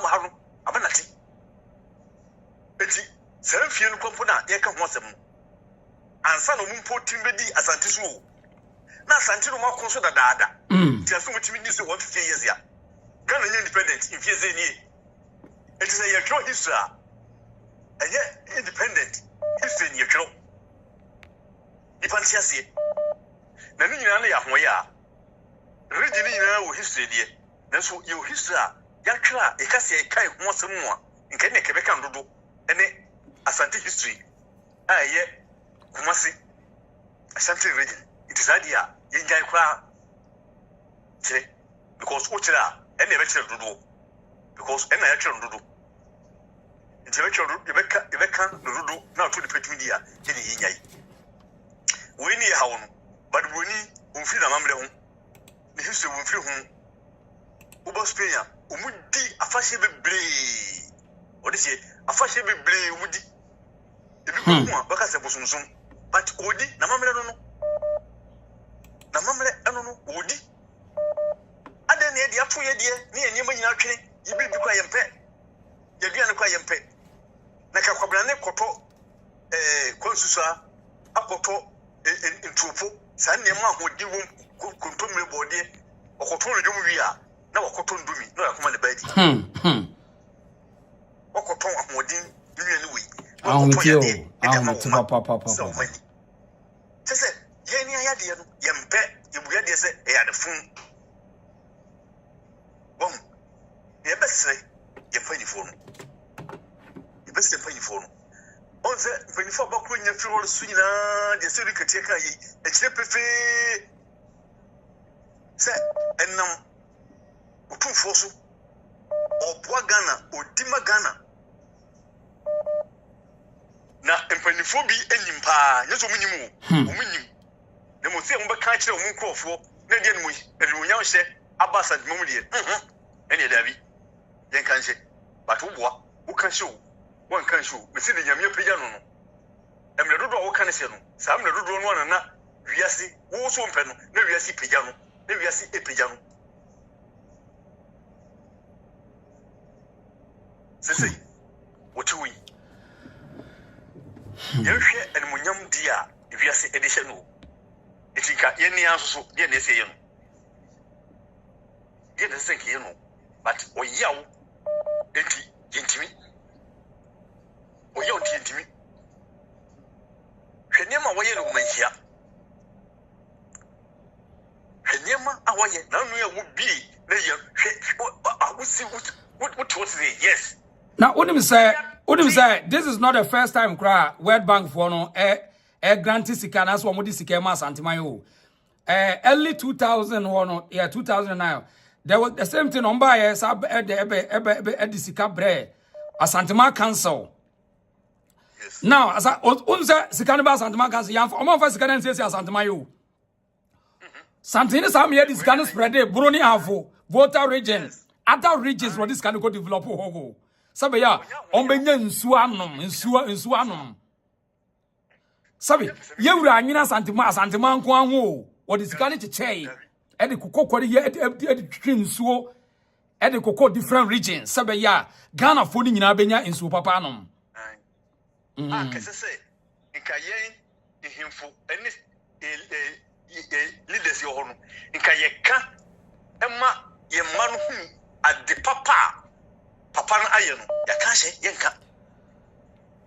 Abanati. Betty. 7 few component, you can want them. And son of Mumpo Timbedi, Asante. Now, Asante no more consider that. Just so much means 150 years. Ghanaian independent, if you're any. It is a your history. And yet, independent history in your show. You can't see it. Now, you know, ya. Originally, you history, dear. That's what your history. Yakra, a cassia, a kind once more. In Kenya, Quebec, and do. And Asante history. Kumasi. Asante region. It is idea. Yinjai kwa. Because Uchira, any lecture to do. Because any lecture to do. Intellectual Rebecca, Rudu, now to the Petunia, Jenny Yinjai. We need how, but we need Umfina Mamre. The history will feel home. Uba Spain, Umudi, a fashionable blade. Odisi afashe bebre wudi. Ebi ko mu baka se bosumsum. But odi na mamre no. Na mamre eno no odi. Ade na ye ato ye de ne enema nyina twene. Yibi bi kwa yempe. Ye dua ne kwa yempe. Na ka kwabra ne koto konsusa akoto Tr0uble sa nema hodi wo kontomre bode okoto no dwom wi a na wakoto ndumi no yakoma ne baadi okoto ahodin nwie ne wi ahomti papa sese ye ni ayade no yempe yebuya de se e yade fun bom ye besre yempa ni fonu ye besre yempa ni fonu onze benifo bakuru nya firi wol sunyina de se rikete kan yi e kire pefe se enam utumfo so obwa Ghana odima Ghana na empanifo bi enimpa nyeso munyimu omunyim na mo se mo beka kire mo nkrofo na de nmu elunya hye abasa dimo mu de ene da bi yen kan hye batu boa wo kan hye wo kan hye me se de nyame pagya no no emre dodo wo kan hye no sa emre dodo no na wiase wo so mpe no na wiase pagya no na wiase epagya no sese wotuwi yehwe enmunyam dia wiase edihye no etika yeni asoso de na ese ye no de na senke ye no but oyawo enti yentimi oyawo yentimi hwenema woye no manhia hwenema awoye na nu ya wo bi na ye awusi what say yes. Now, Unim say, this is not the first time World Bank for no granted Sikana as one with Sikema Santimayo. Early 2009, there was the same thing on by us at the Sikabre, Asante Council. Now, as I unza Sikanaba Santama Council, young for one of us can say Santamayo. Santini Sam here is going to spread the Bruni Avo, voter regions, other regions where this can go develop. Sabe ya ombenya nsuanom sabe yewura anyina asantema nko anwo o disikale chechei e de kokokore ye e de twin nsuo e de kokko different regions sabe ya Ghana fo ni nyina benya nsuo papa anom kese se nkaye ihimfo eni leaders yo hono nkaye ka ema ye manu hu ade papa na ayeno ya kashe yenka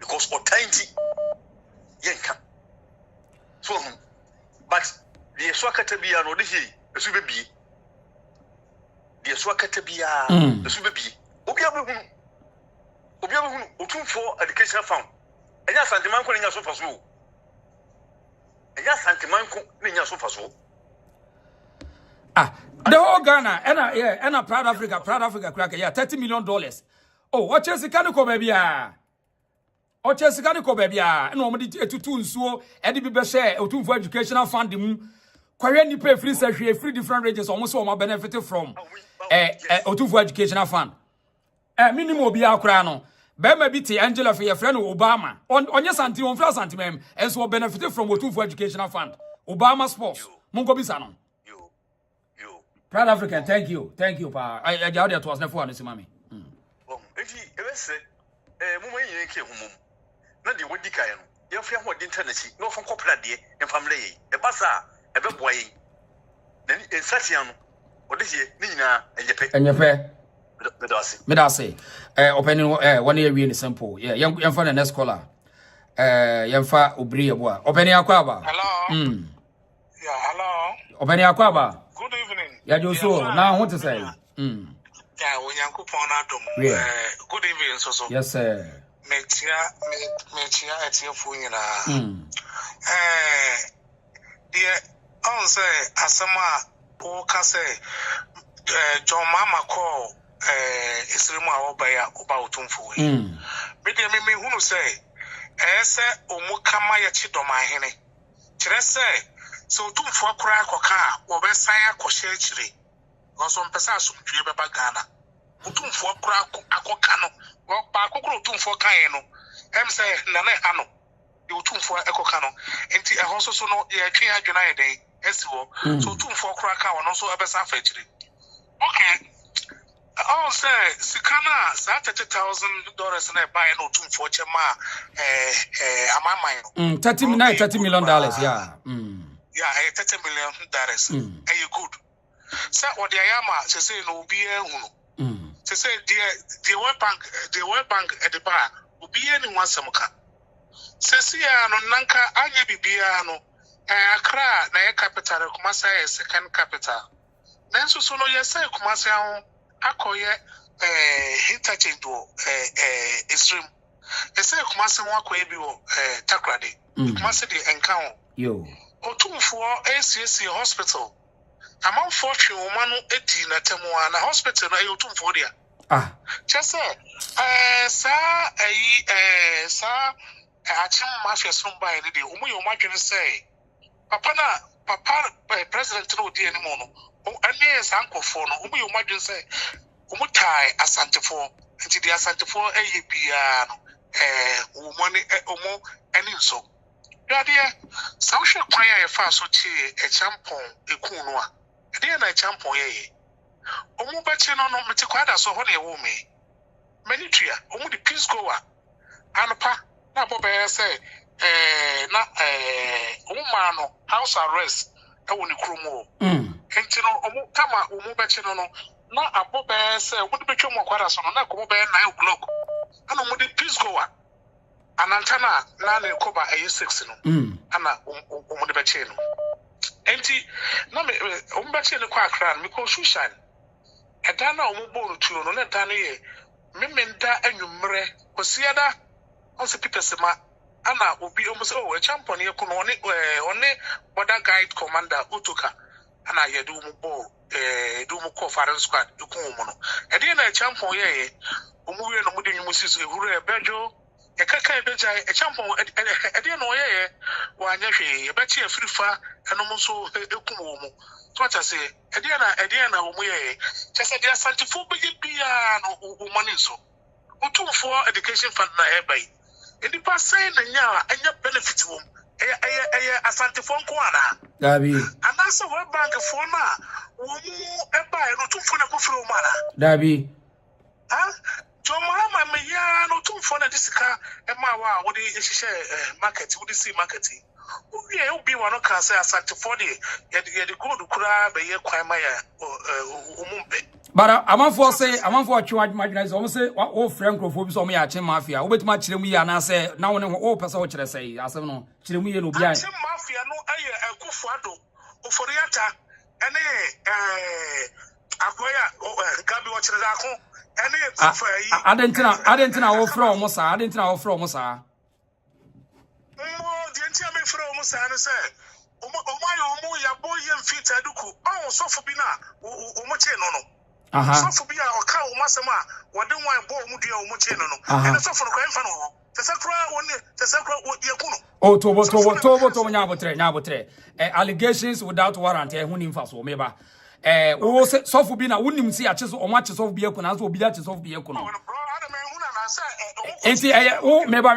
because otanti yenka so but the swakatabia no de hi esu bebi the swakatabia esu bebi obi abehunu otumfo education fund enya santimanko nya so faso enya santimanko nya so faso the whole Ghana, and a Proud Africa cracker, yeah, $30 million. Oh, what Chelsea can go, baby? Oh, Chelsea can go, baby? And nobody to tune so, Eddie Bibeshe, or two for educational funding. Korean pay free surgery, 3 different regions, almost all my benefited from or two for educational fund. Minimum be our crown. Bema BT Angela for your friend Obama. On your santi on flat santimem, and so benefited from two for educational fund. Obama sports. Mungo Bisano. Proud African, thank you, pa. I doubt it was never one, Mami. If he ever say, Mumma came home. Not the woody kind. Your friend what internet, no from Copla dear, and family, a bazaar, a big boy. Then in Satian, what is it, Nina, and your pay? Medasi. Opening 1 year in simple. Yeah, young fan and scholar. Young fa Ubria. Opening Aquaba. Hello. Yeah, hello. Opening Aquaba. Good evening. Yeah, you so now what to say? Yeah, when you good evening, so. Yes, sir. Mechia at your phone. Dear, I say, Asama, or say, John Mama call, Isrima Obaya about Tumfu. But me who say, Ese Omukama Yachidoma Hene. Say. So two for crack or car, or Bessaya Cochechiri, or some Pessas from Ghana. utumfo kura akoka no ba akokoro utumfo kan no em say na na ha no the utumfo ekoka no enti e ho so no ye twe adwena ye den esiwo so utumfo kura ka wono so ebesa fa chiri okay oh say sikana sa $30,000 na buy no utumfo chema amamai no $30 million yeah yeah $30 million you good say what the yama say no be ehunu say the World Bank at the bar will be anyone some car. Says no nanka anya bibia no Accra na capital Kumasi second capital. Then so no yes say Kumasi akoye interchange do extreme. They say Kumasi wa ko ebi wo Takrade. Kumasi the encounter. Yo. Otumfo ACC hospital. Among fortune woman 18 na temwa na hospital na otumfo dia. Just say sa achim mafia somba ni de umu yo madwene say papa president no di animo no ane sankofo no umu yo madwene say umu tai Asante fo nti di Asante fo bia no umu ne umu ani nso yadeɛ sa wo hwɛ kwan a yɛfa so tie champon ekunu a ɛdeɛ na champon yɛ omu bache no mete kwada so ho na ewo me manitua omu di peace goer anpa na bobe say na omu ma no house arrest e woni kromo enti no omu kama omu bache no na abobe say omu di betwa mo kwada so no na komo be 9 o'clock ana omu di peace goer anantana na ne koba 6 no ana omu di bache no enti na me omu bache no kwa Accra me ko Shushan edana omubo tuo no na dana ye memenda anwumre kosiada onse pipesema ana obi omuso champion ye kono one border guide commander utuka ana ye do mubo do mu foreign squad ekun mu no ede na champion ye omuwe no mudi nwumu siso ehuru ebejo ekaka ebeja champion ede na oye wanya hwe ebechi afirifa eno so ekun mu what I say, Ediana, Omuye, just at the Asante for Bia no money so. Utum for education fund na airby. And the past saying and your benefits womb, Asante for Kwana. Dabi. And that's a World Bank for now. Umu ebai no tum for the Kufru mana. Dabi. Huh? John Mahama me ya no tum for the disca and my wow, what is market, would you see marketing? Yeah, be one of can say Asante for the go to cry by your quimaya umumpe. But I'm for say, I'm for what marginalize almost say, oh, Francophobes or me at Mafia, over much Chilumi and I say, now when all person what I say, I say no, Chilumi no behind. Mafia no a Kufado, Oforiata, and Akoya, Gabi watch the Dako, and I didn't know from Mosa, I didn't know from Mosa. The entire from Musana said, Omo ya boy and feet aduku, so for Bina, Omocheno. So for Bia or cow Masama, what don't want boy Mudia Omocheno, and so for the crime funnel. The Sacra only the Sacra what Yakuno. Oh, Tobo Nabotre, allegations without warrant, who in fast or maybe. So for Bina wouldn't see a chess or matches of Biakunas will be that of Biakuno. Enti meba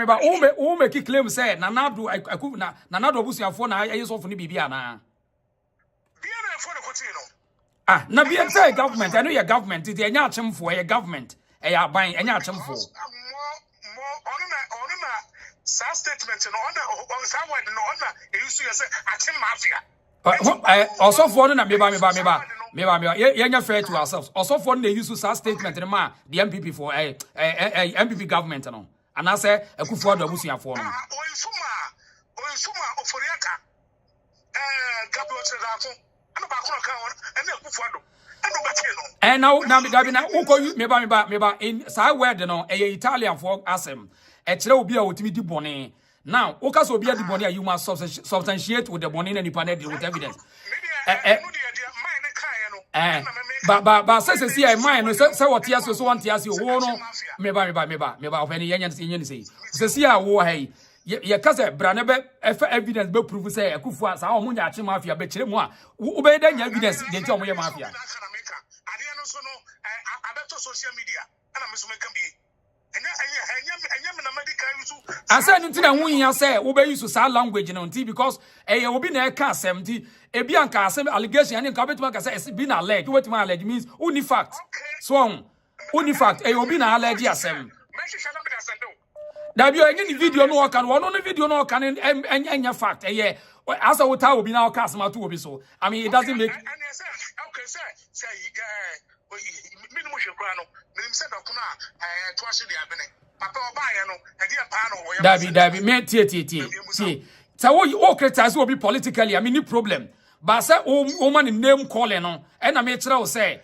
make claim say nanado akuna nanado busuafo na ayesofo ne bibia na bia na for the kotino na bia say government I know your government it enya achemfo your government eya ban enya achemfo mo on sa statement no on sa word no on e use say achem mafia also for no na meba yenya fair to ourselves also for no use sa statement no ma the MPP for MPP government no and I say Akufo do abusuafo no Oisuma oforiaka Gabi Ochedako and ba kono kan and Akufo do and now Gabi na uko meba in sa word no Italian for asem Tr0uble otimi di bone now oka so bia di bone you must substantiate with the bone and the with evidence but say I mind say what yes so want yes you wo no meba ofeni yenye say see a wo hey ye ka say brane be evidence be prove say Akufo sa o munya ache mafia be kire mu a wo be da nya evidence de nti o mo ye mafia so no abeto social media and I'm so can be I said until I won't say obey use sa language no nti because e obi na e ka asem nti e bi anka asem allegation and ka betima ka say it's been alleged what man alleged means only fact so only fact e obi na allege asem da bi o any video no kan one no video no kan enya fact e as a wota obi na ka asem ato obi so I mean it doesn't make okay say minimum shekra no minim say dokuna to ase de abene papa obaye no e de pa no Dabi me tie say wo criticize obi politically I mean no problem but say o man name calling no e na me kire o say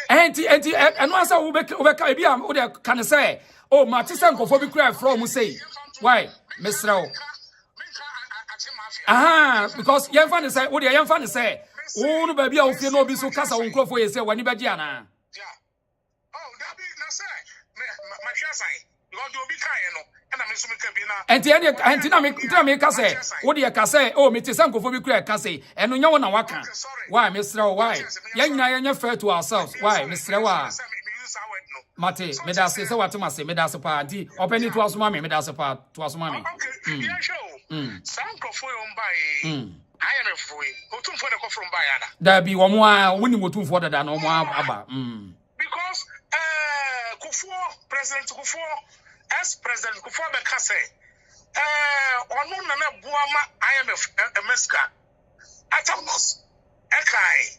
enti eno asa wo be ka ebi am wo de kan say oh ma ti say nkofo bi cry from say why Mr. Because young fan say, what the young fan say, oh, no baby, I'll feel no be so cast on crop for you say, when you be Jana. And the make us say, what do you say? Oh, Mr. Sanko for be say, and no one waka. Why, Mr. Why? Young Naya fair to ourselves. Why, Mr. Wa? Mate, Medasi, so what must say, Medasa party, open it to us, mammy, Medasa part to us, mammy. Sanko for by I am a free. Otum for the call from Bayana. There be one more winning Otum for than no more about. Because Kufu, President Kufu, as President Kufu Bekase, Onuna Buama, I am a Meska. Atamos, Ekai,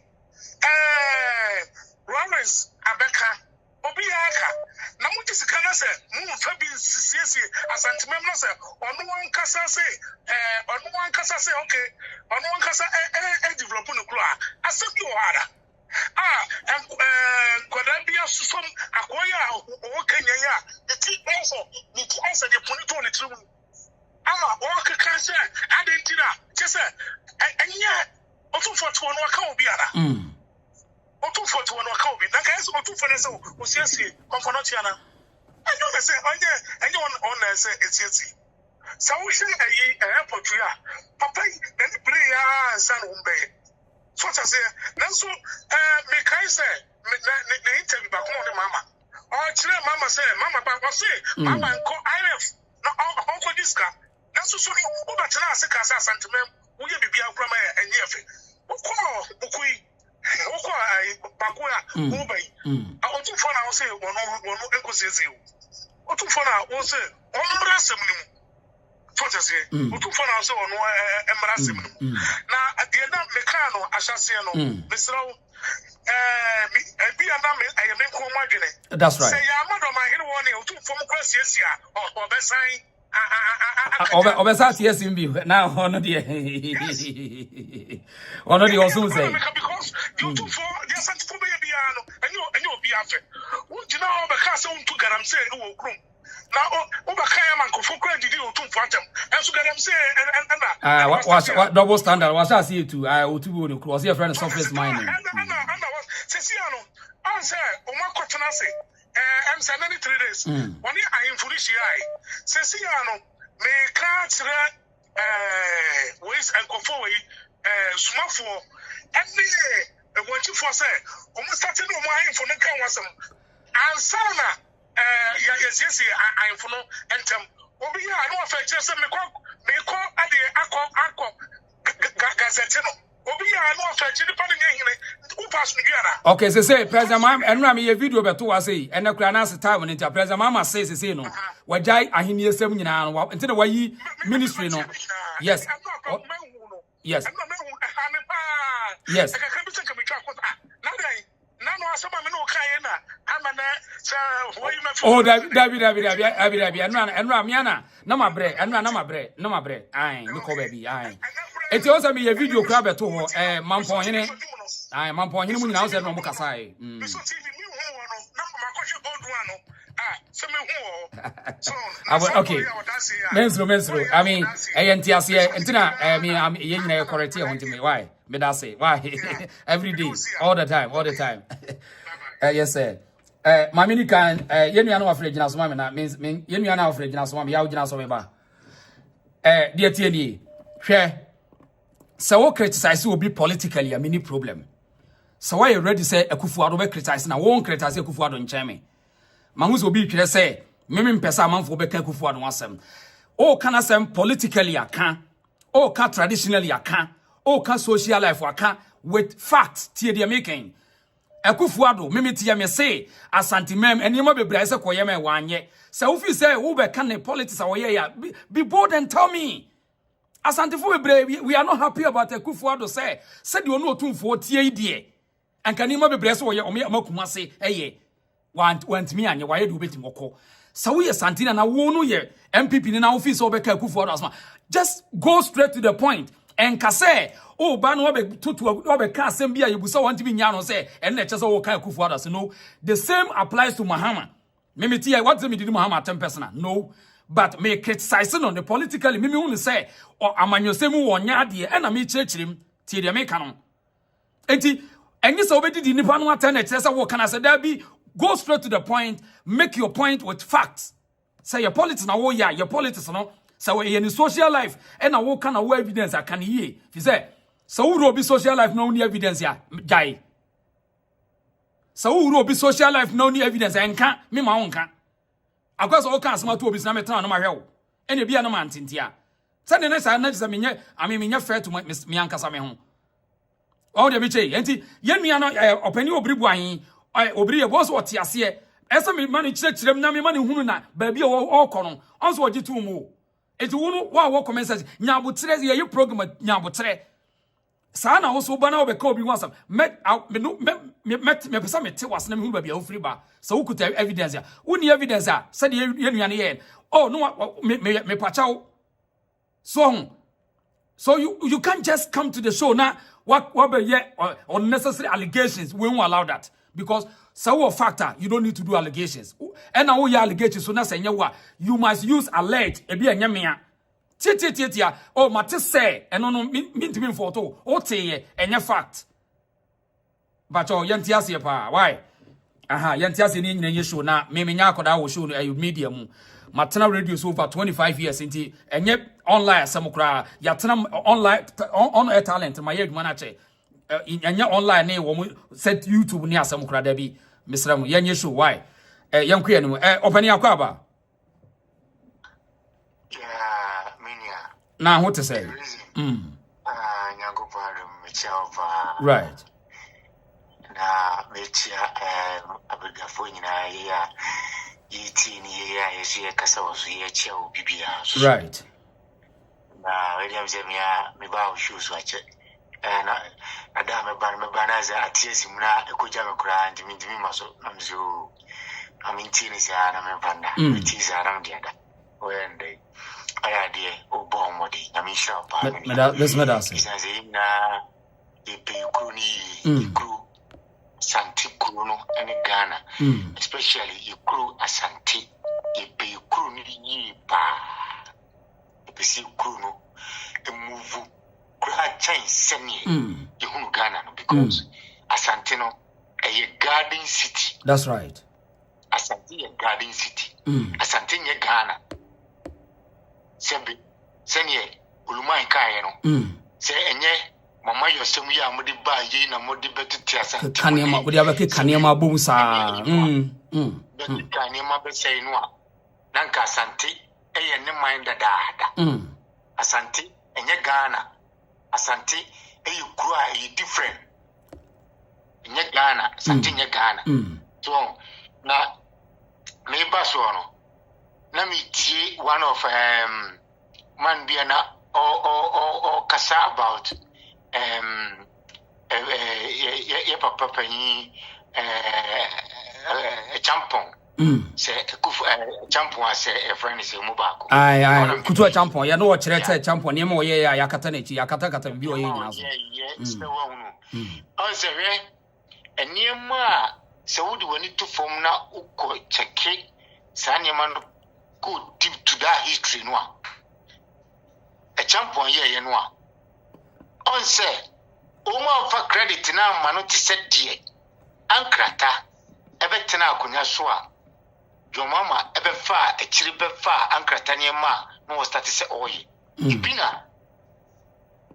Lawrence Abeka. Obiaka na muti sikana se mu fa bi sisi Asante mem no se onu wan kasa se okay onu wan kasa develop no kro a asebi o hara koda bia susom akoya o kanya ya ti also the ponito on the tribune o ka se adentina chese enya otumfo to no ka obiara Otu for to one account. That guys go to for this. O see componentiana. I know say anyone on say it's yes. So we say airport ya. Papa then play san umbe. So I say nanso me kai say me interview back on mama. Oh chire mama say mama ba say mama nko IF na onko diska. Nanso so o ba tena ase ka say Asante mem. Wo ye bibia kura ma enye afi. Okui Bakua, Ubai. I want to find out say one ecosystem. What to find out was on Brassum. What I say, what to find out on Embrassum. Now at the end of Mecano, Ashasiano, Mr. Be a number, I am in Comagine. That's right. Say, I'm not on my head one to form questions or Bessai. Obesat yes in view. Now honor the honor the also say. Because you two for the Asante for Biano and you'll be after. Would you know the castle to get them say who will groom? Now Obakaya man for credit you to for them. And so get them say and what double standard was I see to I would to cross your friend surface mining. Ceciano, answer Oma Cotonase. I'm sending 3 days. When I am foolish, Ceciano may catch ways and go forward, small for and what you for say, almost starting on my for the council. And Sana, yes, I am for no and Obi, I know if I just may call at the Gazetino. Okay, so say President Mama and Rami a video beto was say and the Kranas time into President Mama says say no. Wajai ahini esem nyina until the way ministry no. Yes. Yes. Yes. Oh, David, and Ramiana, no my bread, and no my bread, I look over baby, I. It also be a video crab at all, Mampo in it. I am Mampo in now said no Mukasai. Okay, Menstru. I mean, ANTS, Antina, I mean, I'm a correct here to me. Why? But I say, why? Every day, all the time. Yes, sir. My mini can, Yemiano of Reginald's Mamma means Yemiano of Reginald's Mamma, Yaujina Soba. Dear TNE, share. So what criticize will be politically a mini problem. So why you ready say Akufo-Addo be criticize na won't criticize Akufo-Addo ncheme. Mangus will be clear say meme pesa manfo be Akufo-Addo wasem. O can asem politically aka. O can traditionally aka. O can social life aka with facts tie dey making. Akufo-Addo meme tie me say Asante mem enima bebre say koye me wanye. So if you say who be can politics awoye ya be bold and tell me. Asante fo bebre we are not happy about Akufo-Addo say said you no otumfo tie die. And can you bebre say oye omakuma say eye want me anye why do beti moko. So we Santina na wo no ye MPP ni na office obeka Akufo-Addo asma. Just go straight to the point and kase oh ba no obe tutu obe ka asem bia yebusa want me nya no say and na chese wo ka Akufo-Addo so no the same applies to Mahama. Mimi tia what me did Mahama 10% no but me criticizing on the politically mimi won say or amanyosemu wonya de e na me chirechirim tie de me ka no enti enyi so obedi di nipa no atene chese wo kana say there be go straight to the point make your point with facts say your politics na wo ya your politics no so we in social life and na wo kana wo evidence aka ne ye fi say so wo be social life no any evidence ya guy so wo be social life no any evidence enka me ma wo nka akwaso wo kan asema to obi na metan no ma hwe wo ene bia no ma ntintia say ne say na say menye amenya fair to me ankasa me ho o de bi che enti ye nua no opani obri buan obri ye boss what ase ese me mani chirechirem na me mani hunu na ba bia wo kono onso wo gitu mu enti wonu wo comment say nyabotre ye you program nyabotre sa na wo so ba na wo be ka obi wasam me pesa me te was na me hunu ba bia wo free ba so wo kuta evidence ya woni evidence a say ye nua ne ye oh no me pachaw so you can't just come to the show now what be yet unnecessary allegations. We won't allow that because so factor you don't need to do allegations. And now we allegations so na say you must use alleged e bia nyamea. Titia oh mate say and no mean for to o teye enye fact. But oh yantiase pa why? Aha yantiase ni nyina show na me nya akoda wo show no media mu. Matana radio so over 25 years inti enye online asamukra yatana online on air talent my head manager enye online ne wo set YouTube ni asamukra da bi misramu yenye show why yanku ye no opani akwa ba yeah minia na what to say nyango paru mecha over right na mecha abegafo nyina ya yitini ya yesu yakasa wazu yecha obibia right na William Zemia me ba shoes wache na ada me banaza atiesi muna ekoja me kura ndimi maso namzo amintini za na me banda tiza around yada wende aya die obo modi na mi sha pa this medase isaze na ipe kuni ikru Asante Kuno and Ghana, especially Ikru Asante, Ipe Kruni pa, Ipe Kuno, a move, Gra Chain Semi, Ihun Ghana, because Asante no a garden city. That's right. Asante a garden city. Asante nye Ghana. Sebi, Senye, Ulumai Kayano, say enye. Mama yosemu ya mudi ba ye na mudi betiti Asante kanema mudi abeke kanema bom sa beti kanema be say no a nanka Asante eye ne mind dada Asante enye Ghana Asante eye kuro a eye different enye Ghana Asante enye Ghana so na me ba so no na me tie one of man bia na or kasa about papa pani champon say champon say a friend is mubako ai kutu champon ya no wo kire te champon ne ma oye ya yakata na chi yakata kata bi oye nyina so so on say we eniema se wodi wani to form na uko cheke sa eniema no go deep to that history no a champon ye no a on say Oma for credit na mano ti set die ankrata ebe tena akonya so a your mama ebe fa ekiri be fa ankrata ne ma no start say oye ibina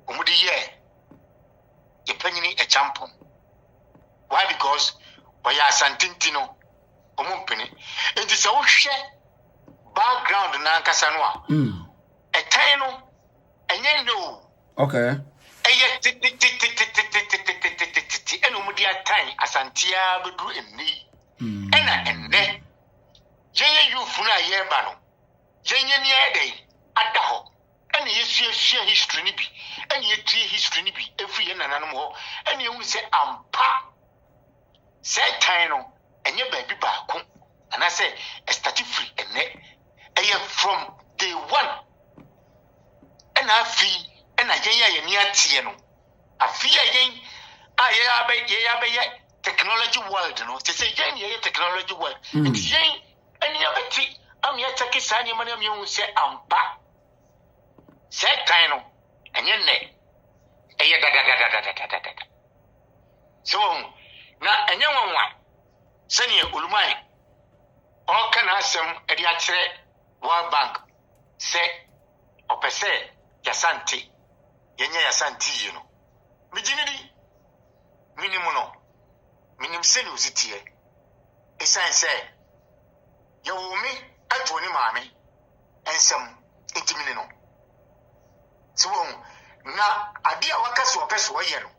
omudi ye ye penny a champion. Why? Because we are Santintino, Omumpini. It is a share background Nankasanwa. A tino, and you know. Okay. And Umudia time, Asantia would do in me. And then, Jay, you funa yebano. Jay, day, Adaho. And you see history, and you see history, every year and animal, and you will say, pa. Say Tino, and your baby back. And I say, a statue free, and from day one. And I feel, and I get near Tiano. I feel again, I technology world, you know, to say, Jane, technology world. It's Jane, and you have a tea. I'm here taking Sanya money, you say, back. Say Tino, and your neck. So, now, and young one, Sanya Ulmai, all can ask them at the World Bank, say, or per se, Asante, Yenya Asante, you know. Mijinity, minimuno, minim senusity. A sign say, you will me, I told him, mammy, and some intimino. So, now, I dear workers who are best way, you know.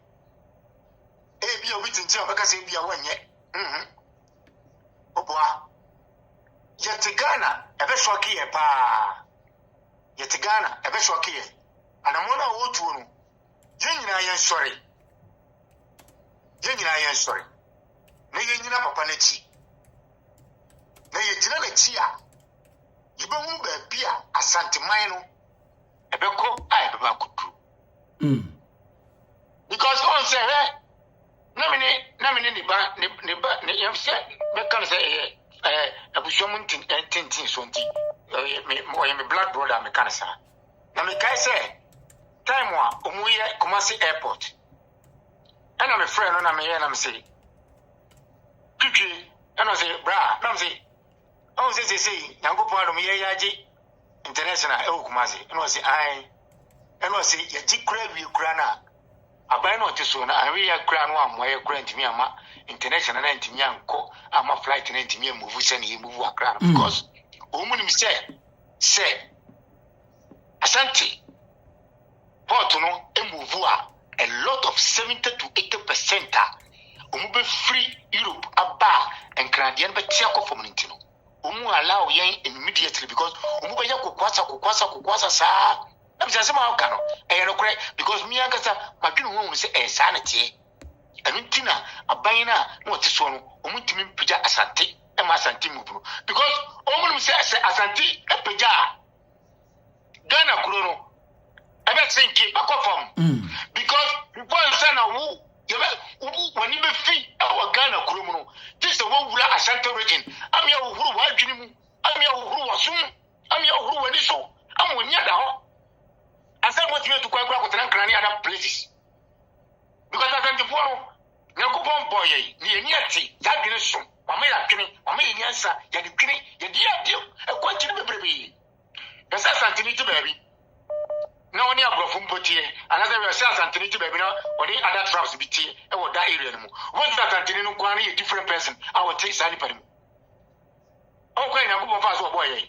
A be a wit in jail because they be a 1 year. Opa, yet a Ghana, a best rocky a pa. Yet a Ghana, a best rocky. And I'm one of two. Jenny, I am sorry. Jenny, I am sorry. Nay, you know, Papa Nechi. Nay, you know, Chia. You don't move a beer, Asante Mino. A beko, I have a good. Because one say, Namini, you said, because a bushman tintin, sonti, my blood brother, Mecanasa. Namikai say, time one, Umuya, Kumasi Airport. And I'm a friend, and I'm saying, Kiki, and I say, Bra, Namsi. Oh, they say, Yango Pado Miyaji International, Kumasi, and was I, and was it, Yajikra, Ukrana. I buy not to soon. I really crown one way grant me a international 90 young co. I'm a flight in 90 year move, send him move a crown because woman say, Asante, Portono, and move a lot of 70 to 80% are free Europe, a bar, and Canadian, but Tiaco from Nintino. Allow yang immediately because Umubaya Kukwasa, sa. I'm just somehow cano, and because me and my woman say a sanity. And Mintina, a baina, what is one, Umutim Pija Asante, and my Santi Mubu. Because Omun says Asante, a Pija Ghana Kurono. I bet saying keep back off because one son of who, when you be free, our Ghana Kurono, this is the one who Asante region. I'm your who are Jim, I'm your who was soon, I'm your who are so, I'm when you're down. I said what you to quite with other places. Because I can't follow. Now go on, boy, near tea, that generation, Mamma Kenny, Mamma Yansa, Yadikini, Yadia, a quantity of baby. That's Asante to baby. No one ever from Potier, another Asante to baby, or the other traps be tea, or that area. What's that Antonino Quani, a different person? I will take Sally Penny. Okay, now go fast, boy.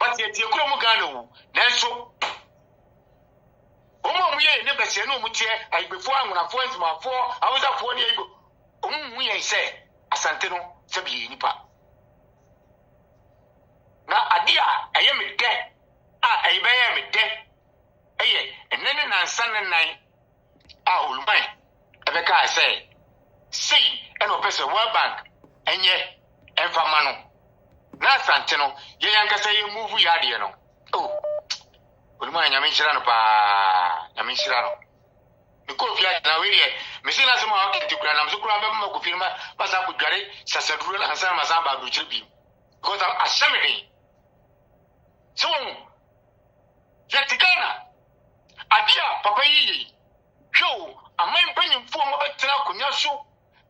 But yet you come Gano, Nelson. We never say no much. I before I'm going to find my 4 hours of 1 year. We say, Asanteno, Sabi Nipa. Now, Adia, I am a dead. I am a dead. And then on Sunday night, I will buy. Rebecca, I say, see, and Professor World Bank, and yet, and for Mano. Now, Santeno, your younger say you move, we are, you know. Oh. Yamin Shirano. The Kofi now, Messina Sama to Granam Zukrama Kufirma, Masaku Gare, Sasadrula, and San Mazamba Bujibi. Because I'm Ashamini. So, Yatigana, Adia, Papa, show a main penny form of a Trakunyasu,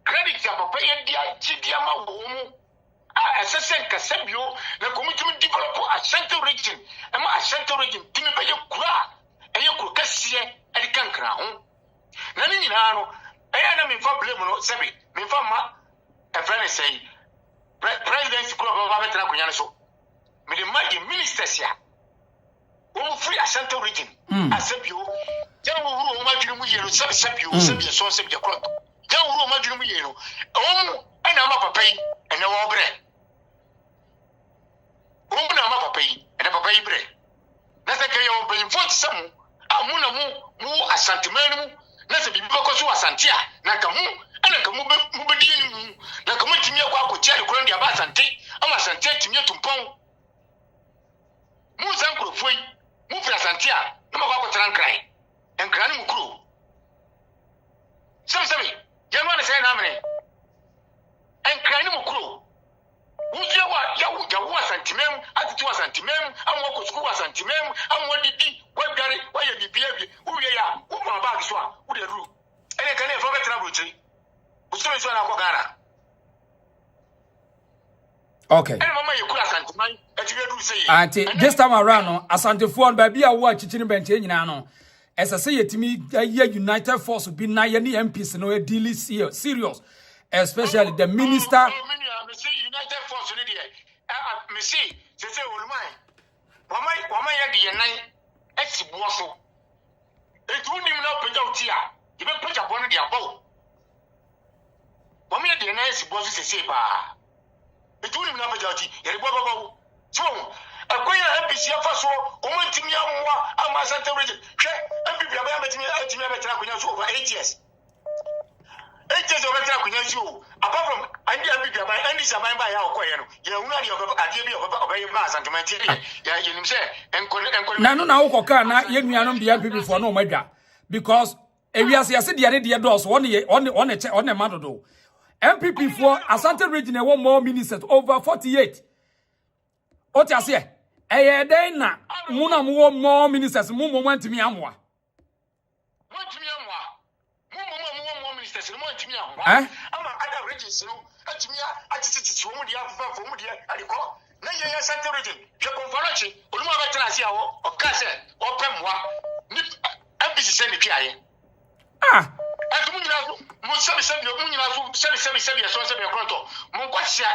credit Papa, Gidiama Womo. Assassin Casabio, the commitment developer Asante region, and my Asante region, Timmy Kura, and you could see at the Cancra. Nani nyinaa no me fa blame no sebi me fa ma a friend say presidency kura ba betra kunya no so me the ministers ya o free Asante region asebio ja wo huru o ma dwene mu yero sebio so sebio kura ja wo huru o ma dwene mu yero o ana ma papa yi ene wo bre o na ma papa yi ene papa yi bre na se ke yo be vote samu amuna mu Asante manu na se bibi ko so Asante a na ka mu ana ka mu be di ni mu na ka mu timi akwa akotia de kura ndi aba Asante ama Asante timi tumpon mu san kurofoi mu fira Asante a na ma kwa tran kran enkran ni mu kuro sabi ya no na se na amene enkran ni mu kuro wuja wa ya Asante mem atitu Asante mem amwo ko suku Asante mem amwo didi wagare waye bibia bi uye ya uma bag so a u de ru ene kan e fa betra brochi usoro so na ko gara okay ene mama ye kula Asante man ati be ru say auntie this time around no Asante phone ba bia wo achichiri benche nyina no esese yetimi ye united force bi na ye ni MPs no deal serious especially the minister united force ni de me see say olumai mama ye de ye nan esibuo so etu nim na peja utia ye be peja bo no de abaw mama ye de nan esibuo so sese ba etu nim na peja uti ye bo babaw so akoya MPC afa so o mantimi amwa ama Asante region hwe MPP aba metimi atimi abetra kunya so over 8 years 8 years abetra kunya so apart from andi MPP aba andi saban ba ya okoye no ye hunu ade ade bi obaye ma Asante manti ya yenim se enkon na no na wokoka na ye nuanom bia MPP for no madwa because ewiase yase de de dos one madodo MPP for Asante region e won more ministers over 48 oti ase eye den na muna mo more ministers mo ntimi amwa mo ministers mo ntimi amwa ama ada regions no atimi atititi wo mu dia afa fo mu dia aliko na ye Asante region je konfarachi oluma ba tena ase awo okase opemwa ni MPC se ni piaye atumu nyina mo sebi mo nyina sebi so sebi kronto mo kwasia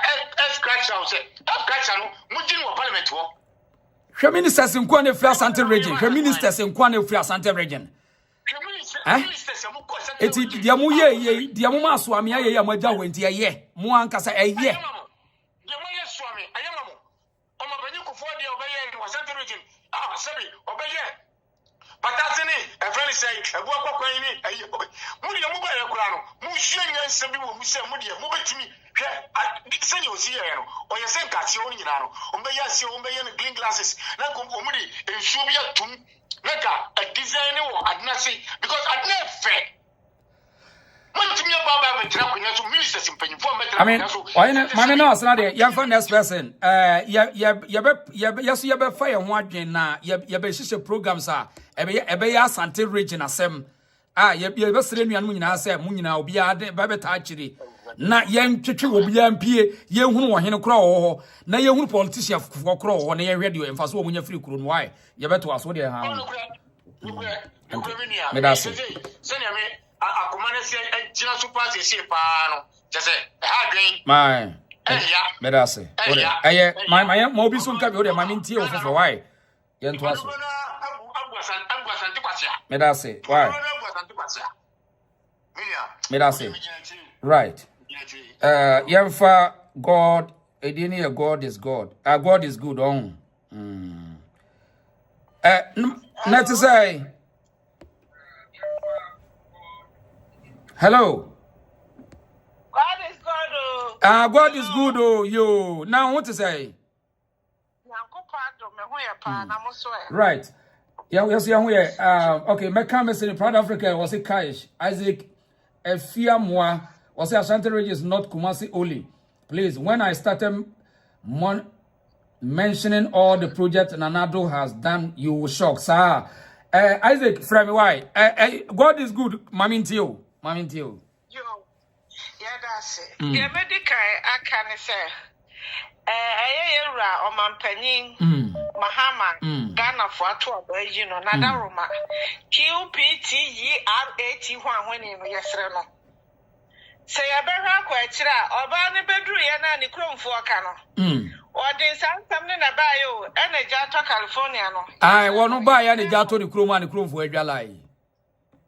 scratch out se scratch no mo jini wo parliament wo hwe ministers nkwa na free Asante region hwe ministers nkwa na free Asante region eti dia mu ye dia mu maso ame ye ya magya wenti ye mu ankasa ye dia mu ye so ame ayema mo o ma banyi kofo dia obeye ni Asante region sebi obeye patazini e friend say ebu akokwan ni ayi mu dia mu ba ye kura no mu hwe nyansa bi wo mu se mu dia mu betimi hwe senya osi ye no o ye sen kache o nyina no o be ya se o be ye no green glasses na ko mu di ensuo bi atum naka a design wo adnasi because adna fe I mean, why no asna de yan for next person yes be fire ho adwen na ye be hihye programs a ebe ya Asante region asem ye be sere nuan mu nyina asem mu nyina obi ade ba beta akiri na yen twetwe obi ya mpie ye hunu wo hene kra wo na ye hunu politician kra wo na ye hwede yo emfa so wo nya free kuro no why ye beto aso de ha me da se akomane se jina super se pa no jese ha dwen my me da se eye my mo bi so nka bi o de ma mintie o fofo why ye nto aso me da se why me da se right yemfa God edini a God is God God is good on not to say hello. God is good. God is good. Oh, yo. Now, what to say? Right. Yeah, we see here. Okay, my comments in Proud Africa was a Kaish. Isaac, fear moi. Was a Ashanti region is not Kumasi only. Please, when I started mentioning all the projects Nanado has done, you will shock, sir. Isaac, from why? God is good, Mamintio. Yo, yeah, that's it. The medical, I can say, Ra or Mampening, Mahama, Ghana Ghana for you know, nada Roma. QPTERAT when yes, no. Say a better question, or Barney Bedru Yana ni Chrome for Cano. Or did something about you, and a Jato California. I want to buy any Jato the Chrome and the Chrome for a July.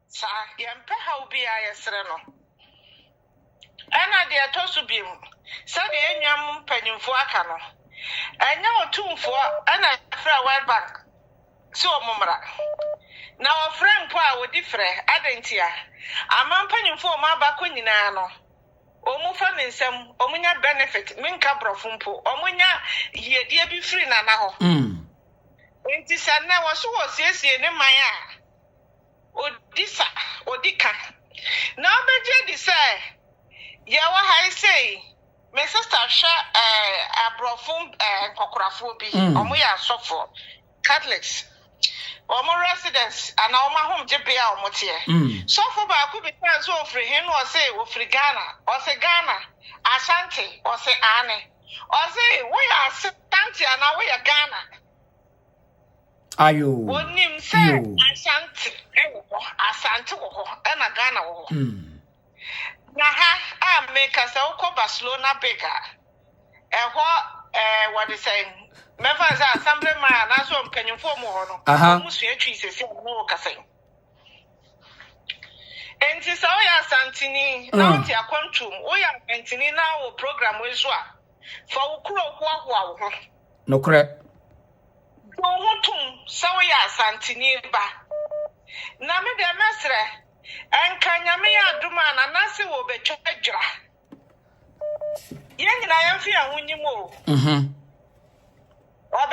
Sir, Yampe how be I sereno. And I dear Tosubim, said the Enyam penny for Cano. And now 2 for and I for a while back. So, Mumra. Now a friend power would differ, Adentia. A man penny for my back when you know. Omufan in some Omunya benefit, Minka Brofumpo, Omunya, ye dear be free now. It is a now so was yes, in my Odisa, Odika. Now, the say, Yawa, I say, my sister share a brofum cocraphobia, or we are so for Catholics. Or more residents and our home JPA or Motier. So for could be transferred for him or say, or for Ghana, or say Ghana, Asante, or say Anne, or say, we are Asante and now we are Ghana. Are you? One name say Asante, Asante, and a Ghana. Naha, I make us a Barcelona bigger. What is saying? Members are assembly man, that's what can you form more. Almost your trees, no cafe. And it's all your Santini, now to your quantum, we are Antini now program with Swa for Ukro. No correct. Don't so we are Santini ba. Name de Mestre, and Kanyamia Duman, and Nasi will be Chedra. Young and I am fear when you move. Or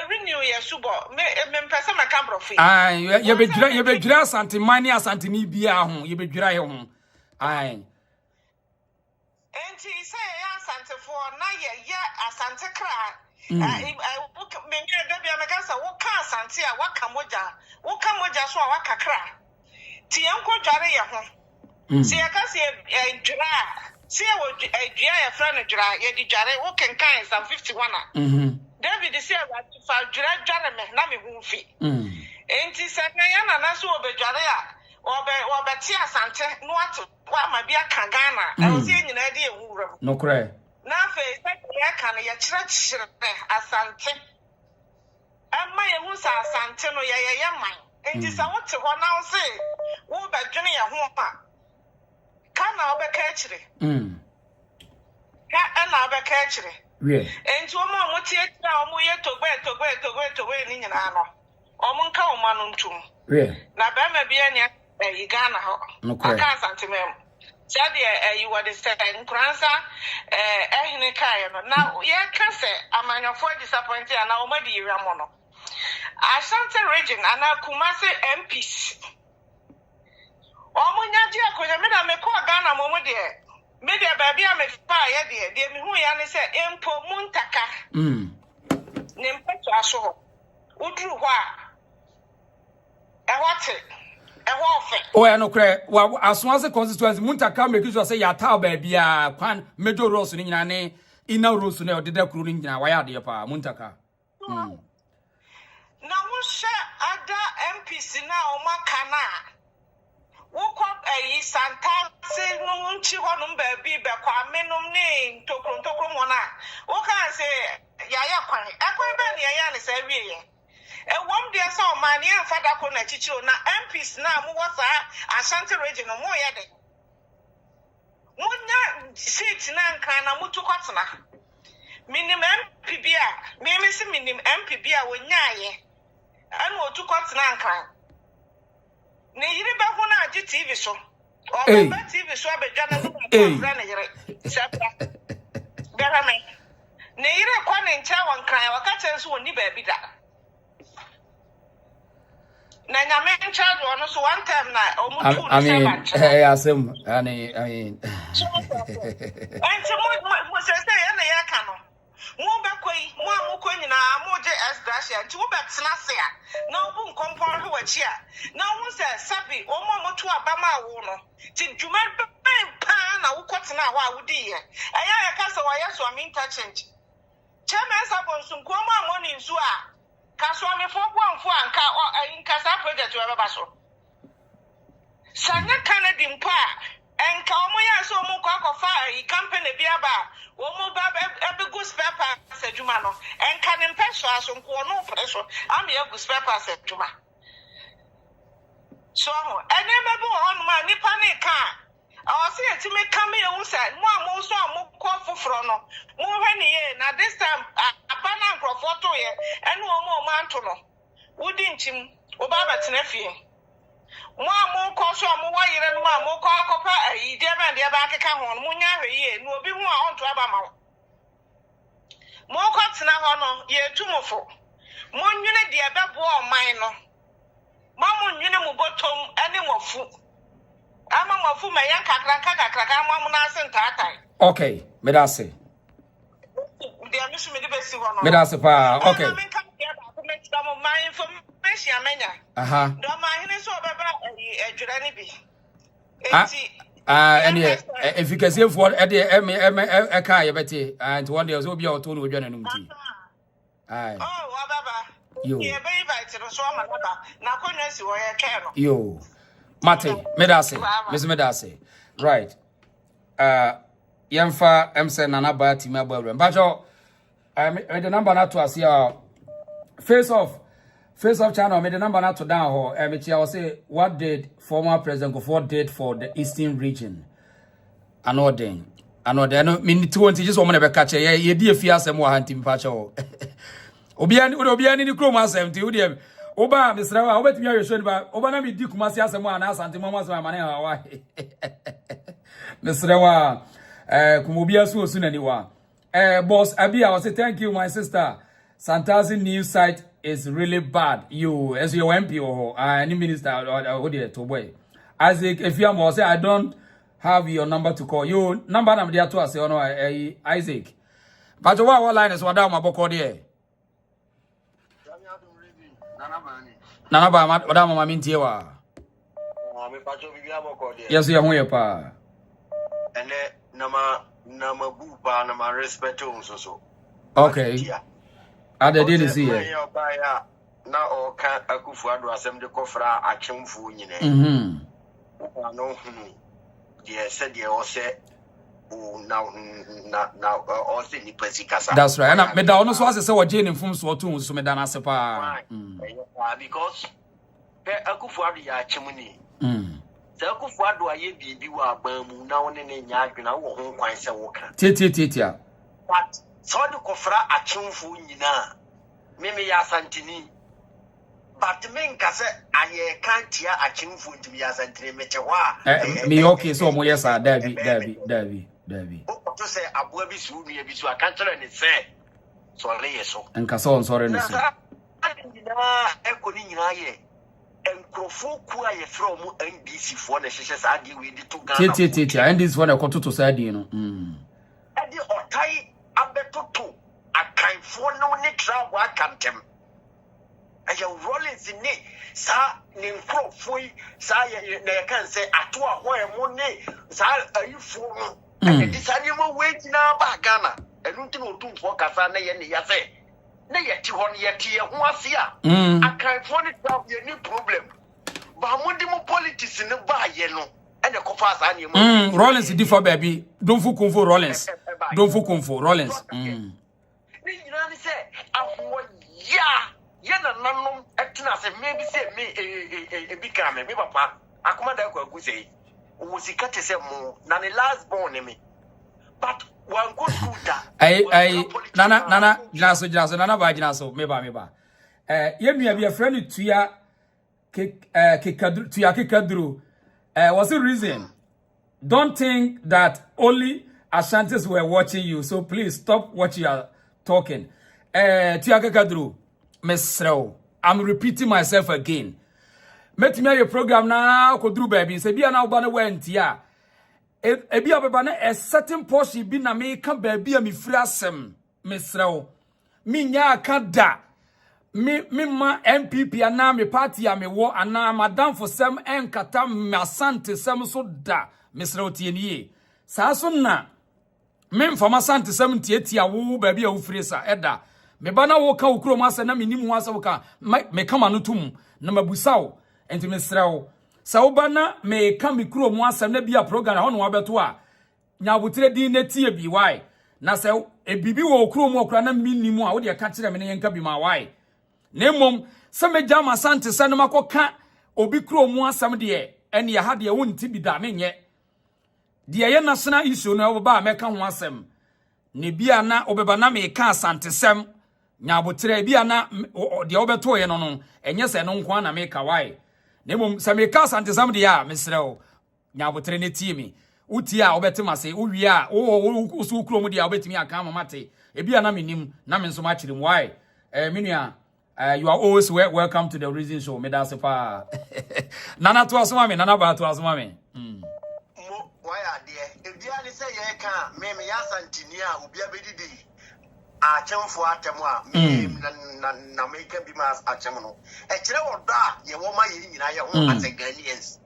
renew your subo, me person my camera free. Aye, you be dress Asante money Asante ni bia ho, you be dry ho. Aye. Enti say Asante for na ye Asante kra. Me da bia me ka say wo ka Asante a waka moja so a waka kra. Ti enko dware ye ho. Se ya ka se dwara. Se wo dwara ye fra no dwara, ye di dware wo kenkan Psalm 51 David is here for Jarame, Nami Woofi. Ain't he said, Nayana, that's what be Jarea or Betia Sante, what might be a Kangana. I was in an idea. No cray. Now, face, I can a church Asante. And my Musa Santeno, ya mine. And this I want to one now say, who by Junior Homa. Can I be catchery? And I'll be catchery. Yeah. And to a moment, to wait in Nano. Omunka Omanuntum. Yeah. Nabama Biania, Ghana. No, I can't santimem. Sadia, you were the second Kransa, now, yeah, can say, I'm an afford disappointed and I'll maybe Ramono. Asante region and I'll Kumase MPs. Omunya Dia could have made a Meko Ghana Momo dear. Media baby, I'm a fire, dear. Me who yan say, Empo Muntaka. Nimpeto Aso. Udru wa. A what? A warfare. Oh, I know, cray. Well, as soon as the constituency, Muntaka make you say, Yata baby, Quan Medo Rose in Yane, Ina Rose, no, did the crooning in Waya, dear Pa, Muntaka. Now, what's other MPs now, Macana? Woke up a Santa, say, no, Chihonum baby, Bequamenum name, Tokrumona. What can I say? Yaya, Aquaban Yayan is every year. And one day saw my near father Kona Chicho, now MPs now, what's Asante region, more yet. One seat nan kind of Mutukotana. Minimum PBA, maybe some minimum MPBA with Naya. And what to cut nan. You never want to TV show. Or TV show, but Garame. Neira Quan in Town cry or catches who need baby that. Nana man child was one time now. I mean, hey, I assume, I mean, and someone was say, and the Yakano. Mubakwe, Mukwina, Moja as Dacia, two back Snasia. No boom compare who was here. No one says, Sabi, or Mamma to Abama Wono. Did you make pan or what's now? Why would you? I castle, I asked, I mean, touching. Chairman's up on some Quama money in Sua. Kaswami for one for and Casa project to ever so. Sana Canadian pa and Kamoya so Mukako fire, company Biaba, Womo Bab every good spare parts at Jumano, and can impress us on no pressure. I'm your good spare parts at Juma. So, I never go on my Nippani car. I was here to make come here outside. More so more call for frono. More any year. Now this time a banana for photo here and one more man to know. Wouldn't him Obama Tenefi? More call so more wire and more call copper a dear man dear back account on Munya here no be more on to Abama. More cuts now on ye two more for. More unit dear babo minor. Mamma unit will go to any more food. Okay, Medase. Medase pa, okay. If you can say for a car, you better, and one day will be our total journey. You. Mate, Medase, Miss Medase. Right. Yemfa Emsen Nanaba Timabel. Bajo, the number not to us here. Face off channel, made the number not to down ho. I will say, what did former President Kofi did for the Eastern region? I know, mean 20 just woman ever catch a ye dear fias and more hunting patcho. Obiani ni Chroma 70. Oba Mr. Wa obet mi ayesho ba oba na mi di kumasi asemo ana Asante mama so amane wa Mr. Wa kumobia so osu na ni wa boss Abi I was say thank you my sister. Santazi news site is really bad. You as your MP or any minister or Tr0uble. Isaac if you am say I don't have your number to call you number na there to say ono Isaac but what line is wada maboko there Nana ba madam mama mintiwa. Me pacho bibia boko de. Yes you ho pa. Ene nama bu pa na ma respect so. Okay. Ade dey see here. Na o ka akufu ado asem de kofra achemfu nyine. No hunu. Dey said dey o say now o say ni kasa. That's right. And me da ono so ase say wo je ni mfum so otu so me da na ase pa. Because Akufuado ya chimuni. Se Akufuado aye bibi wa agbamu na woni ne nya adwena wo ho kwan se wo ka. Titia. But so de kofra achimfu nyina. Meme ya Asantini. But me nka se aye kantia achimfu ntimi ya Asantini meche wa. Me okay so mo yesa Davi. O to se aboa bi su nua bi su akantara ne se. So le yeso. Nka so sorry ne se. Ekoni nyina ye enkrofo ku aye from NDC for na hyehyɛ saa de we di to Ghana titia NDC for na kototo saa de no ade otai abetoto akanfo no ne travel akantem aye Rollins ni saa ne nkrofo yi saa ye na kan say ato aho emo ne saa ayifo no ade saa mo we nyina ba Ghana enu nti no otumfo kasa na ye ne ya say na yeti hon yeti ye ho ase a akanfo ne tab ye ni problem ba mo di mo politics ne ba ye no ene ko fa sa ne mo Rollins di for baby don't fu kumfo Rollins ni nyina ni se aho ya na nanom etina se maybe say me bi ka me papa akoma da kwa gusei wo sika te se mo na ne last born me but one good I Nana Jinaso Nana ba Jinaso meba ye nua bi friend tuya kekadru was the reason don't think that only Ashantis were watching you so please stop what you are talking tuya kekadru mesrel I'm repeating myself again met me your program na Okudru baby say bia na oba na went ya ebi abeba na a certain portion bi na me ka ba bia me firi asem mesrel me nya aka da me ma MPP ana me party a me wo ana madam for sem enkata me Asante sem so da mesrel tie nie sa so na me mfama Asante sem tietia wo ba bia wo firi sa eda me ba na wo ka wo kurom asa na menim ho asa wo ka me kama no tum na mabusaw enti me srew sa wo ba na me ka me kurom asa na bia program ho no wabeto a nyabotre din na tie bi why na se e bibi wo kurom okura na menim a wo de ka kire me ne yenka bi ma why na mom se me jama Asante se no makoka obi kurom asam de ene ya ha de wonti bi da menye de ye national issue no wo ba meka ho asem ne bia na obeba na me ka Asante sem nyabotre bia na de obeto ye no no enye se no nko na me ka why na mom se me ka Asante sem de ya mesrew nyabotre ne tie mi uti a obetima se uwi a wo so kurom de a obetimi aka mamate e bia na menim na me nso ma kire why menua you are always welcome to the Reason Show. Me that's pa. Nana to asuma me, nana ba to asuma me. Why are there? If you say you can, me Asante ni a obi abedidi. A chemfo atemwa, me na make be mas atem no. E kire woda ye wo ma ye nyina ye ho as a Ghanaians.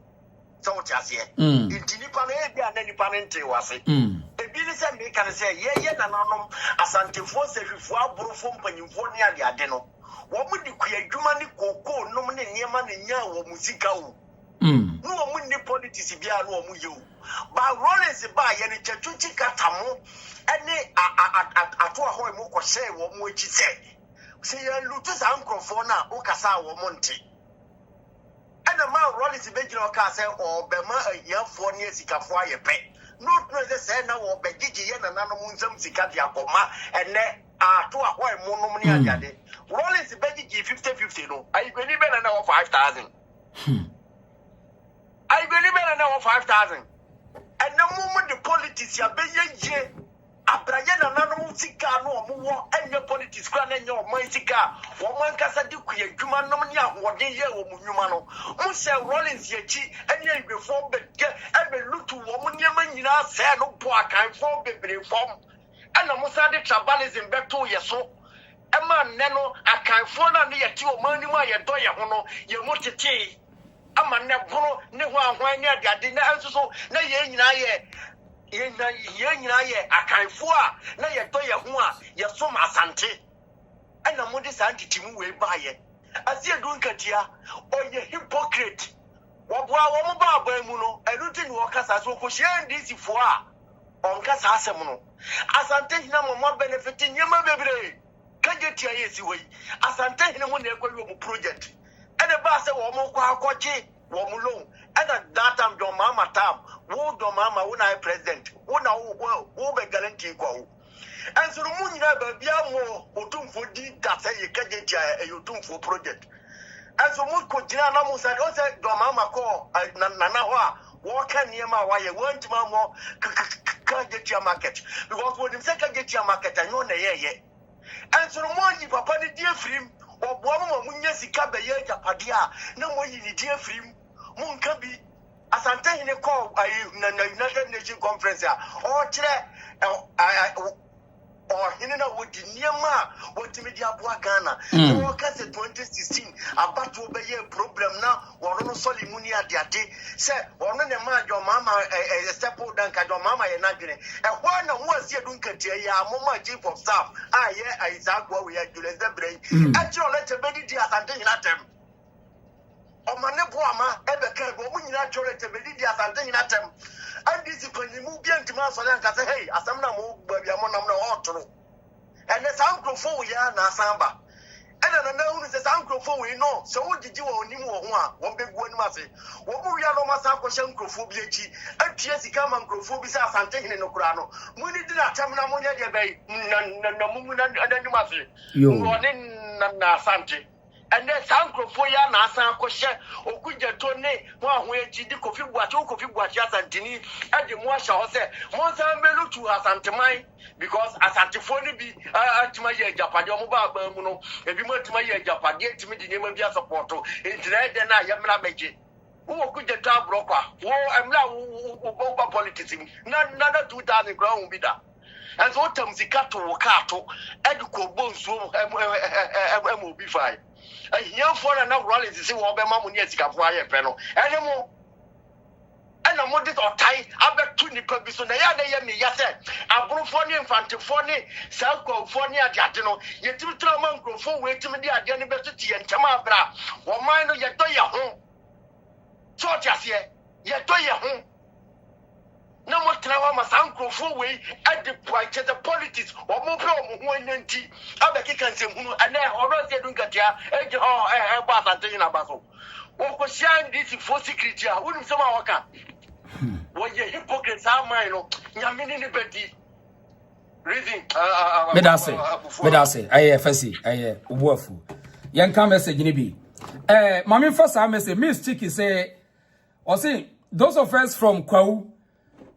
So what you say? Intini pa no e bia na nipa no ntre wase. E bi ni say me kan say ye nananom Asante fo sehwefo aborofo mpanyimfo ne ade no. Womu di kuyadwuma ni koko nom ne niema ne nya wo musika wo no womu ni politics bia no womu ye ba Rollins ba ye ne chachuchi katamo ene ato aho e mu ko share wo mu echi se ye lutu sa nkrofo na o kasa wo mu nte ene ma Rollins be gina o ka se o be ma ayafo ne sikafo ayepe no se na wo be gigi ye na nanom nsam sika dia koma ene to aho e mu nom ne agade Rollins Beji 50-50 no. Are you going to be now 5,000? Are you going to be now 5,000? And the moment the politics are being ye, Abrayana no sika no more and your politics grand and your Moisika, woman Casa Duki, Juman Nomania, what they hear of Mumano. Musa Rollins Yechi, and ye before but get and look to woman Yamina, say no poor kind for baby form. And the Musa de Trabalis in Beto Yaso. Emma neno akanfo na ne yeti o mani ma ye do ye ho no ye motete ama ne boro ne ho ahwan ne ade na enso na ye nyina ye akanfo a na ye do ye ho a ye so ma Asante ana mo de santiti mu we ba ye asie du nkatia o ye hypocrite wo boa wo mo ba ba mu no eruti ni wo kasa so ko hye ndisi fo a on kasa asem no Asante hina mo benefit nyema bebre Kajetia yesi way. Asante hine mo na ekwayo mo project. Ene ba se wo mo kwa akwache wo mo loan. Ene that time do mama tam. Wo do mama wo na president. Wo na wo be guarantee kwa wo. Enso mo nyina ba bia mo otumfo di da se ye kajetia e otumfo project. Enso mo ko jina na mo say o say do mama ko na ho a wo ka niema wa ye want ma mo kajetia market because when them say kajetia market I know na ye. And so money papa ni dear film or Boama Munya Sika be ye Japadia, no more you need dear film. Moon can be Asante in a call United Nations Conference or Hinna would Niama what media Ghana. So workers 2016 about to be a problem now or no Solimunia Diati say or no man your mama a step down your mama and Nagre and one was here Dunkatia Mama chief of staff Isaac what we had to let the brain and you let a baby dear Asante in atem o mane boama ebeka go mu nyina chore te bedi dia Asante in atem and this is mu bia ntima so lan ka say hey asam na mo gbabia mo nam na otoro and the sankrofo we ya na asamba and na hu se sankrofo we no so wo gigi wo onim wo ho a wo begu anim ase wo mu wi no masa ko hye nkrofo bi echi atua sika ma nkrofo bi se Asante hine no kura no mu ni di na atem na mo nya de bai na mu na anim ase wo ne na Asante and then sankrofo ya na asan ko hye Okudjeto ne mo ahon echi di Kofi Boakye Asante ni e de mo ahya ho se mo san belu tu Asante man because Asante phone bi atima ye japade o mo ba mu no ebi mo atima ye japade atimi di nyema bi support entre de na ye mra meje wo Okudjeto abrokwa wo emla wo politics na 2000 ground bi da and so tamzika to wo kato ediko bonso em bi fai here for na Rollins say wo be ma mu ni esikafo aye pe no enemo and a modest or tie, I bet 2 nipper so na ya me yase. Abrufoni infantefoni, Salcofoni Jatino, yet 2 trauma go wait to me the university and Chamabra, or mine yet do ya home. So just yet do ya home. No more trauma must uncle full way at the point of the politics or more problem when tea. I bet you can say, and then horror said, don't get ya, and oh, Asante in a battle. What was sharing this for security? I wouldn't some waka. What your hypocrites are mine, Yamini Betty. Reading, Medase, I fancy, I woeful. Young come message in be. Mammy first, I message Miss Chicky say, or say, those of us from Kwau.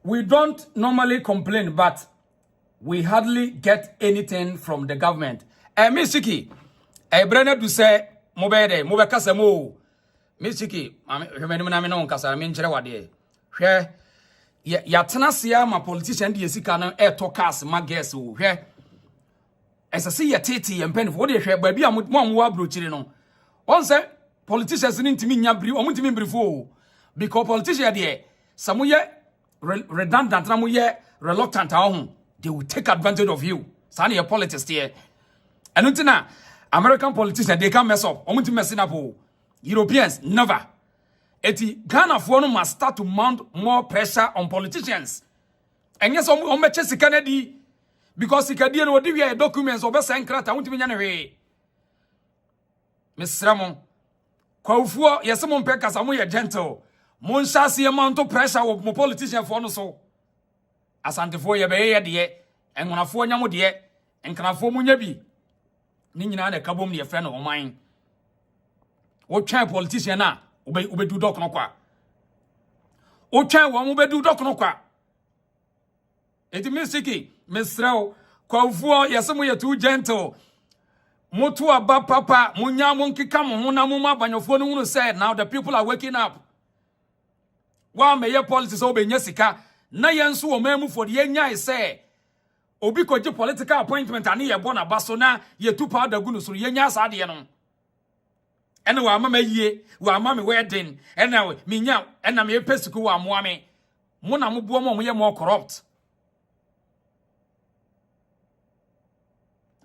We don't normally complain, but we hardly get anything from the government. Miss Chiki, Brenner do say, Mobede, Mobekasamo. Miss Chiki, I'm no Casa, I mean, Jerewade. Here, Yatanasia, my politician, the Sikana, air talkers, my guess, who here. As I see your titty and pen for the hair, baby, I'm with one wabru chileno. Once, politicians need to mean Yabri, or want to mean before. Because politicians, dear, some redundant, reluctant, they will take advantage of you. Sani your politics here. And until American politicians, they can't mess up. Omuntu messing up. Europeans, never. Eti Ghana for must start to mount more pressure on politicians. And yes, on my chest, Kennedy, because he can deal with the documents of best and crat. I want to be anyway. Miss Ramon, Kofi, yes, someone peckers are gentle. Monsha see amount of pressure of my politician for no so. Asante for ye be de and when afo nyamo de and can afo munya bi. Ni nyina na kabom ne friend o man. Wo twan politician na obedu dok no kwa. O twan wo obedu dok no kwa. Eti misiki, misrao, kwa yasemo ye too gentle. Motu aba papa, munya monkika mo na mo mabanyofo no hunu say now the people are waking up. Wa me ye politics obenya sika na yenso o mamu for the enya say obi koje political appointment ani ye bona baso na ye tu pa da gunu so yenya asade no ene wa mama yie wa mama wedding ene me nya ene me pesiku wa moa me mo na mo bo mo ye more corrupt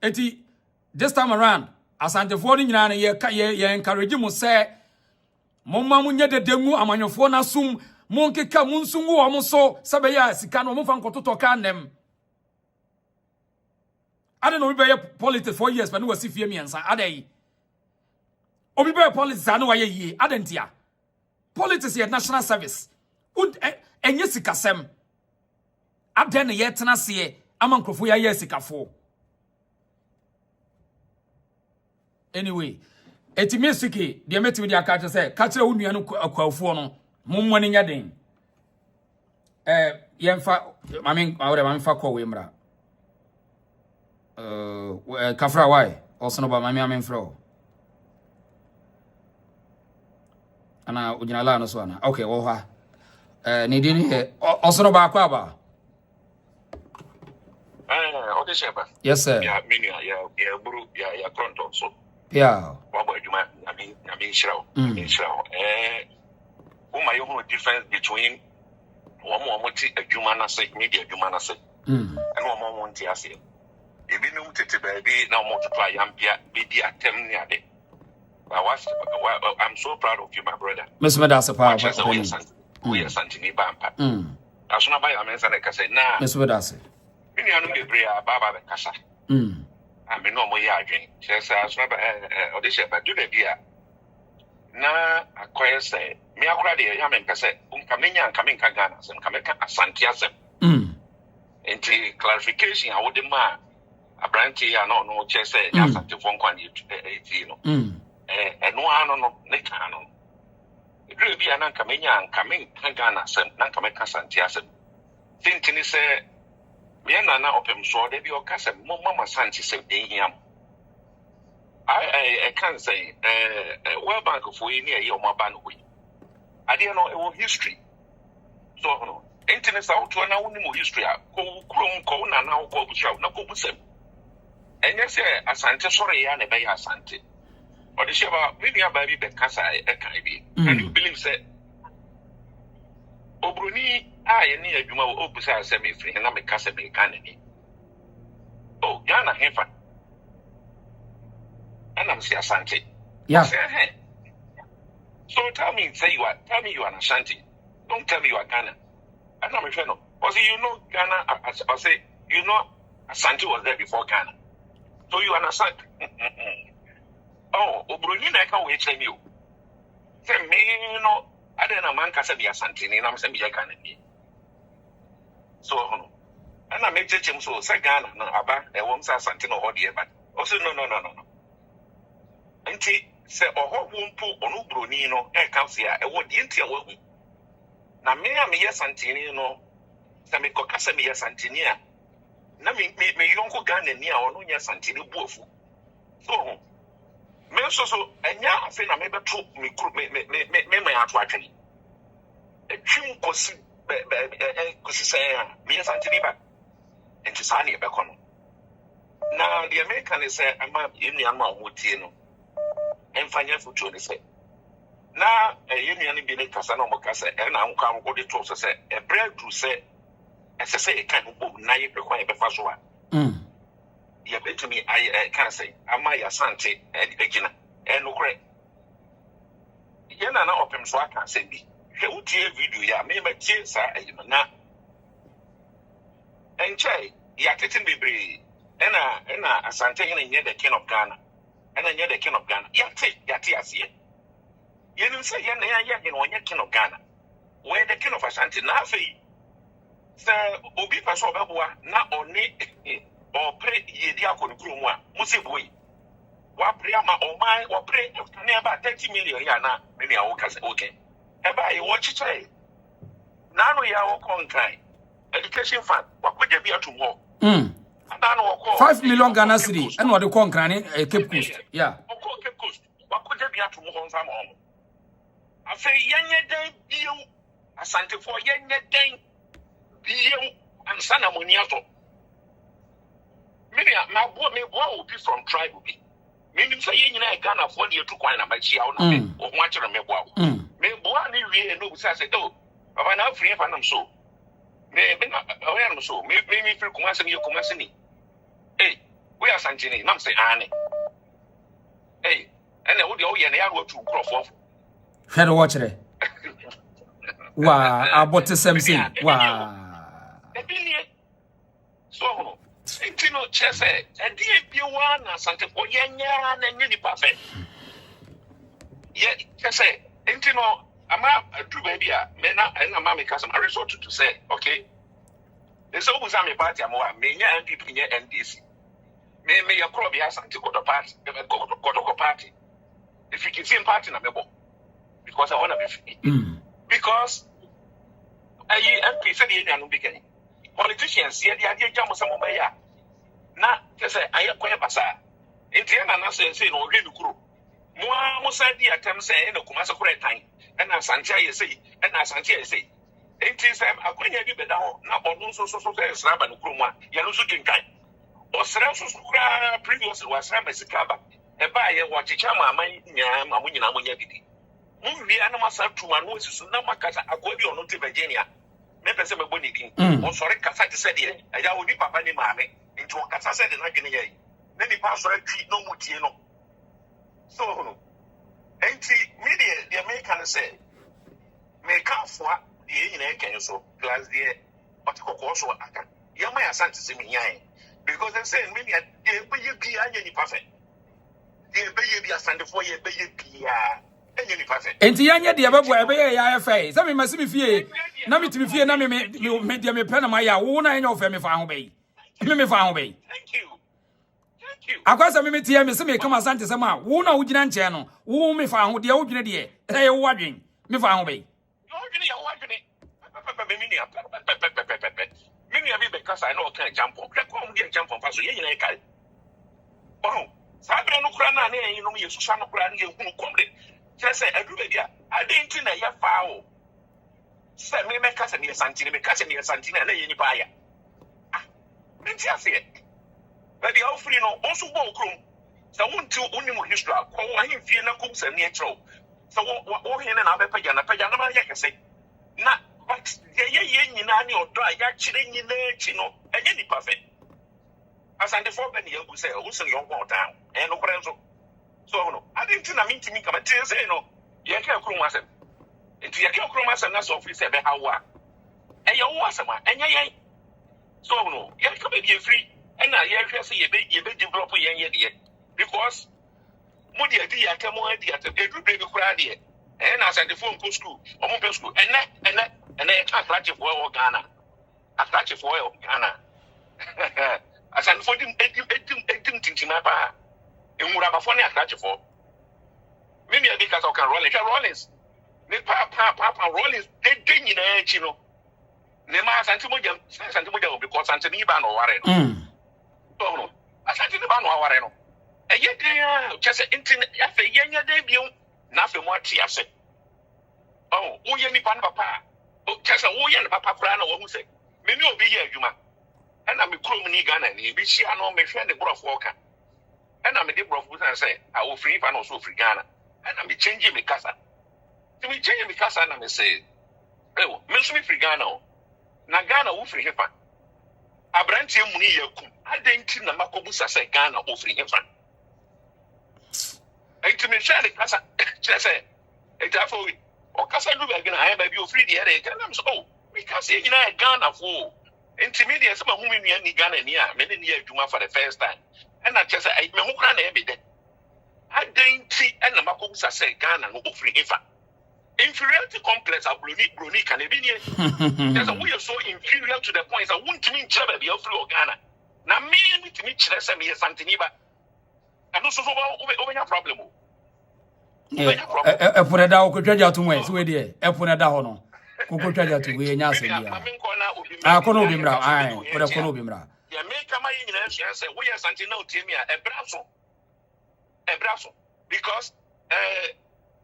eti this time around Asante for ni nyina ye encourage mo say mo ma mo nye dedemu amanyofo na sum monkeka munsungu wa muso sabeya sika no mfa nkototo ka nem ade no be politics 4 years but no wasi fie miensa ade obi be politics anu wa ye ade ntia politics ye national service would enye sika sem ade ne ye tena se amankrofo ya ye sika fo anyway etimisiki de metimi de aka say ka kire wonu anu akwafo no mummoni nyaden yemfa mami fa ko we mra kafra why also no ba mami fro ana ujina la no so ana okay wo ha ni di ni also no ba kwa ba okay sheba yes sir ya menu ya buru ya pronto so yeah wabo aduma I mean shirawo Uma you know difference between one ti adwuma na say media adwuma na say and one want to say ebi no tete baby na multiply yampia be di atem ni ade I'm so proud of you my brother Miss Medasa pa we are Asante bampa asuna ba ya mensa na kase na Miss Medasa ni anu bebre baba be kasa ame no mo ya adwen say asuna ba odisha ba do the bia na akoye say me akura de ya men pese unkamenya nkamenka Ghana sem kameka Asante asem enti clarification I would ma abranti ya no che say Asante fo nkwan eti no eno ano no ne kan no edru bi ana nkamenya nkamenka Ghana sem na nkameka Asante asem tintini say me na na opem so de bi o kasa mo mama Asante sem de hiam I can't say World Bank for you near your mobile way. I didn't know it was history. So no internet out to an hour history. Go na now go shout na go busem. And yes, Asante sorry ya never Asante. Or the Sheba maybe a baby be kasa can you believe say Obroni, I near you more opposite semi free and I'm a Casabe candy. Oh, Ghana, Hefa. And I'm Asante. Yeah. So tell me you are Ashanti. Don't tell me you are Ghana. And I'm a friend. Or say you know Ghana, or say you know Asante was there before Ghana. So you understand? Oh, Obroni, I can't wait to you. Say me no, I don't know man can say Asante, and I'm saying Ghana. So and I make him so say Ghana no aba e won say Asante no ho de but also no. Enti say oho wumpo onu broni no e ka se a e wo de enti a wahu na me a me Asante no say me ko kasa me Asante ni a na me yonko Ghana ni a ono nya Asante ni buofu so me so enya afi na me beto me ato atwene e twim kosi kosi say me Asante ni ba enti sa na e be kono na the American is say ama enu ama omotie no emfanya futu ni say na enu ani bi ne kasa na omokasa e na nka am go de to say e bread do say say e kan go na ye be kwan e be fa so a ye betumi I can say ama ya Asante egina no kre ye na opem so aka say bi hwe utie video ya me tie sa egina na enchai ya tetin bebre ena Asante ina the king of Ghana ena the king of Ghana yate asiye yenim say ye na ye no onye king of Ghana we the king of Asante na afei se obi pa so obeboa na oni o pre ye di akonu krumu a museboi wa pre ama o man wa pre na about 30 million ya na me na wo kase okay e ba ye wo chiche na no ya wo konkan education fund wa ko je bi atum ho 5 million Ghana cedi and what the concrane Cape Coast. Yeah. Cape Coast. What could you be at to move on some home? I say, Yanya day, you, Asante for Yanya day, you, and Sana Muniato. Maybe my boy will be from Tr0uble. Maybe say, Ghana for you to Kwana by Chiao, or watching a Mebo. Maybe one really knows I said, oh, I'm not free if I'm so. Maybe I am so. Maybe feel Kumasini, you Kumasini. Hey, we are Santini, Nam say Annie. Hey, and I would owe you an hour to Crawford. Had a watch it. Wow, I bought the same thing. Wow. So, Intino Chesse, and dear Buana, Santa Poyana, and Yeni Buffet. Yet, Chesse, Intino, I'm a true baby, Mena, and a mammy cousin. I resort to say, okay. There's always a party, I'm more, Mania and people in NDC. May your crop be Asante go to party. If you can see a party, I'm because I want to be free. Because I MP said you beginning. Politicians, the idea of some of my now, just say I acquire Basa. In the end, I'm saying, no, really cool. More idea attempts saying, no, Kumasa time, and Asante say, and Asante say. Ain't this I'm going to be down, not on so slab and Kruma, Yanusu Jinkai. Or Serasus previously was Ramasicaba, a buyer watch a chama, my Yamunia Didi. Movie animals are to one who is Namakasa, Aquadio, not Virginia. Maybe some bonity. Or sorry, Cassati said, I will be Papa Mame into a Cassa said in Agony. Then the pastor treat no mutiano. So, ain't media, the American say, may come for the in a can so, glass the also Aka. Yamaya Santis in Yai. Because they say, maybe they pay you any perfect. They pay you Asante for you, pay you any perfect. And the Yanya, the above where IFA. Some must be fear. Nami to be fear, Nami made them a Panama, who I know for me found me. Me found me. Thank you. I got some media, Miss Me come Asante Sama, who know Ujinan channel, who me found the old idea. They are watching. Me found me. Many of you because I know can jump on. Come get jump on Paso. Oh, Sabra no Crana, you know, you Susano Cran, you who come. Just say, I didn't think I have foul. Send me my cousin near Santina, Santina, and any buyer. Just it. But the offering also walk room. So, one to only more history. Call him Vienna cooks and near troll. So, what in another pajana, I can say. Not but ye nyina ni odo a ya kire nyina echi no enye ni perfect Asante for ben ye go say wo se yo go down e no kore nso so no I didn't na minti mi kama tie say no ye ka kro masem enti ye ka kro masem na so office e be hawa e ye wo asem a enye ye so no ye ka be free and na ye hwe say ye be develop ye de because mo de adi ya temo adi atem edu be kura de e na Asante for go school o mo be school ene attract for Ghana attract for Ghana Asante for edim tintima pa enwura ba for ne attract for me me be ka so kan Rollins ne pa Rollins de nyina echi no ne ma Asante mo jam because Asante ni ba no ware no so no Asante ni ba no ware no eye dia chese internet afa yenya de biom na afa mo ati ase oh wo ye ni pan papa chese wo ye ni papa kura na wo hu se me ni obi ye adwuma na me krom ni Ghana ni bi hia no me hwe ne brofo ka na me de brofo san say a wo free pa no so free Ghana na me change me kasa to me change me kasa na me say ewo me so me free Ghana o na Ghana wo free hefa abrantie mu ni yakum adenti na makobusa say Ghana wo free hefa enti me hwe ne kasa chese etafo o kasa du be gina aye ba bi o free the ere ka na so oh we can say you know Ghana for intermediate some who me ni Ghana ni a me ni adwuma for the first time and na chese me ho kra na e be de adenti na makobusa say Ghana no ofri hefa inferiority complex broni can be near there's a way so inferior to the point that won't mean chebe be ofri Ghana na me to me chire say me Asante ni ba and also over your problem put da okudjeto to we so we dey put da ho no okudjeto to we nya asem bia kono obi mra ai put kono obi mra ya me kama yin nyina say we Asante na otiemi a ebraso because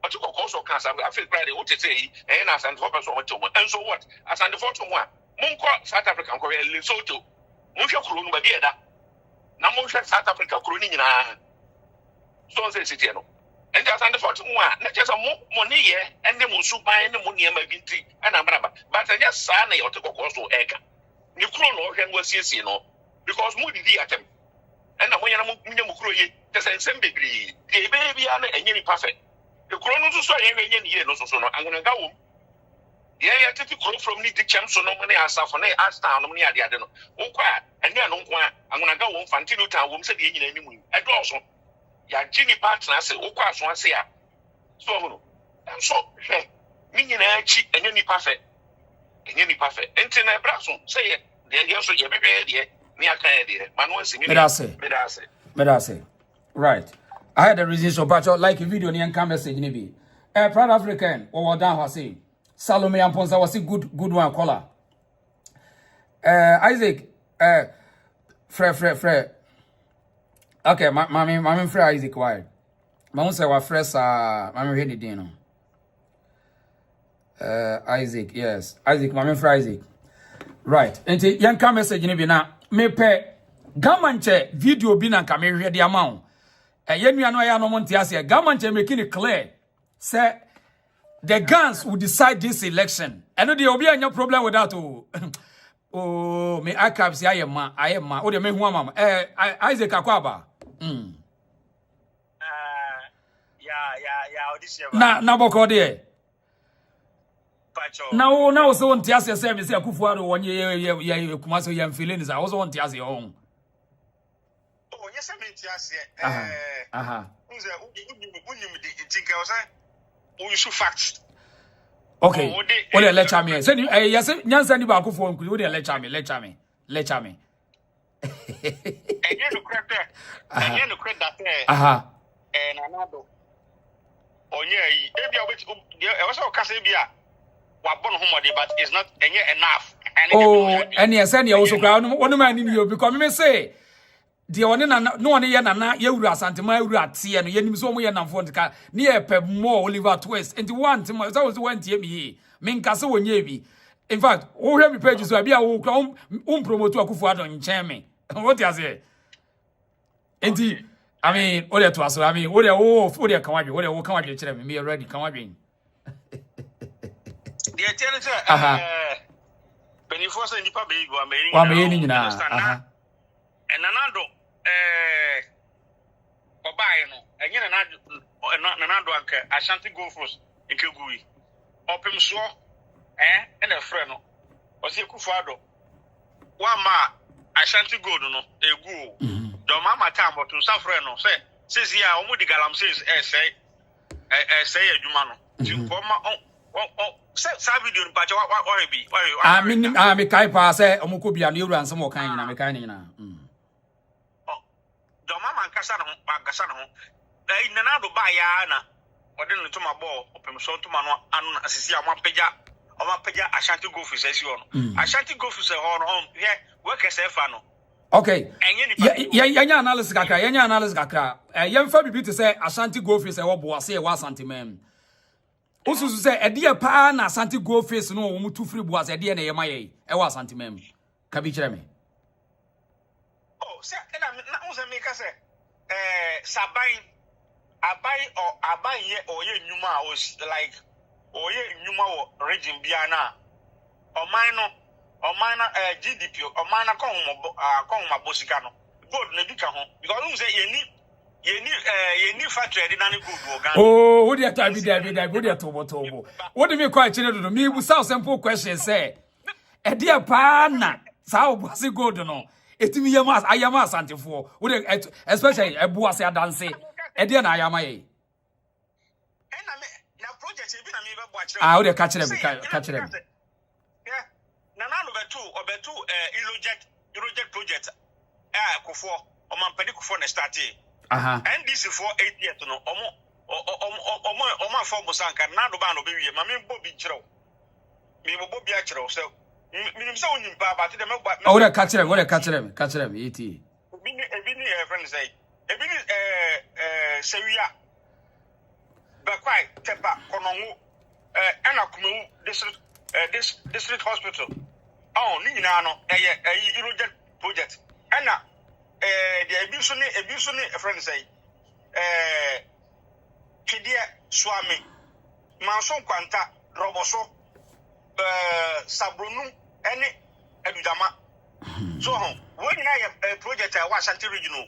to go also cancer I feel Friday what to say and Asante for person what to and so what Asante for to one monko South Africa ko Lesotho monhwe kuro no ba bia da na monhwe South Africa kuro ni nyina so say city no and Asante for to one na just mo ni ye and dem so ban ne mo niam binti ana braba but just sa na yo to go also eka ni kuro no hwe no asiesie no because mo didi atem and na mo yana mo nyam kuro ye just ensem bebri e baby ana enye ni perfect the chrono so yenye ni ye no so no angona ga wom ye ya tete kro from ni dichem so no money asafo na asta no ni ade ade no ukwa ene no nkwa angona ga wom fantino ta wom se de nyina ni mu edo so ya gini partner se ukwa so ase ya so no so he ni nyina achi enye ni perfect enti na bra so se ye de so ye bebe de ni aka ye de manu asi mi medase right I had a reason so but like a video ni enka message ni bi proud African or down ho say Salome Amponsa was a good one caller Isaac Fre okay mami Fre Isaac why ma say wa Fre sa mami he dey no Isaac yes Isaac mami Fre Isaac right enti yenka message ni bi na me pe gamanche video bi na nka me hwe de amount yenua no ya no monte ase government making it clear say the Ghanaians will decide this election and there will be any problem with that oh me archives ayema o de me hu amam Isaac Akwaba ya audition na boko de na so wonte ase say me say Akufo-Addo wonye ye kumaso ye feeling is I also wonte ase on yes, I mean, yes, facts. Okay. What the lecture me? Say yes, nyansa ni ba Akufo nku. What the lecture me? And you no credit that. And another. Onye yi. Ebi obeti. E was o kase bia. Wa bon homode but it's not enough. And yes, and you also crowd. One man in you because me say. The one no one ye nana ye wura Asante ma wura tie no ye nim so mo ye namfo ntika ne ye pe more Oliver Twist and one time that was one tie me nkase wonye bi in fact wo hwe me page so bia wo kra promote Akufo-Addo nchen me what you say enti I mean o de to aso I mean o de kan wadwe o de wo kan wadwe kire me ready kan wadwe the tell it, Beniforce and Nipa Big, one meaning, and another, Obayano, again, another Ashanti go first in Kugui. Open so, and a friend, or see Kufado. One ma, Ashanti go, no, a goo. The mamma time, but to suffer, no, says, yeah, Omudi Galam says, say a Jumano. To former, Sabi doing Pacha, what be? I mean, I'm a Kaipa, say, Omukubi, and you run some more kind of mechanic. Mama Cassano, in another bayana, or then to my ball, open so to Mano, and Assisia, one peja, or one peja, Ashanti go for session. Ashanti go for home, yeah, work as a fano. Okay, Yanya analysis Gakra, a young Fabi to say Ashanti go for a boise was anti-mem. Also say a dear pan, Ashanti go face no, 2 free was a DNA, MIA, a was anti-mem. Kabichemi. Make us Sabain, Abai or ye Numa was like, or ye Numa region Biana, or minor GDP, or minor Koma Bosicano. Good Nebika home, because you say you need factory, I didn't go. Oh, what do you have to be there? What do you quite to me with some simple questions? Say, a dear pana, how was it good to know? It me yamas, I am Asante for, especially a boas dance, and then I am a. I would catch them. Yeah, Nana over 2 Euroject project, Kofo, or Mampedico for the starting. And this is for 8 years to know, Oma for Bosanka, Nado Bano baby, Mammy Bobby Chro. Me Bobby Achro, so. Oh, catch them, E.T. Friends say, Sevilla, Bakwai, Tepa, Konongu, Anakumu, district hospital. Oh, Ninano, a Euroject project. Anna, the abusing friends say, Kidia Swami, Manson Quanta, Roboso, Sabrunu, any Edudama. So, when I project I was Ashanti regional,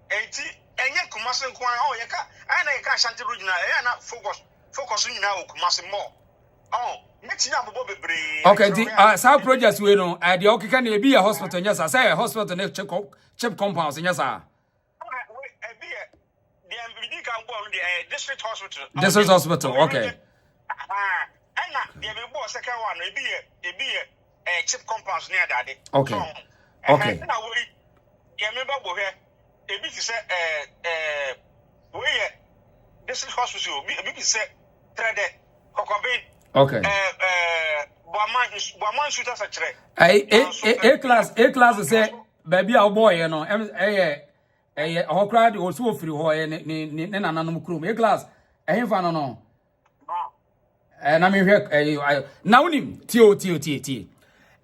and yet Kumasan Kwan, oh, Yaka, and I can't Ashanti regional, and not focusing now Kumasan more. Oh, next year, okay, the South projects we know, at the Okikan be a hospital, yes, I say a hospital next chip compounds, yes, sir. The district hospital. District hospital, okay. And the second one, it be a chip compounds near that. Okay. Okay. Yeah, remember where a bit is where district hospital, big is thread, Kokobin. Okay. Waman shooters a tray. A class say, baby, our boy, you know, a crowd also free hoy and anonymous crew. A class, a him fan no. And I mean, here, now him, T.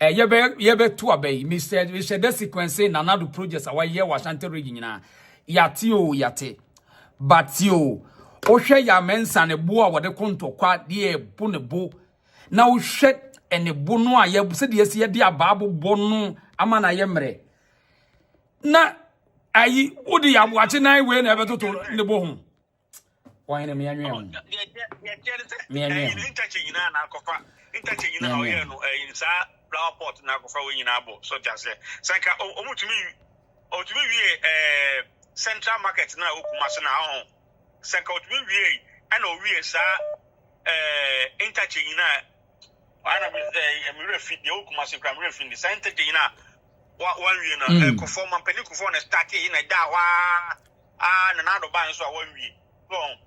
Yebe to obey, Mr. We said the sequence saying another projects our year was Ashanti region. Yatio yate, but you. Oshe ya mensa ne boa wade konto kwa die bo ne bo na ohwe ene bo no a ye se de se de ababo bo no ama na ye mre na ayi odi ya boache nan we na betoto ne bo hu wan ne me anwen interchange na akofa interchange na o ye no insa flower pot na akofa we nyina abo so just sanka omutumi wie central market na okumase na ho sanka otumi wie ana owie sa interchange na ana me refi de okumase kra me refi de interchange na one wie na kofo mampani kofo na start in na da wa na do ban so one wie bon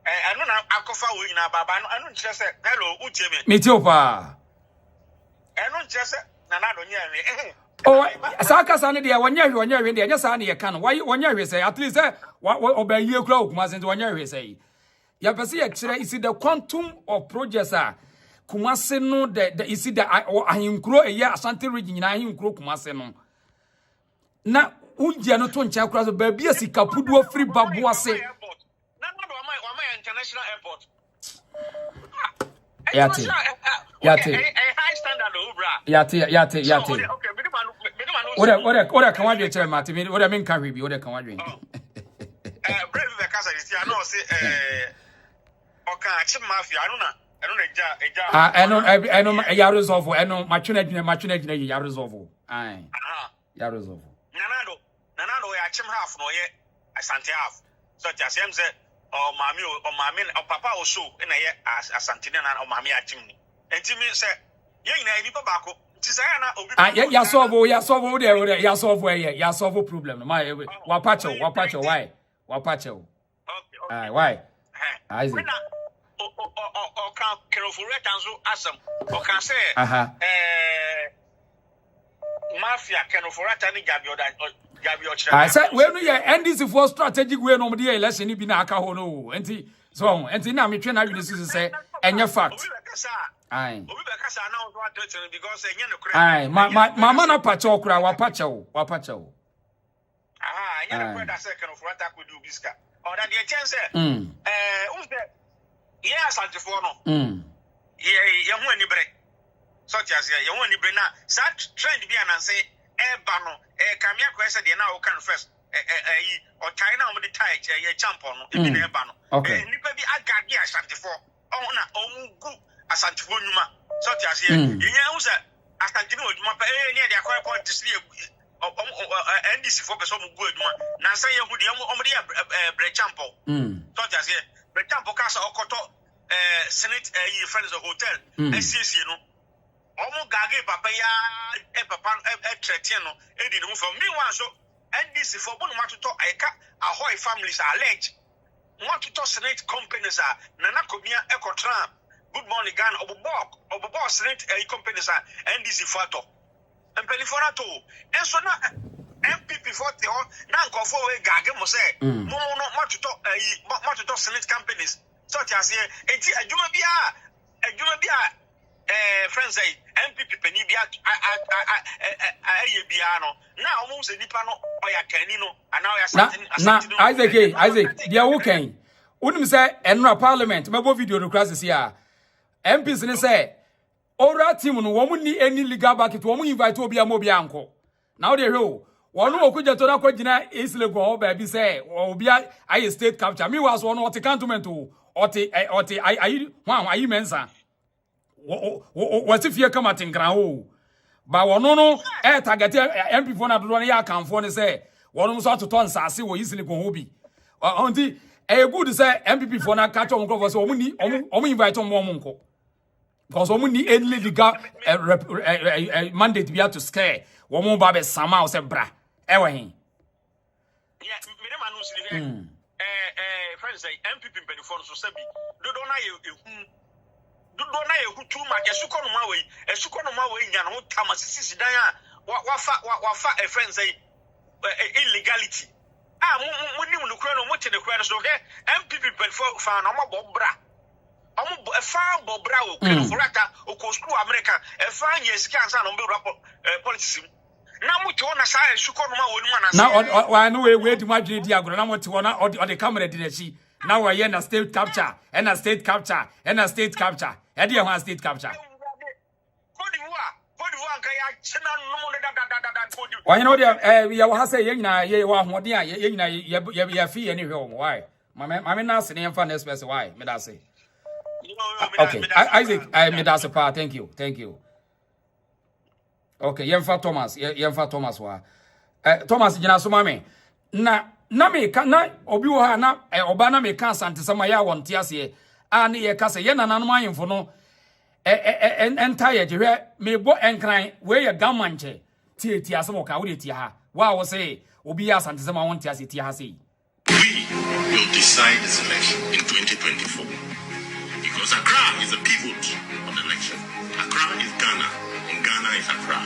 anu na akofa we nyina baba anu nkyere se hello utie me metiopa anu nkyere se na do nya we oh saka sane de wonya hwe de nya sa na ye ka no wonya hwe say at least obaye kura okumase de wonya hwe say ya pese ye kire isi the quantum of projects kumase no the isi the ahinkuro eye Ashanti region na ahinkuro kumase no na unje no to ncha kura so ba bia sika puduo free babu ase international airport. Yati. Yate. high standard over. Yate. Okay, What can I do to Martin? What I mean, can be what can I do? Brave the casa is I know say okay, chim mafia, I know Yarozovo, I know Machinate, Yarozovo. Aye. Yarozovo. Nanado, I chim half no yet, Asante half. So just him say, oh, mammy, or mammy, or papa or so, and I Asante or mammy at chimney. And Timmy said, yeah, you know, Baco. Yasovo problem. My Wapacho, why? I see. Or can for Asam, or can say, Mafia can for Ratani Gabio. I said, when we end this for strategic way, nobody election, you be Nakahono, and so, and now me train you to say, and your fact. Aye. Aye, mama na pachokra, wapacho. Ah, I never second of what I could do, Bisca. Or that the chance, yes, Antifono. Yeah, young one break. Such as young one brena, such trend be and say, Bano, Camia question, the now confess, or China on the tie, a champion, in Bano. Okay. Nipabi Agadia Santifo, oh, good. Asante Bonuma, such as here, you know, Asante Bonuma, near the acquired point to sleep. NDC for some good one. Now say you would already a Brechampo, such as here, Brechampo Casa Okoto, Senate, friends of hotel, SCS, you know. Almost Gage Papaya, Papa, Tretiano, Eddie, for me one so NDC for Bonuma to talk, Ahoy families are alleged. Want to talk Senate companies are Nana Komia Ecotram. Good morning, Ghana. Obo Senate companies are NDC Fato. And Peliforato. And so now MPP 40 now go for a Gagam say, no, not much to talk Senate companies. Such as here, a Jumabia, friends say, MPP Penibia, Biano. Now almost a Nipano or a Canino, and now Isaac, they are okay. Wouldn't say, and Parliament, my video request is here. MPs say, Ora team no woman ni any legal back it woman invite to be a mobi uncle. Now they roll. One Okudjeto na kwagina is lego baby say or be I state capture. Me was one what cantonment to I mensa. What if you come at in ground? But one no target MP for not run ya can for say one sort to turn sassy or easily go hobby. Auntie, a good say MPP for not catch on cover so only invite on one uncle. Because woman need any legal mandate to be able to scare. Woman babe sama say bra. Ewahin. Yeah, friends say MPP benefit so sabi. Do na you too much. Esuko no ma we nya no tamasisi dan a wafa a friend say illegality. Mo no kura no mo te ne kura no so MPP benefit fan no ma bra. A farm Bobrao, Forata, or school America, a fine year scans on politics. Now, which one aside, Shukonoma, now, I know where to my diagram, what to honor or the camera did she. Now I end a state capture, and a state capture, and a state capture, and you want state capture. Why, you know, we are say, you are more dear, you fee any home. Why? My now saying fun express why, may I say. Okay, Isaac, I made us a part. Thank you. Okay, Yemfa Thomas wa. Thomas jina so mame. Na me ka na obi wo ha na obana me ka Asante sama ya wonte ase a na ye ka se ye nananom ayemfo no entire jehwe me bo enkran we ye gamanche tie asem ka wo de tie ha wa wo se obi ya Asante sama wonte ase tie ha sei. We will decide this election in 2024. Because Accra is a pivot of the election. Accra is Ghana, and Ghana is Accra.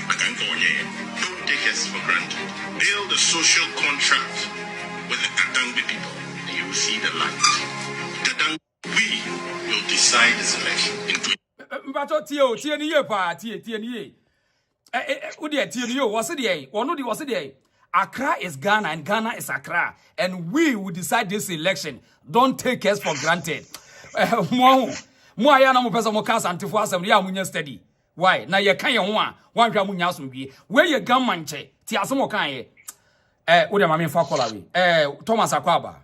Don't take us for granted. Build a social contract with the Tr0uble people, and you will see the light. Tr0uble, we will decide this election in 2024. Accra is Ghana, and Ghana is Accra, and we will decide this election. Don't take us for granted. Mo aya na mo pesa mo ka Asante fo asem ya munya steady. Why? Na ye kan ye ho a, wan hwa munya asomdwie. We ye gan manche. Ti asem o kan ye. Wo de ma me fa kola we. Thomas Akwaba.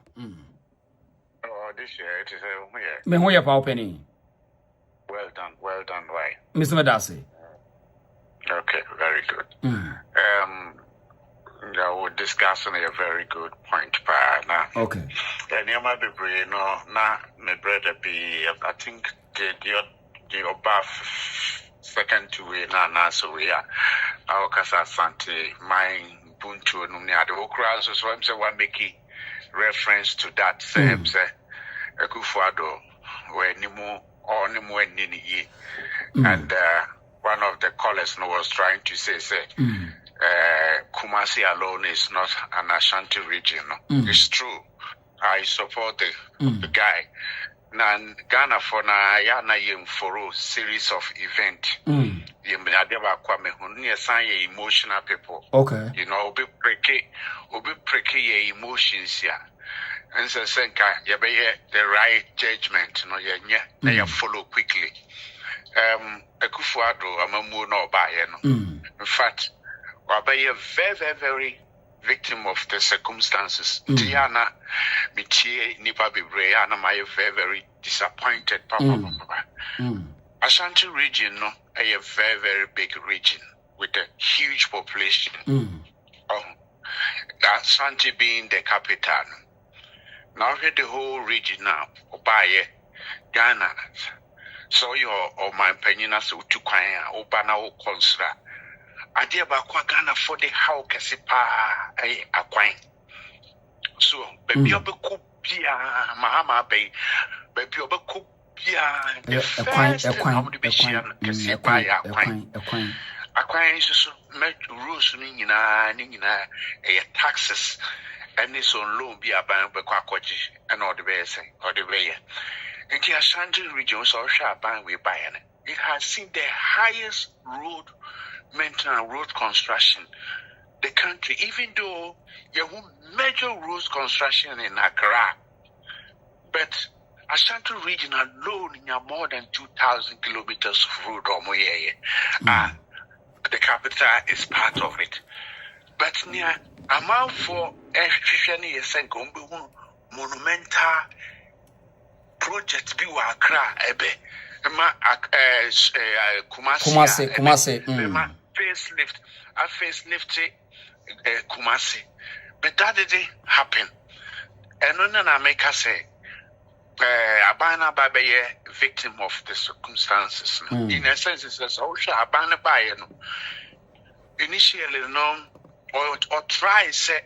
Oh, this year it is Me ho ye pa opening. Well done, why? Mr. Medase. Okay, very good. We're discussing a very good point, pa. Okay. And you might be brave, no, na me brother be. I think the above second to we na so we are. Our casa Asante, my buntu no near the okra. So I'm saying one making reference to that. Say, a kufuado where ni more or ni more nini ye. And one of the callers was trying to say, Kumasi alone is not an Ashanti region. It's true. I support the guy. Nan Ghana for na yana yem foro series of event. Yem adeba kwa me huni asanye emotional people. Okay. You know, obi preke ye emotions ya. And so senka yebeye the right judgment. No ye ye follow quickly. Ekufuado amamu no baye no. In fact, wabaye very, very victim of the circumstances. Diana mitie nipa bebre ana my very, very disappointed. Ashanti region no a very, very big region with a huge population. Ashanti being the capital. Now here the whole region now, Obaye, Ghana. So your or my opinion as to kwanya obana o consider adia ba kwa Ghana for the how kesi pa akwan so baby obeku bia Mahama bay baby obeku bia the first time the bishia kesi pa akwan so met rules ni nyina taxes and it's on loan be aban be kwa kwaji and all the way say or the way. In the Ashanti region, so it has seen the highest road maintenance, road construction. The country, even though you have major road construction in Accra, but Ashanti region alone in more than 2,000 kilometers of road or more. The capital is part of it. But near amount for a monumental project bi wa Accra ebe ma Kumasi ma facelift Kumasi, but that didn't happen. And on na make us say abana ba be victim of the circumstances. In a sense it's so abana ba no initially no or try say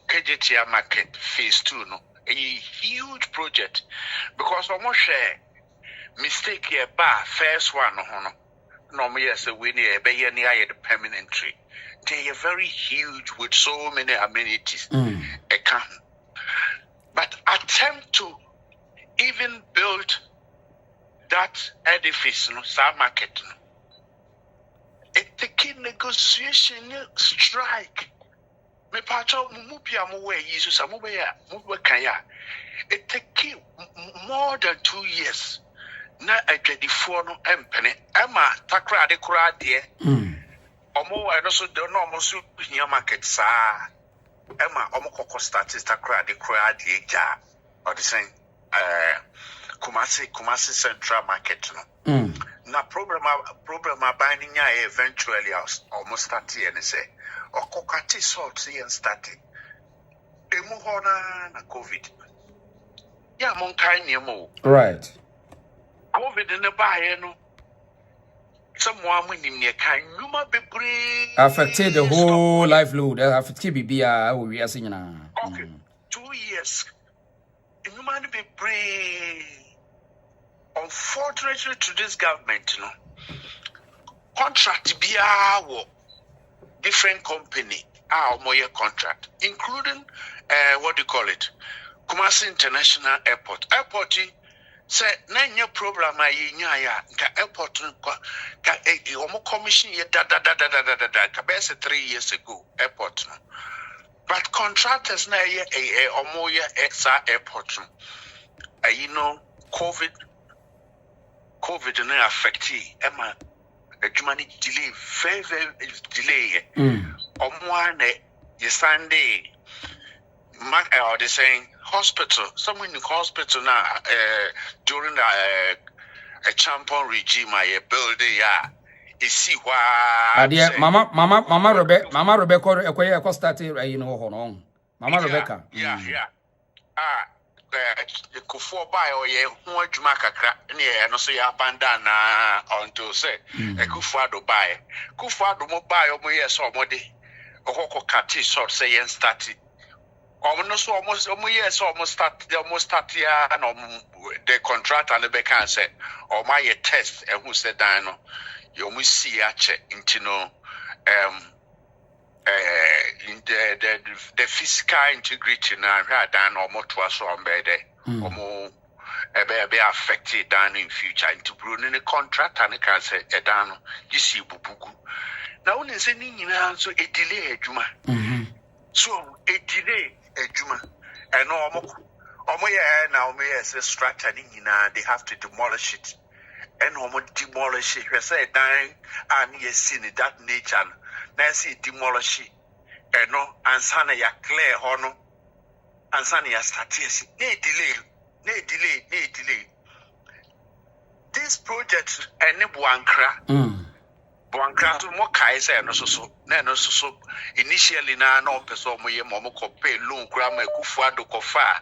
KJT market phase 2 no a huge project because almost share mistake here first one no me yes we near be near the Parliamentary. They are very huge with so many amenities. But attempt to even build that edifice no market no it taking negotiation strike. Me pacho mupia mo we Jesus amobe ya mo kanya. It take more than 2 years. Na adwadifo no empene ema takra de kura de. Omo I no so do no omo so hia market sa. Ema omo kokko statist takra de kura de ja. Or the same Kumasi Central Market no. Na problem binding ya eventually almost start here and say okokati salt and started. Emu hona na COVID. Ya mon kai niemo. Right. COVID in the buy no. Someone winning near kind numa bebre affected the whole life load. Affected bibia we are saying na. Okay. 2 years. Numa bebre. Unfortunately to this government, contract be our different company, our moya contract, including what do you call it? Kumasi International Airport. Airport say nanya problem airport commission kabese 3 years ago airport. But contractors na omoya extra airport. COVID COVID and affect Emma a Germany delay, very delay. On Sunday, or they saying hospital, someone in hospital now during a champion regime, I build you see why Mama Rebecca started, you know, Mama Rebecca. Yeah. Kufuor by or ye one Jumakakra near no say abandon until say a Kufuor buy. Kufuor do buy or yes or modi or hoko kati sort say yen started. Almost start here and the contract and the becan said, or my test and who said Dino, you must see a check into no in the physical integrity now than or more to us on bed or more be affected than in future into Bruno contract and can say a dano you see bubugu now only sending in answer a delay Juma so a delay a Juma and now me as a structure they have to demolish it and almost demolish it we say dying and yes seen that nature Nancy demolish it, and no, and Sana ya clear hono, and Sana ya statistics. Nay delay. This project and Buankra to Mokai say no so initially no person mo pay loan grandma Kufuor do Kofa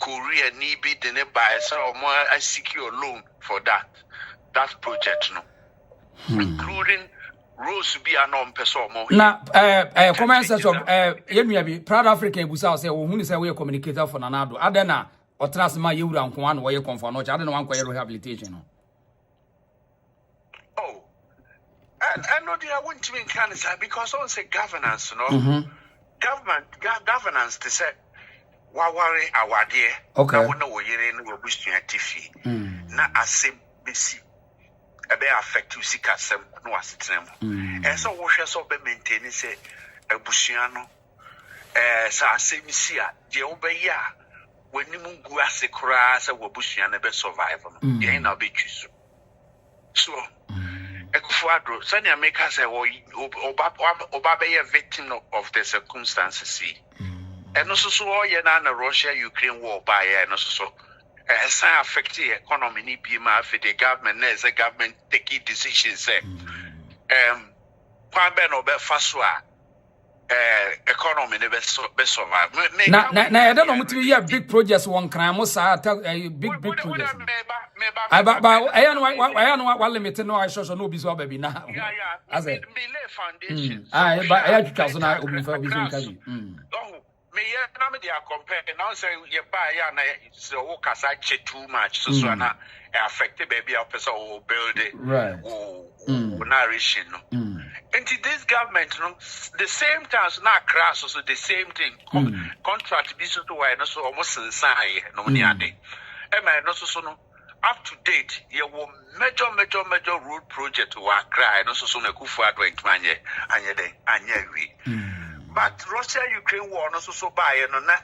Korea need be the buy so more I secure loan for that project no, including. Rose be a non person. Now, comment section, Yemi, Proud African, who say, who is a way communicator for Nanado. Adena, or trust my you and one way you come for not. I don't want rehabilitation. Oh, and no, I wouldn't mean Canada because I say governance, no governance. They said, worry our dear. Okay, I wonder what you're in your bush TV. Not as same busy. Ebe affect you sick as some no asitem. And so we shall so be maintaining say a bushiano. Sa same sia, the obeya. When you move as a crass, a bushian be survival. You ain't no be choose. So, a Kufuor, Sanya make us a Obabe a victim of the circumstances. And also, so you know, Russia Ukraine war by and also so. Some affect the economy, ni be my the government, as a government taking decisions. Say, Kwame no be faswa, economy never survive. Now, I don't know what you have big projects. One crime was a big project. I know what limited no I show no be so baby now. As a foundation. I had 2,000 I open for business. Me they are comparing now say you buy so too much so na affected baby a person who build it right nourishing and this government the same time na crash so the same thing contract be so to why no so almost inside no money ade e no so no up to date you will major road project wa cry no so na Kufuor do ntmanye anye wi. But Russia-Ukraine war no so buy no na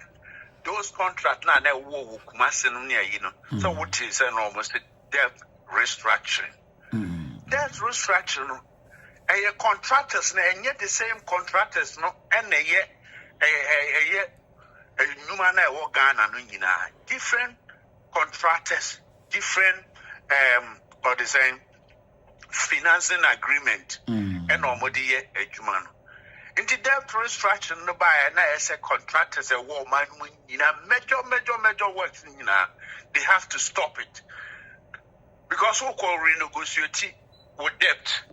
those contract na war kumasin near So what is an almost debt restructuring. Debt restructuring no contractors na and yet the same contractors no and a human work Ghana no different contractors, different or the same financing agreement and almost a human. In the debt restructuring, no buy and as a contractors a war man in a major works they have to stop it. Because we call renegotiate with debt.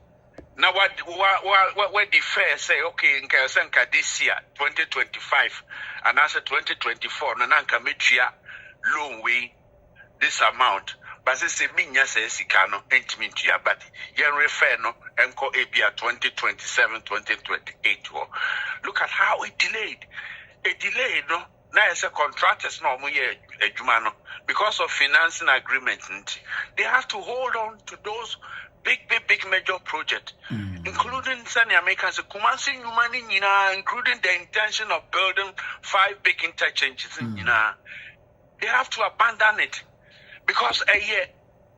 Now what the fair say okay in Kasanka this year, 2025, and as a 2024, Nananka Mitria loan we this amount. But they say minya says ikano intimate but yen refer no enko abia 2027 2028 look at how it delayed no now as a contractors no mo ye adwuma no because of financing agreement they have to hold on to those big major projects including Sunny Americans Kumasi Numani including the intention of building 5 big interchanges they have to abandon it. Because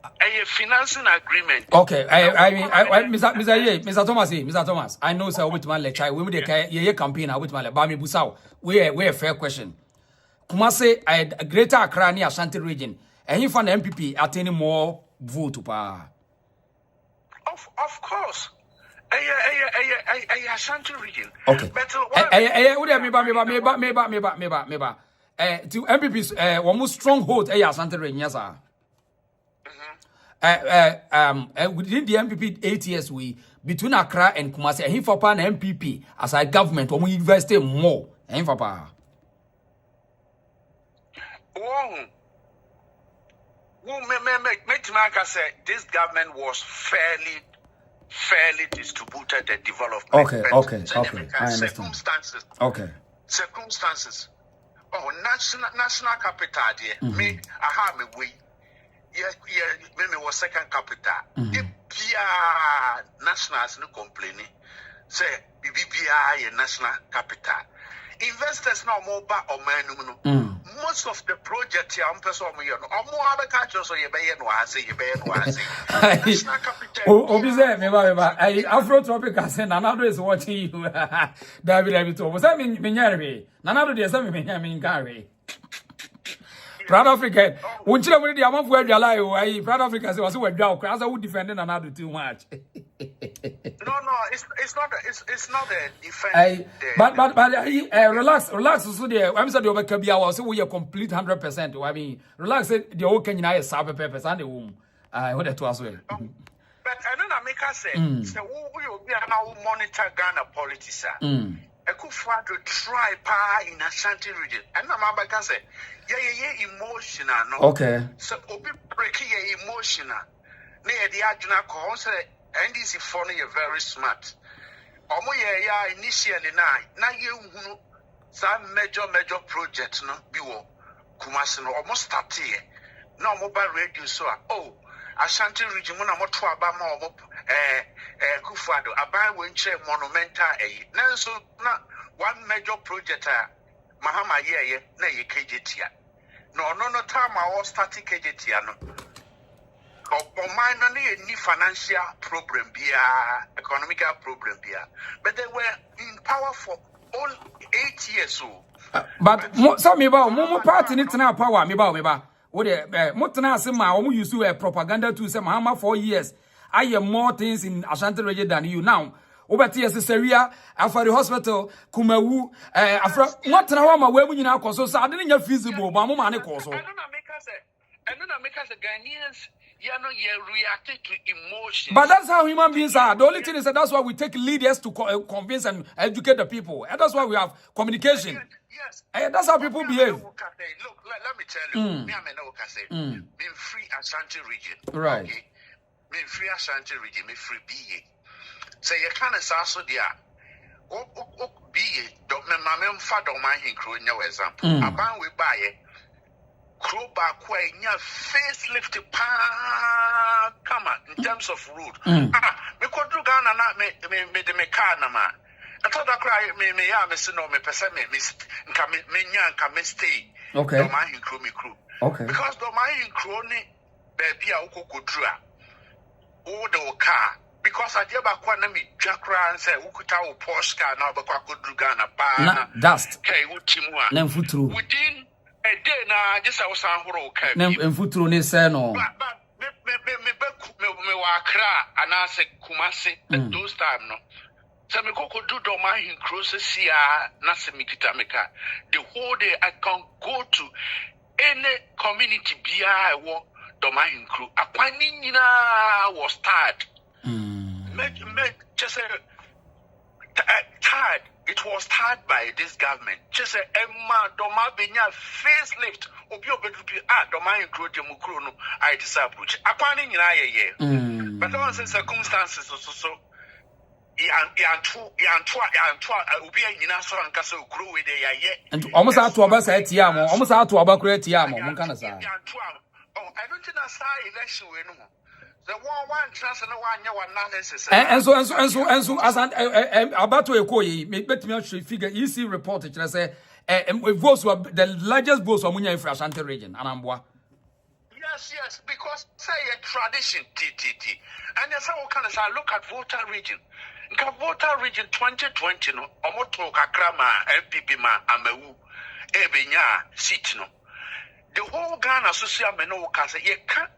A financing agreement. Okay, I mean, Mr. Thomas, I know sir with my lecture. We make a campaign with my Bami Busau. We a fair question. Kumase, I Greater Accra near Ashanti region, and you found MPP attaining more vote to power. Of course. Ashanti region. Okay. But to MPP's almost stronghold Ashanti region, yes, sir. Within the MPP 8 years, we between Accra and Kumasi, and for pan MPP as a government, when we invest more, and for power. Say this government was fairly distributed the development. Okay. I understand. Circumstances. Oh, national capital there. Me, I have me way. Yeah, maybe was second capital. The nationals no complaining. Say BBI national capital. Investors now more back or man. Most of the project here, I'm person or more other countries, so you pay national capital. I Afro-tropic and another is watching you. David, was I mean, Nanado, there's something Gary. Proud African. Won't you know the amount where you lie? Proud Africans was so well. As I would defend another too much. No, it's not a defense. But relax. So there, I'm sorry, over Kabia was we are complete 100%. I mean, relax. The whole Kenya is sabe purpose and the womb. What that was well. But I don't know. Make us say, so we will be now monitor Ghana politics. I could find to try power in Ashanti region. And I'm about to say, yeah, emotional. No? Okay. So, Obi breaking emotional. Near the Adjuna call, say, and this is funny, you're very smart. Omo yeah, initially now you some major project, no, biwo, Kumasino, almost start here. No mobile radio, so, Ashanti region, when I'm to Abama, Kufado, Abai Winche monumental, so not one major project, Mahama, yeah, na ye KJT. No time I was starting KJT, no. Mine any financial problem, economical problem, but they were in power for all 8 years. But some more party need to know power, me ba. What Motana Sema, who used to propaganda to say Mahama 4 years. I hear more things in Ashanti region than you now. Over Syria, after the hospital, Kumawu, after what now, where we now cause so I didn't get feasible, but Mamma also. I don't make us Ghanaians. You know, you reacted to emotions. But that's how human beings are. The only thing is that that's why we take leaders to convince and educate the people. And that's why we have communication. Yes. And that's how people behave. Look, let me tell you. Me, I'm being free Ashanti region. Right. Okay. Me free Ashanti region, me free BA. So you can't also there. BA, my father, my include no example. About we buy it. Kroba kwa nya facelift come in terms of road. Me could do Ghana na me the car na ma. I thought that cry me ya me no me person me stay. Okay. Do my crew me crew. Okay. Because do my crew ni baby a ukokudru o the car. Because I did back when me Jackra and say ukuta o Porsche car na ba kwa kudru Ghana pa. Dust. Okay, utimwa. Nem futuru. Within a day now, just I was on okay. Nem futuru ni say no. But me wakra and I say Kumasi at those time no. So me go do do my in crosses here, nasa mikitameka. The whole day I can go to any community bia I walk do my in crew. A panina was tired. Just tired. It was tired by this government. Just say Emma Doma Benya facelift. Obio Bedupi Doma in crew Demukruno. I disapproach. A panina ye. But there was circumstances so. And almost out to about Tiamo, almost out to about Tiamo, I don't think that's election anymore. The one chance and one analysis. And so as about to echo, make me figure easy reportage. I say, votes were the largest votes of Munya in Ashanti region, Anambwa. Yes, because say a tradition, TTT. And that's how can I look at Volta region. Volta region 2020, no, Omoto Kakrama, LPP ma, Amewu, Ebenya, seat no. The whole Ghana social meno say ye can't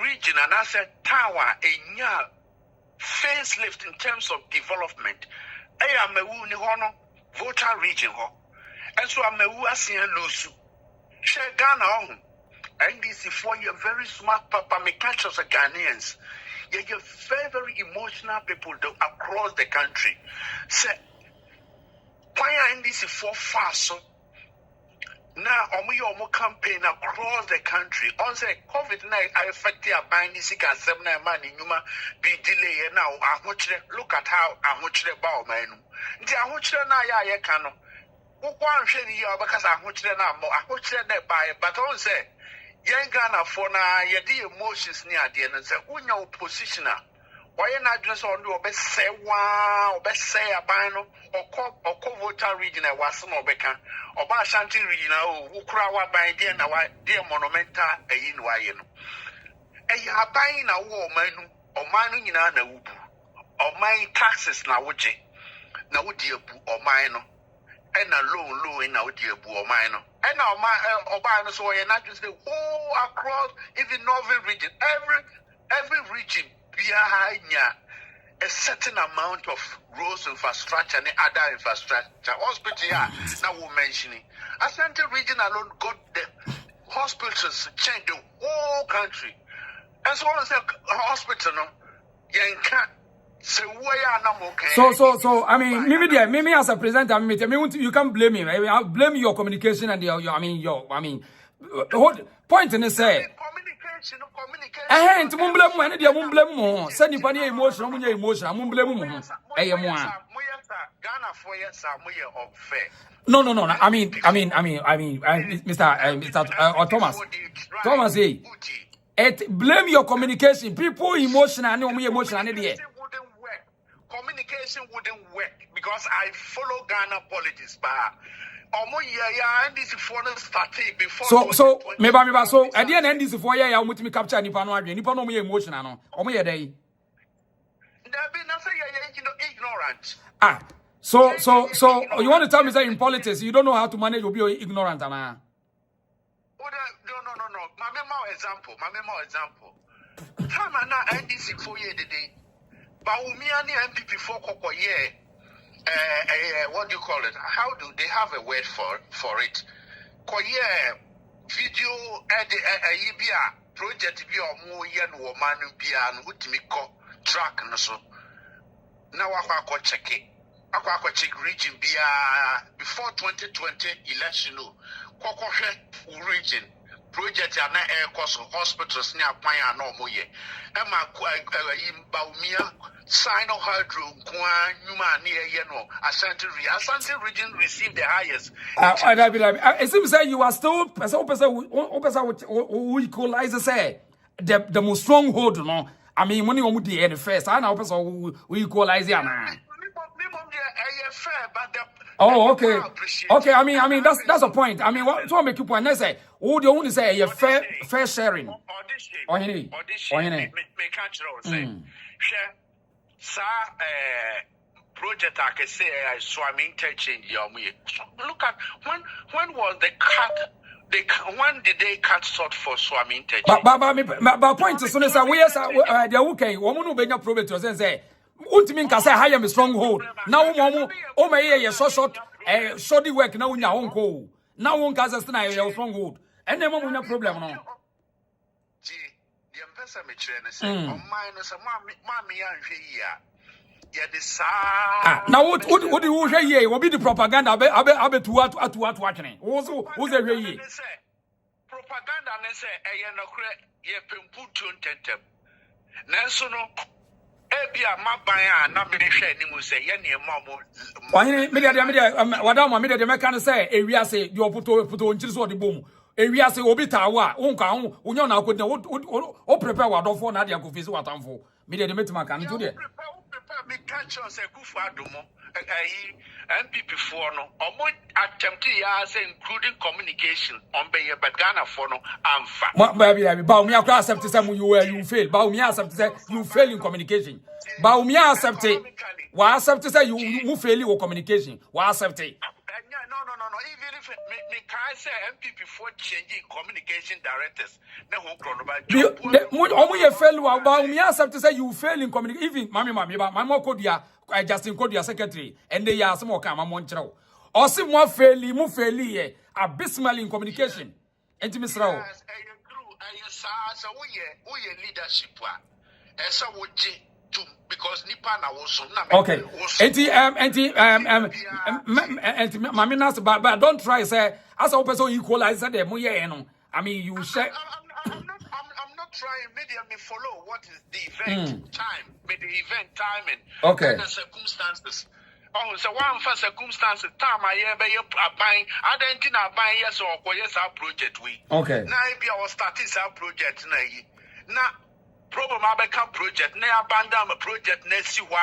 region and I said tower a nya facelift in terms of development. Amewu ni hono, Volta region ho. And so Amewu asian losu. Share Ghana on. NDC for you very smart papa me catch us Ghanaians. You're very, very emotional people across the country. Say why are NDC for fast so now omo campaign across the country. On say COVID-19 affect your buying this can 7 man in Yuma be delay now. Look at how ahuchre bow man. The ahuchre na ya kano. One shady because ahuchre na mo ahuchre na buy but on say young Ghana for now, your emotions near the end and say, who your positioner? Why not just on your best say wow, best say a bino or co-voter region at Wasson or Becca or Ashanti region who crowd by dear monumental a in Wayano. And you are buying a woman or mining in an ubu or mine taxes now, would you? Now, would you or minor? And a low in our dear or minor. And now my Obama so not just the whole across even northern region, every region behind a certain amount of roads infrastructure and other infrastructure. Hospital now we're mentioning. Asante region alone got the hospitals change the whole country. And so on hospital no can't. So I mean, maybe as a presenter, you can't blame me. I blame your communication and your point in the say. To blame when they won't blame more. Send you any emotion, emotion, I won't blame more. No. I mean, Mr. Thomas, blame your communication. People emotional, no me emotional, communication wouldn't work because I follow Ghana politics, but so maybe so at the end this for ya me capture nipa no me emotional no day ignorant. So you want to tell me that in politics you don't know how to manage to be ignorant no. My memo example. Time na NDC for year the day. But we and the MPP for Koko what do you call it? How do they have a word for it? Koye video project be or more yen woman be an utimico track no so. Now I check it. I check region be before 2020 election. Koko region. Project and air cost hospitals near Paya no more. Emma Baumia, Sino Hydro, Numa near Yeno, Asante region received the highest. It seems that you are still who equalize say the most stronghold, no. I mean, when you want the end first, I know person who equalize the oh, okay. Okay, I mean that's a point. I mean, what make you point? Let's say, who the only say a fair sharing. Project I can say I swami interchange your look at when was the cut? When did they cut short for swami interchange? But point is, we are the okay. Woman who bring up problem to say. Ultimate can say higher stronghold. Now, oh my ear, short, shoddy work now in your own call. Now one can say your stronghold. And then one no problem. No. Now what do you say? Will be the propaganda? I bet to what watching. Also, who's a way? Propaganda, and say, I am not correct. Ye put to tentem. National. Ebia mabaya na me hwe ni mu se ye ne mamo wahene media wadama media de meka ne se ewia se de oputo nchiri so de bom ewia se obi tawa wonka ho onyo na akodi o prepare wadofo na de akofisi watamfo media de metima kan to de me catch on say Kufu Adumo MPP for no or attempt including communication on Bayer but Ghana for no what baby Baumia accept to say you fail Baumia accept to say you fail in communication Baumia accept it why accept to say you fail in communication why accept it no even if me can say MPP for changing communication directors na who chrono you fail Baumia accept to say you fail in communication even mami my mom Kodia Justin Kodia secretary and they are some more come among channel or see more fairly mu fairly abysmal in communication and Miss Rao so we leadership so because nipa na woso na okay maminas but don't try say as a person equalize them moye no I mean you say I'm not trying me follow what is the event time the event timing okay and the circumstances. Oh, so one for circumstances time I be buying identity na buying yes or yes our project we okay now if you starting our project na problem abeka project na abandon project na si wa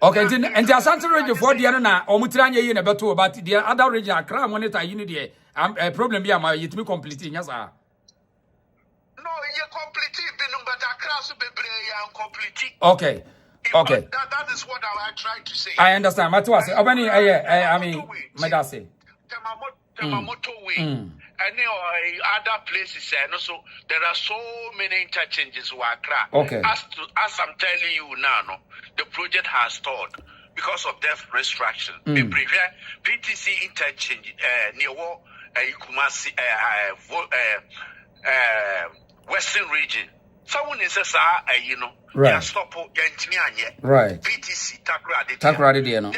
okay and the Asante region for the other na omutranye yi na beto but the other region Accra monitor yi ni the problem bi am yitimi complete yes sir no you complete but Accra so bebre ya complete okay okay that is what I try to say I understand Matuase obani I mean medase motorway and other places and also there are so many interchanges who are Accra. Okay. As I'm telling you now, the project has stalled because of death restriction. The previous PTC interchange near Kumasi Western region. Someone is right. Stop right. PTC Takradi no.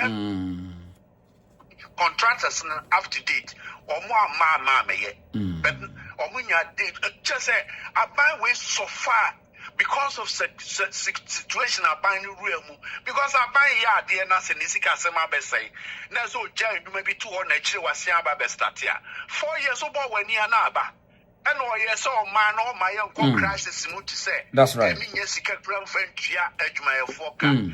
Contractors up to date or more but just say I buy way so far because of situation I buy new realm because I buy dear Nas and Isika Sema Besay. Nazo Jay maybe 200 children was Yaba Bestatia 4 years old when you are Naba. And or yes, all man, all my own crash is smooth to say. That's right. I mean, yes, you can friend edge my forecast.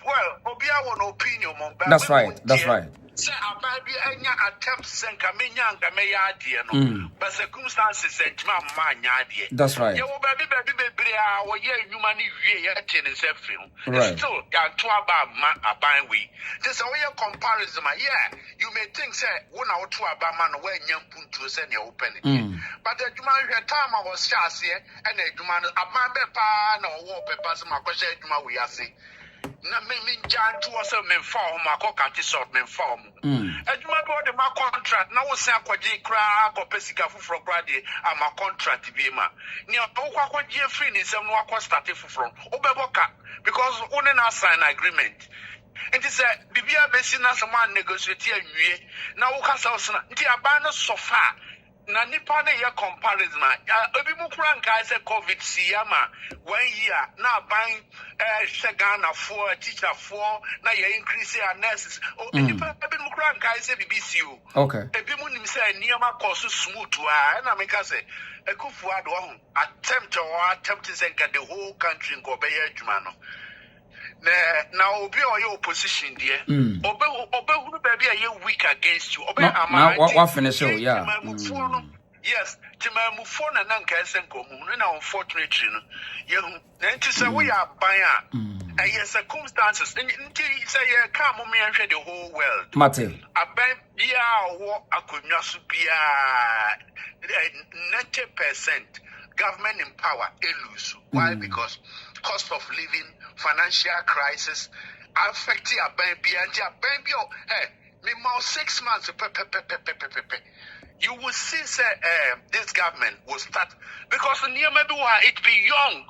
Well, Obia one opinion, that's right. That's right. Say, I might be any attempt to send Kamina and Gamaya, dear, no, but circumstances and my idea. That's right. You will be or yeah, you money, yeah, tennis film. Right. Still, got to about a buying we. This way, a comparison, yeah, you may think, say, one or two about man where young punto send your opening. But the time I was chassis and a man, a man, no wallpaper, my question, we are saying. Na me jan to us men form ma ko kati sort men form aduma bo de ma contract na wo se akwaje kra ko pesika fufuro kra de ama contract bi ma ni o kwa kwaje free ni sem no akwa start fufuro obeboka because one na sign agreement it is a bibia besi na some negotiate anwie na wo kasa osna nti aba no so far na nipa na ye comparison obi mu kura nka say covid siyama 1 year na ban Ghana for teacher for na ye increase our nurses nipa obi mu kura nka say BBC okay ebi mu nim say niama course smooth na make say Kufu Ado attempt to say the whole country go be adwuma no now obi or your opposition there obe baby are weak against you obe ama what finish yeah yes tima mu phone na nka esen komu na unfortunately no you nti say we are ban yes circumstances nti say you come me nhwe the whole world Mate aban bia wo akonwa so bia 90% government in power elusu why because cost of living financial crisis affecting a baby and a baby me more 6 months you will see say this government will start because near maybe it be young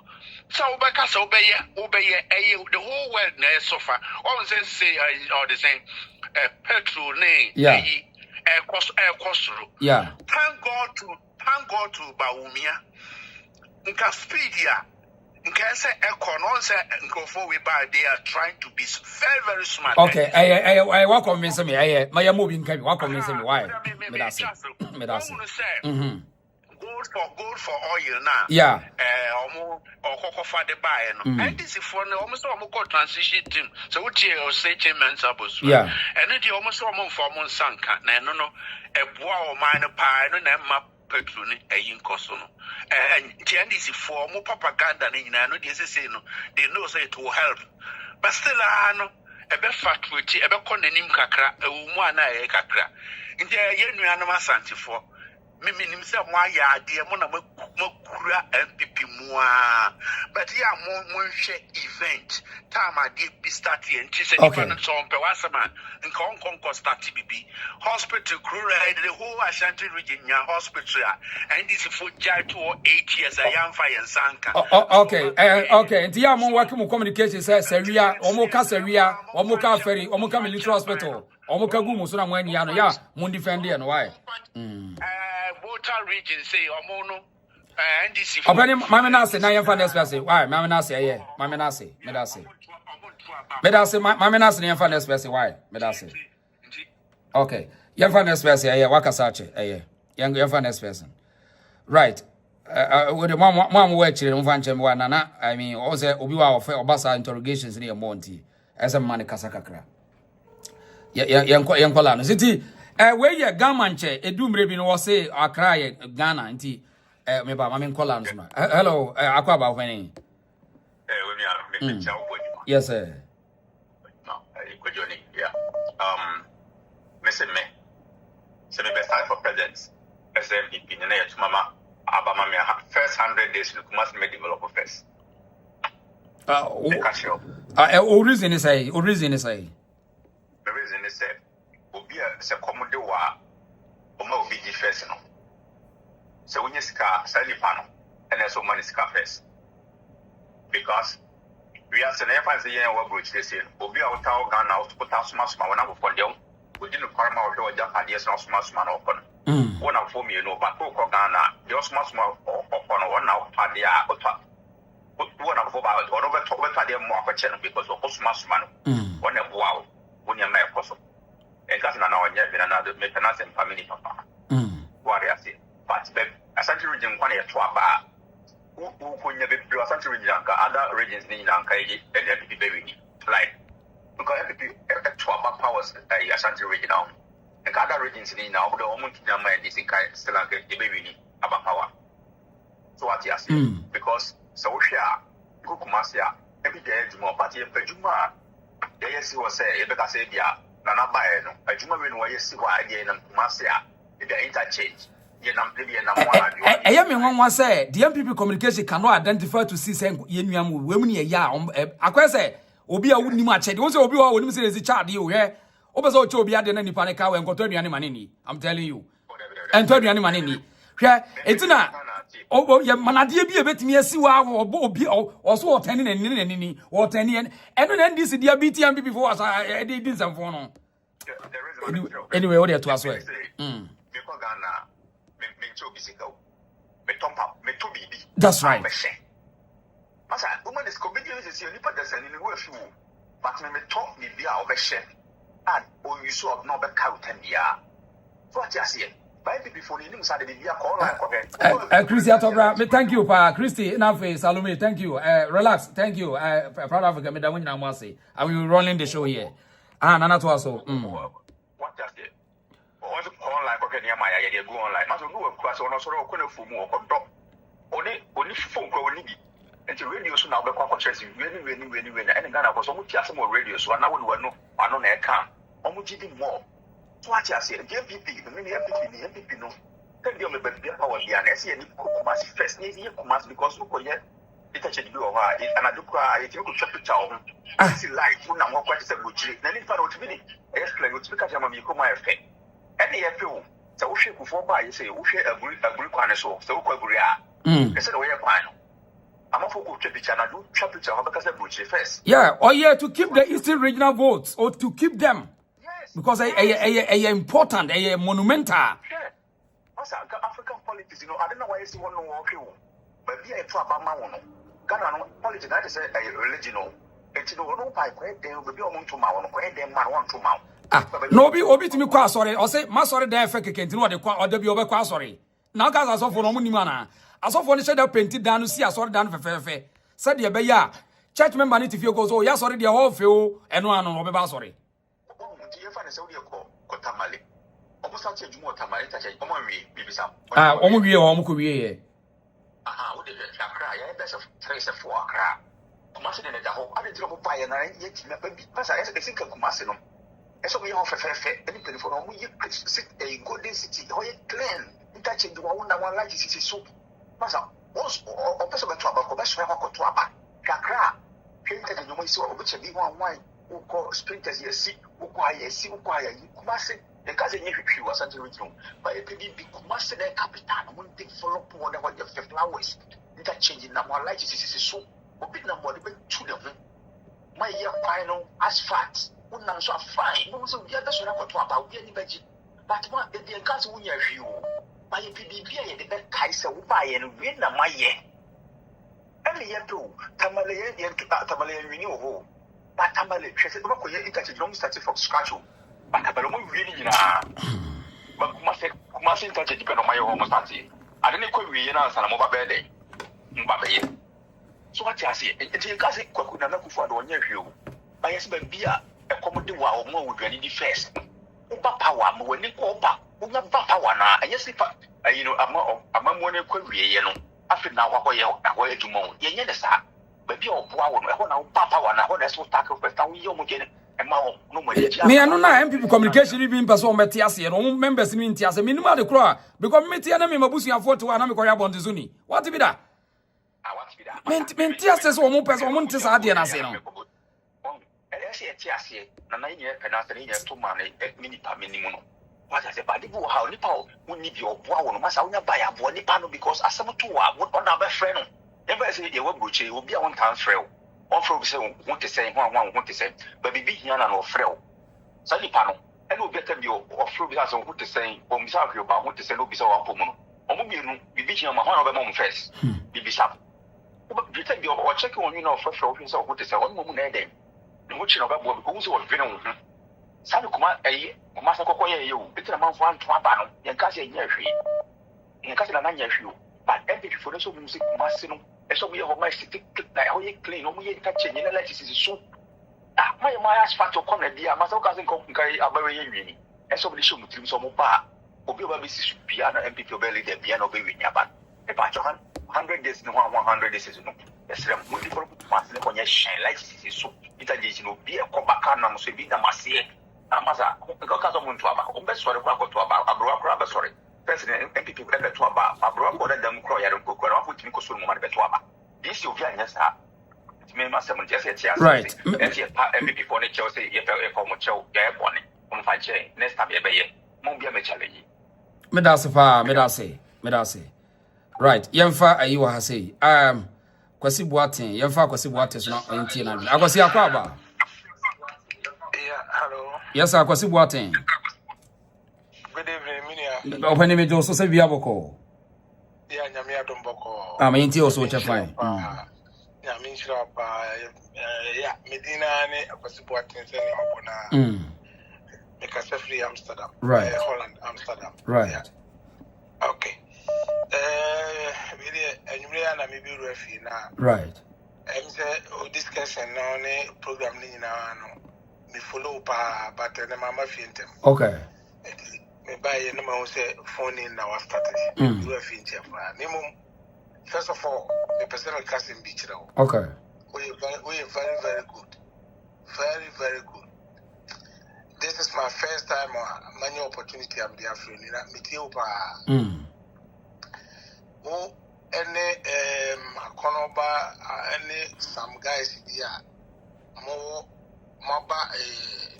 so because obey the whole world na suffer all say all the same petrol name cost yeah thank God to Baumia nka speed ya nka say economic say nkofo we buy they are trying to be very very smart okay I what convince me my movie nka what convince me why me that say go gold for oil now. Yeah. Or for the buy no. And this is for almost almost transition team. So what you say chairman sabos. Yeah. And it almost almost for mon sanka. No a boa or minor pie no map petroni a yin cosono. And this is for more propaganda in no say no. They know say it will help. But still no a be factory a be konenim kakra e umu ana e kakra. Nti ye nuanom Asante for me himself why ya de mo na makura MPP mua but ya mo share event time I did be start here and say different so on pe wasama nka on start bibi hospital crew ride the whole Ashanti region ya hospital and this for jai to 8 years I am fire sanka okay nti ya mo work mo communication say seria omo ka seria omo ka ferry omo ka military hospital omo ka gu mo so na mo ani ya no ya mo defend there no why Water region say omono NDC Openi mama na say na yemfa na express why mama na say yeah mama na say me da say mama na say yemfa na express why me da say okay yemfa na express yeah wakasa che yemfa na express right with the mom we chire mfa nche me wa nana I mean o say obi wa ofe obasa interrogations ni monti ese man kasa kakra yenkola no siti we ye gamanche edumre bi no wo say Accra ye Ghana nti me ba mama nkola no hello akwa ba fani yes sir no Okudjeto yeah Mr. Me say me best time for presidents SMPP na yet mama abama me first 100 days no must me develop first o reason is say the reason is say obi a se komude wa oma obi di first no so when you ska sali pano and so money ska first because we are saying if say yen wa broach dey say obi a wota Ghana out put out small when am for dem we didn't parma o do ja pade so small no kono one am for me no but ko Ghana your small okono one now pade a ota one am for ba o no beto pade mo akwache no because o small no one e boa wo nya na e koso and that's not our yet, another maintenance and family papa. What I say, but Asante region, one year to a bar. Who could never be Asante region, other regions in Lanka, and baby, like because to a powers, Asante region, and other regions in now, the woman to them, and this is still like a baby about power. So what you say, because so share, Kukumasia, every day, more party and Pejuma, yes, he was saying, because I said, yeah. Nana buy no adwuma we no ye si wa ade na Kumasia the interchange ye na mpebe ye na mo aya me nwanwa say the MPP communication cannot identify to see say ye nuam we mu ne ya akwa say obi a wonni mu achede wo say obi wa wonni say zi chade yo he obese o che obi ade na nipa ne ka we nkoto aduane maneni I'm telling you ento aduane maneni hwe etina o ye manade bi e betimi asi wa obi o so otani na nini otani eno na ndisi dia BTM people was e dey din samfo no anyway what dey to aso because Ghana me cho bisika me tompa me to bibi that's right masa woman is comedian is you nipa dasa ni we fi but me talk me bia obehye and o you so no be count and bia so what you say before you say the bia call line Christy Tr0uble me thank you pa Christy na face Salome thank you relax thank you proud Africa me da won na mo say I will running the show here nana to aso what just it online okay near my idea go online maso go class on so ko na fumu o ko do oni phone ko oni bi enti radio so na be kwa church we na ene Ghana ko so mu tia some radio so na wo no ano na e kan o mu gidi more so what you say the MPP the MPP no tell you me be power bia na say ni Kumasi first ni Kumasi because no ko ye interchange bi o ha and adukwa I think ko chapter o see life na mo kwa say go chire na ni fa no timi ni explain go speak am mi ko ma efe ene ye fe o so wo hwe kufo ba ye say wo hwe aguri kwane so wo kwa aguri a e say no ye kwan no amafo ko twa picture na do twa picture ho be ka say go chire first to keep the Eastern regional votes or to keep them because important, monumental. African politics, I don't know why you see one no walk you. But be a Trabama, Ghana politics, that is a religion. It's no by great day, will be on to Mount, great day, man, one to Mount. No, be obi to me, sorry, or say, my sorry, there, fake can't do what they call or the be over sorry. Now guys as of for no money as of for the painted down to see as all done for said the beya church member need to feel goes oh yeah sorry the whole feel and one on Obeba sorry. Omuwie omukuwie what did you cry? I best of trace for a cry. Kumasi in the whole other drop by and I yet because I think Kumasino. And so we offer fair anything for we sit a good city, how you clean, touching the one like this is soup. Massa, once or person of trouble, best to Aba, Kakra, painted in the way so which be one wine, who call sprinters ye see, who quiet, see, who quiet, Kumasi, the cousin if you was until with you, but it could be Kumasi the capital, one thing for up on what your flowers, interchanging the one like this is soup, or big number to them. My year final asphalt. Unam so fine. No so bia be so na kwato aba bia ni baji. But one the enka so wunya hwi o. Ba ye bibia ye de be kai se wo ba ye no wi na maye. Emi ye do tamale ye tamale ye wini o. But tamale hwese do ko ye interchange no start from scratch o. But tamale mo wi ni nyina. Ba kuma se interchange pe no maye ho mo start. Ade ne ko wi ye na ansa na mo ba be de. Mba be ye. So what you say? Enti enka se kwaku na na kufu ado onye hwi o. Ba ye se ba bia accommodate wa omo we ready the first uba power mo wani ko ba unya ba power na anya sifa you know ama mo ne kwa wiye no afi na kwa ye aho adwuma ye nye ne sa ba bia oboa wo no ho na uba power na ho na so tackle first na wo ye omo gene e ma wo no mo ye me anu na MPP communication bi mpa so meti ase no members ni nti ase minimum de kro because meti na me mabusuafo to na me ko ya bonde zuni what be that menti ase so mo pese mo nti sa de na ase no na na nye penasa nye to man mini pa minimu no what I say but people how nipa woni bi oboa wo no masa wonya ba ya bo nipa no because asem to wa wo na be frɛ no never say dey we broche obi a won tan frɛ wo on frɛ obi say won te say won te say but bibi hia na no frɛ wo sa nipa no ene obi ata bi o frɛ obi say won te say o mi sa hwe ba won te say no obi say wa pomu no omo mienu bibi hia ma ho na be mo first bibi sa bi ta bi o check on you know frɛ obi say won te say won mo mu na eden muchi no babo because we vene wo hu sabe kuma kuma sa kokko ye yo bitina manfo anto aba no ye nka se nya hwe ye nka se na nya hwe but every for so music kuma se no e so we ho my city na ho ye clean no mu ye nka chenye na light is so my asphalt to come na dia ma so ka se nkai abawe ye nwi ni e so bi show mutrim so mo ba obi oba bi si su bia na MPP obeli de bia na obi wi nya ba e ba 100 days no 100 days no esrem mu di problem ma se ko nya shine light is so interjeji no bi e ko baka na mo so bi na masie amasa ko ka so muntu aba o be sori kwa ko to aba abro akra be sori president MPP ko be to aba abro ko da dam kro ya ko ko na fu timi ko so mo ma be to aba this you via nyasa me ma se mo je se tia right MPP for ne chelsea ye pe ko mo chew ya e bone mo fa che next time ye be ye mo bia me challenge me da se fa me da se right yemfa ayi wa ha sei Kwasi Boaten, yemfa Kwasi Boaten so na enti na. Akwasi akwa aba. Yeah, hello. Yes, Kwasi Boaten. Good evening, Minia. Opani me do so se bia boko. Yeah, nyame adom boko. Me enti also che fine. Nyame nshira pa yeah, Medina ne Kwasi Boaten se ne obona. Me ka se free Amsterdam. Right. Holland, Amsterdam. Right. Yeah. Okay. Right. Discussion on a program me follow pa but mama fintem. Okay. Me buy no man say phone in now started. Do a fintem. First of all, the personal casting beach now. Okay. We are very, very good. Very, very good. This is my first time many opportunity I'm there for you. Meet you pa. Oh, any Konoba, any some guys here, more Maba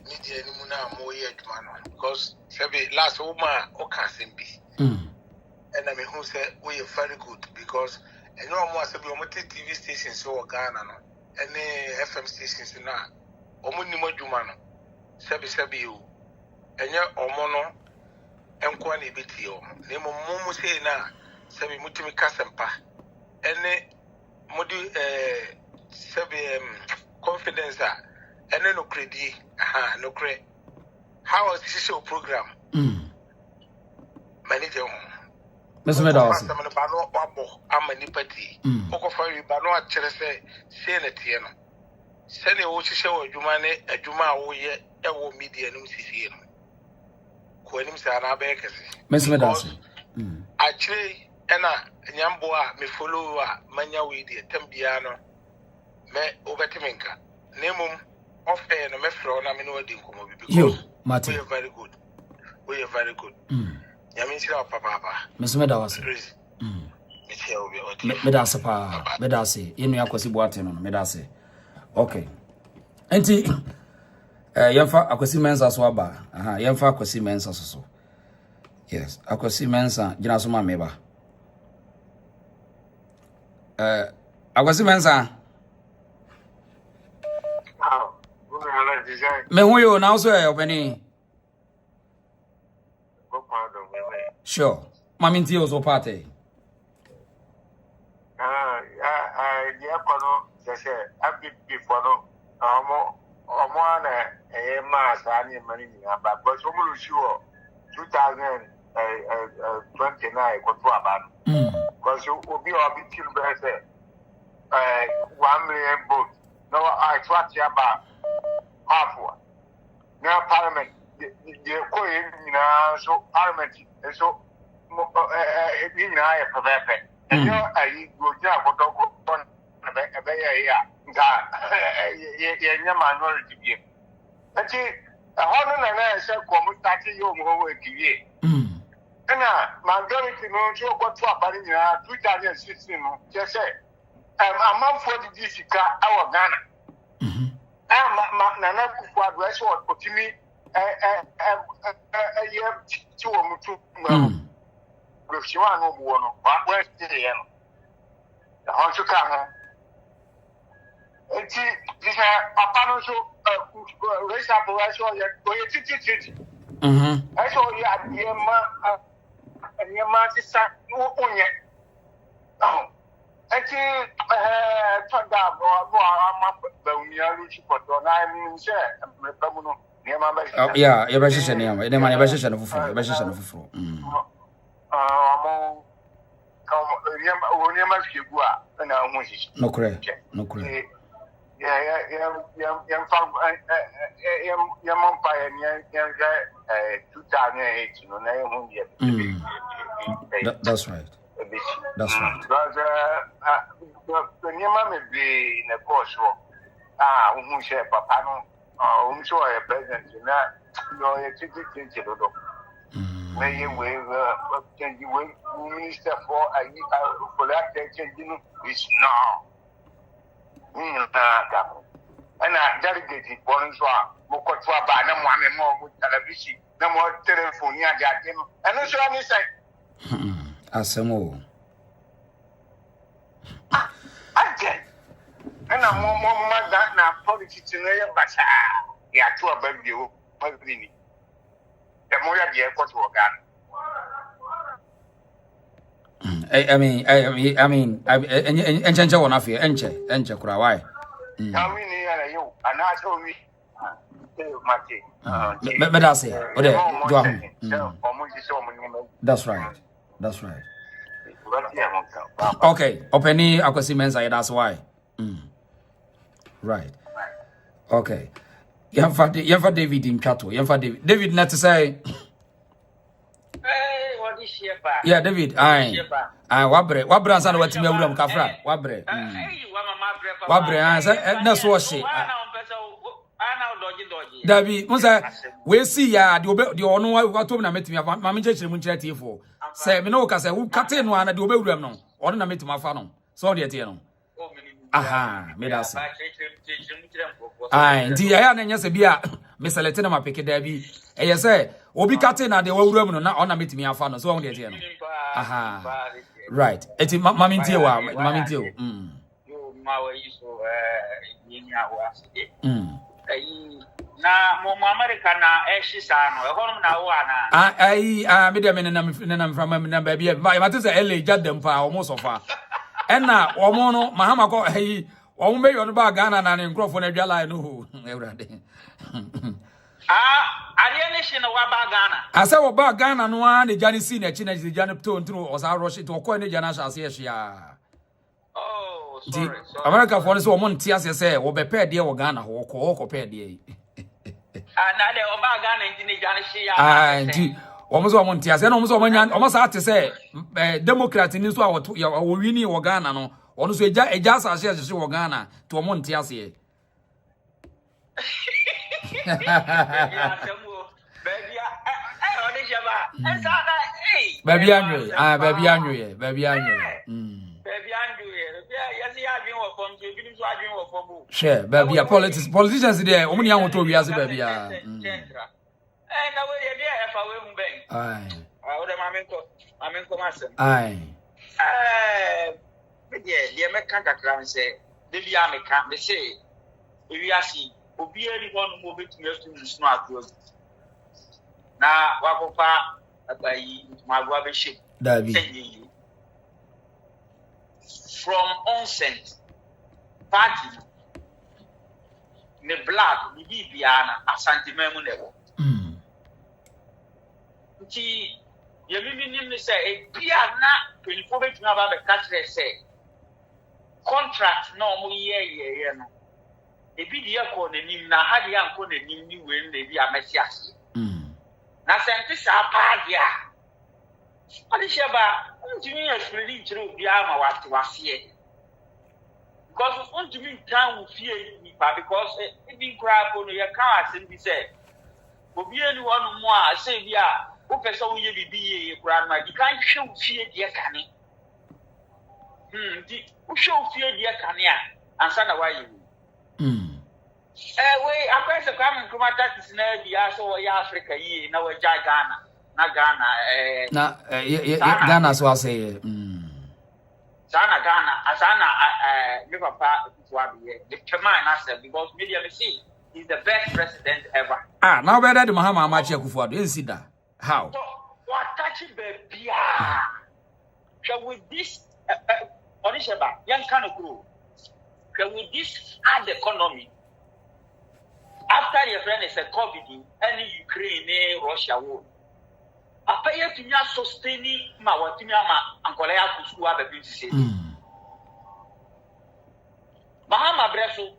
media anymore, more yet man, because last woman or can't be. And I mean, who said we are very good because and no more TV stations so Ghana, any FM stations now, Omunimo Jumano, Sabi you, and your Omono, and Kwani Bitio, Nemo Momo say now. Sabi mutimi kasempa ene modi sabi confidence ene no credit no credit how was this show program manager Mr. Meadows. I'm a nippity. Okofa Ribano at Chelsea, Senate. Send a watch show Jumane, a Juma, a war media, and MCC. Quenim Sarabekers. Mr. Meadows. Actually, Anna, Nyamboa, me follow Mania with the Tembiano, me overtiminka. Nemum, off air, and me throw na me no dinkum because we are very good. We are very good. Yamisha papa. Mr. Meadows. Medase pa, medase. Yenu yakosi boate no, medase. Okay. Enti yemfa akosi mensa so aba. Aha, yemfa akosi mensa so. Yes, akosi mensa gina so ma meba. Akosi mensa. Me hu yo na so openi. Sure. Mami nti ozo party. But so sure 2029 because you will be a big kill 1 million votes. No, I trust you about half one. Now, Parliament, the so Parliament, so in I have and you go down for Dog a minority game. And see, a hundred and I said, come starting your over give and majority no what to about in 2016, just say, I'm out for the DCK, our Ghana. I'm Nana Kufa, West or Potimi, a year to if she want no one, but where's the end? The horse you come. And see, this Papa so raise up a ratio, I saw you at your man's son, no one yet. Oh, and see, turned out, yeah, your position, yeah, the money position of four. No correct. No correct. That's right. That's right. Minister for changing is now. And I delegated Bonsoir, Mokotwa, Banam, more television, no more telephone, and also I say, Asamo. And I'm more than now, politics in a basa. Yeah, to a baby, the more the airport to Ghana. I mean, and change one of you, and check why. How many are you? And I told me, but I say, that's right. That's right. Okay, opening Akosi that's why. Right. Okay. You have David in Chato. You have David not to say. Yeah, David. Wabre answer what me wuram kafra. Wabre. That's what she. David, Musa, we see ya the ono wa to na metimi afa. Ma me chechire mu nchire tiefo. Say me no ka say who kate no na de obewuram no. Ono na metimi afa no. So de tie no. Aha, me da say. Ndi ya na nya se bia me select na mapeke da bi. Eye say obi kate na de wawuram no na ona metimi afa no. So on de tie no. Aha. Right. Eti mami tie wa, mami tie o. Yo ma wa yiso yinya wa se. Na mo America na ehisa no. E hono na wo ana. Me dem na from na ba bia. Ma te say LA jadem pa almost of fa. Enna omo no Mahama ko omo be yo no ba Ghana na ne nkrofo na dwala no ho. Ewrade. alienation wa ba Ghana. Asa wo ba Ghana no a ne jani si na chi na je jani to ntro o sa rush to ko ne jana sha se hia. Oh, sorry. America for so mo ntia se wo be pe de wo Ghana ho ko pe de. Na de o ba Ghana nti ne jani hia. Nti omo so mo ntia se na omo so mo nya omo sa ate se Democrat ni so a wo wini wo Ghana no ono so eja sa hia wo Ghana to omo ntia se. Baby Andrew, baby Andrew. Baby Andrew, sure, baby, politicians there, only I want to be as a baby. Na wakopa abayi magwa be ship from onset party ne black ni bibiana Asante memu nebo nti yemi nim say e bia na 24 betuna ba be catch say contract no mo ye no e bi de ko nanim na hade anko nanim ni we na bi amesiase na sente sa paadia ali sheba ntumi yasuri nchiro bia ma wase because ntumi kan fie ni ba because even cry ko no ya kan asen bi say obi eni wonu mo a say bia wo pese wo ye bibi ye kura ma di kan hwe fie de kane di wo hwe fie de kane a ansa na wa yi we akwese kwa mkuma tactics na bia so ya Africa yi na we ja Ghana na Ghana na Ghana so say sana Ghana asana me papa tuwabe the chairman answer because media me see he's the best president ever now better the Mahama Amachi Akufuado you that how so what touching bia so with this Onisheba young kind of grow with this hard economy after your friend is a COVID, any Ukraine, Russia war. After you to me sustaining my what me ma ankolaya kusuwa be bin say. Mahama breso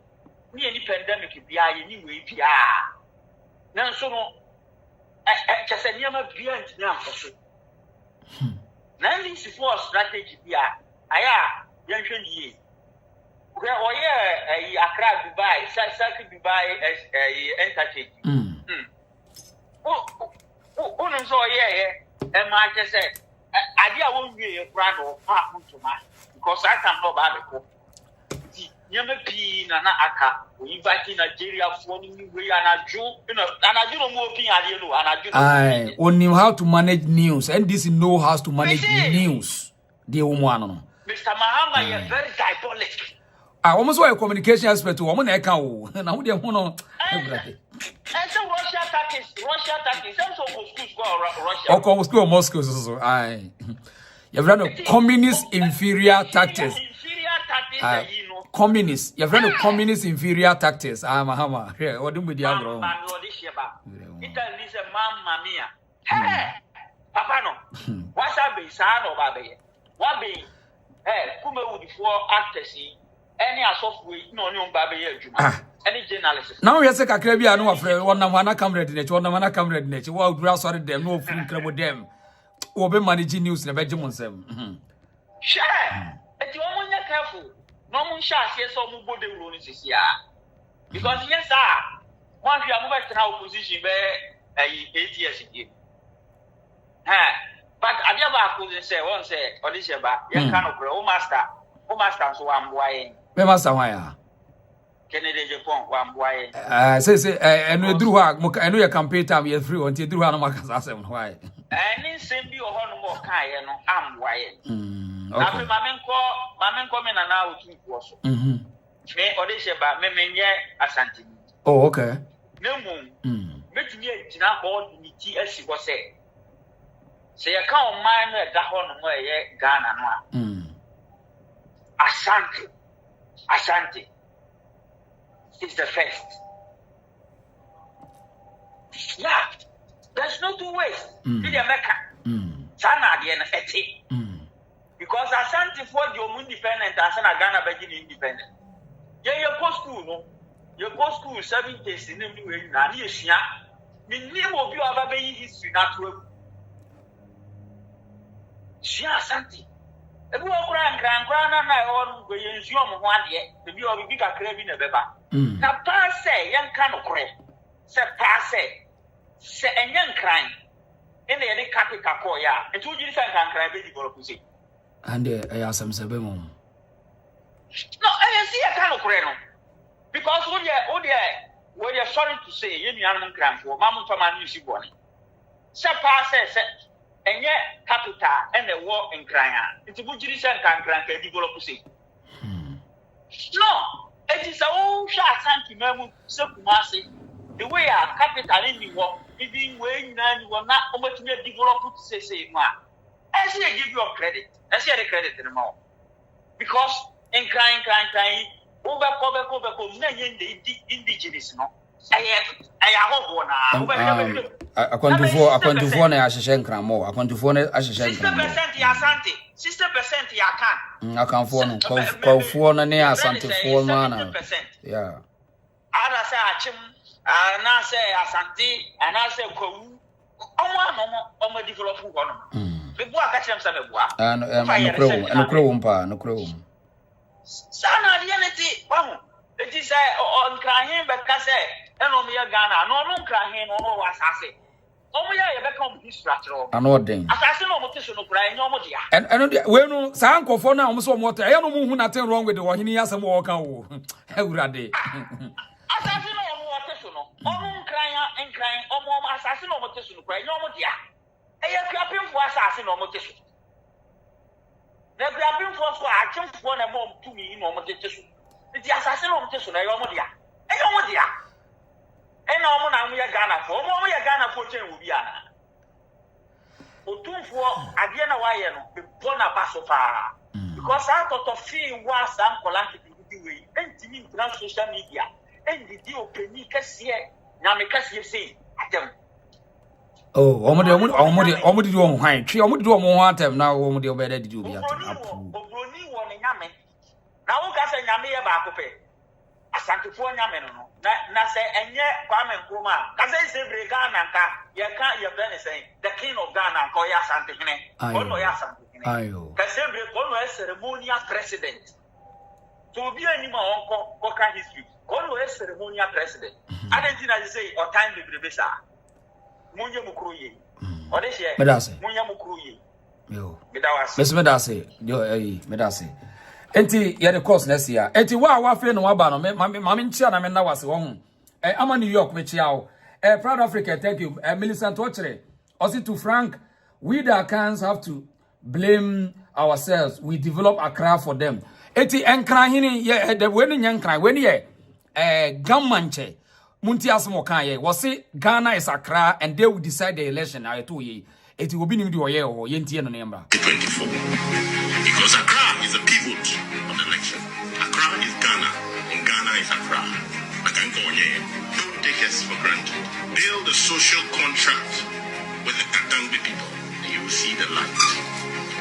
ni any pandemic bia ye ni we bia. Na so no kese niam bia ntini amfoso. Na ni for strategy bia aya yenhwe ni where Accra, Dubai, South Dubai, entertainment. Oh, so and my say, idea won't be a brand or partner to my because I can know about it. Yamapi Nana Aka, we invite Nigeria for new way and I do, and I do no more thing I only how to manage news, and this know how to manage news. The woman, Mr. Mahama, you're very diabolic. Almost a communication aspect to woman. I can't. Now, they want and so Russia tactics, so Russia. Oh, Moscow, so I. You've run a communist inferior tactics. Communist. You've run a communist inferior tactics. Mahama. Here, what do we do? Italy is a mamma mia. Hey, Papa no. What's up, son of Baby? What be? Hey, come with the 4 actors. Any software no baby any journalist now we say kakra bia no afre wona wana camera de nechi wona wana camera de nechi wa dura sorry dem no free crabo dem wo be manage news na be gye monsem share eti wo mo nya careful no mo sha ase so mo bode wuro ni sisia because yes sir one hia mo be tena opposition be 8 years again but abia ba ko say one say Odisheba yen kan okro o master so am boy me master why Kennedy Japan one boy say enu eduru ha enu ye campaign time ye free on ti eduru ha no makasa asem why any same bi o ho no mo kan ye no am boy okay mamenko me na na otunfo so me Odisheba me menye Asante oh okay nemu metumi agina board ni ti asi ho say ye kan o man no da ho no mo ye Ghana no a Asante is the first. Yeah, there's no two ways. Did you make Sana the NFT? Because Asante for your independent, Asana Ghana Begin independent. Yeah, you go school, no? You go school 7 days in the way, Nani Shia. The name of you have a history that way. Shia Asante. If you are grand, and I all go in Jom 1 year, the view of a bigger craving a beba. Now, pass say, young canoe cray. Say, pass say, a young crime. In the capital Kakoya, and 2 years I can cry, baby, go to see. And I have some sebemum. No, I see a kind of crano. Because when you're sorry to say, you young grand for Mamma Faman, you see one. Sapa says, and yet capital and the war in crying. It's a good reason can grant a develop to see. No, it is a old shot, Santi Memu, Sepumasi. The way our capital in the war, even when none will not almost develop to say, I see I give you a credit. I see the credit in the mouth. Because in crying, over, the indigenous, no. I have one. I want to phone Ashanti more. I want to phone Ashanti. 60% Asante, 60% Yakan. I can phone Kofi and Asante for man. Yeah. I say Achim, and I say Asante, and I say Kofu. I'm a developing one. And no crow. Sana reality, it is on crying, but Casse, and on your Ghana, no crying, no was assassin. Oh, yeah, you become this structure. An ordering. Assassin or motion of crying, no more. And when Sanko for now, almost water, I don't know nothing wrong with the one he has a walk out. Every day. Assassin or motion, on crying, or more assassin or motion of crying, no more. I have clapping for assassin or motion. The clapping for I can't phone a mom to me in motion. The assassin of motion, I almost there. I almost there. And now we are Ghana for more. We are Ghana for Chen. For Adiana Wayan, the Bona Basofa. Because I thought of fee was some collective way, and to me, social media, and the deal penny cassia, Namicassia say, oh, almost do on high tree, almost do more time now. Almost the better do be approve. Now, Gassa Yamia Bacope. Asante for Yameno. Na say, and yet, Kwame Kuma, as I say, Ghana, you can't your penny saying, the king of Ghana, Koya Santine, Koya Santine. Ayo. Casabre, always ceremonial president. To be any more uncle, Koka history, always ceremonial president. I didn't think I say, or time the Brebesa. Munya Mukruye. Or this year, Munya Mukruye. Yo, Miss Medase, Medase. Enti ya the course next year. Enti wa fe no aba no mama nchia na me na wase wo. I'm New York me chia. Proud Africa, thank you. Millicent Ochere. Also to Frank, we the Ghanaians have to blame ourselves. We develop Accra for them. Enti enkra hini ye the when nyankra when ye gamanche munti asmo kan ye was say Ghana is Accra and they will decide the election I told ye. Eti will be ni do ye o ye ntie no number. 24. Because Accra is a pivot of the election. Accra is Ghana, and Ghana is Accra. Don't take us for granted. Build a social contract with the Tr0uble people, and you will see the light.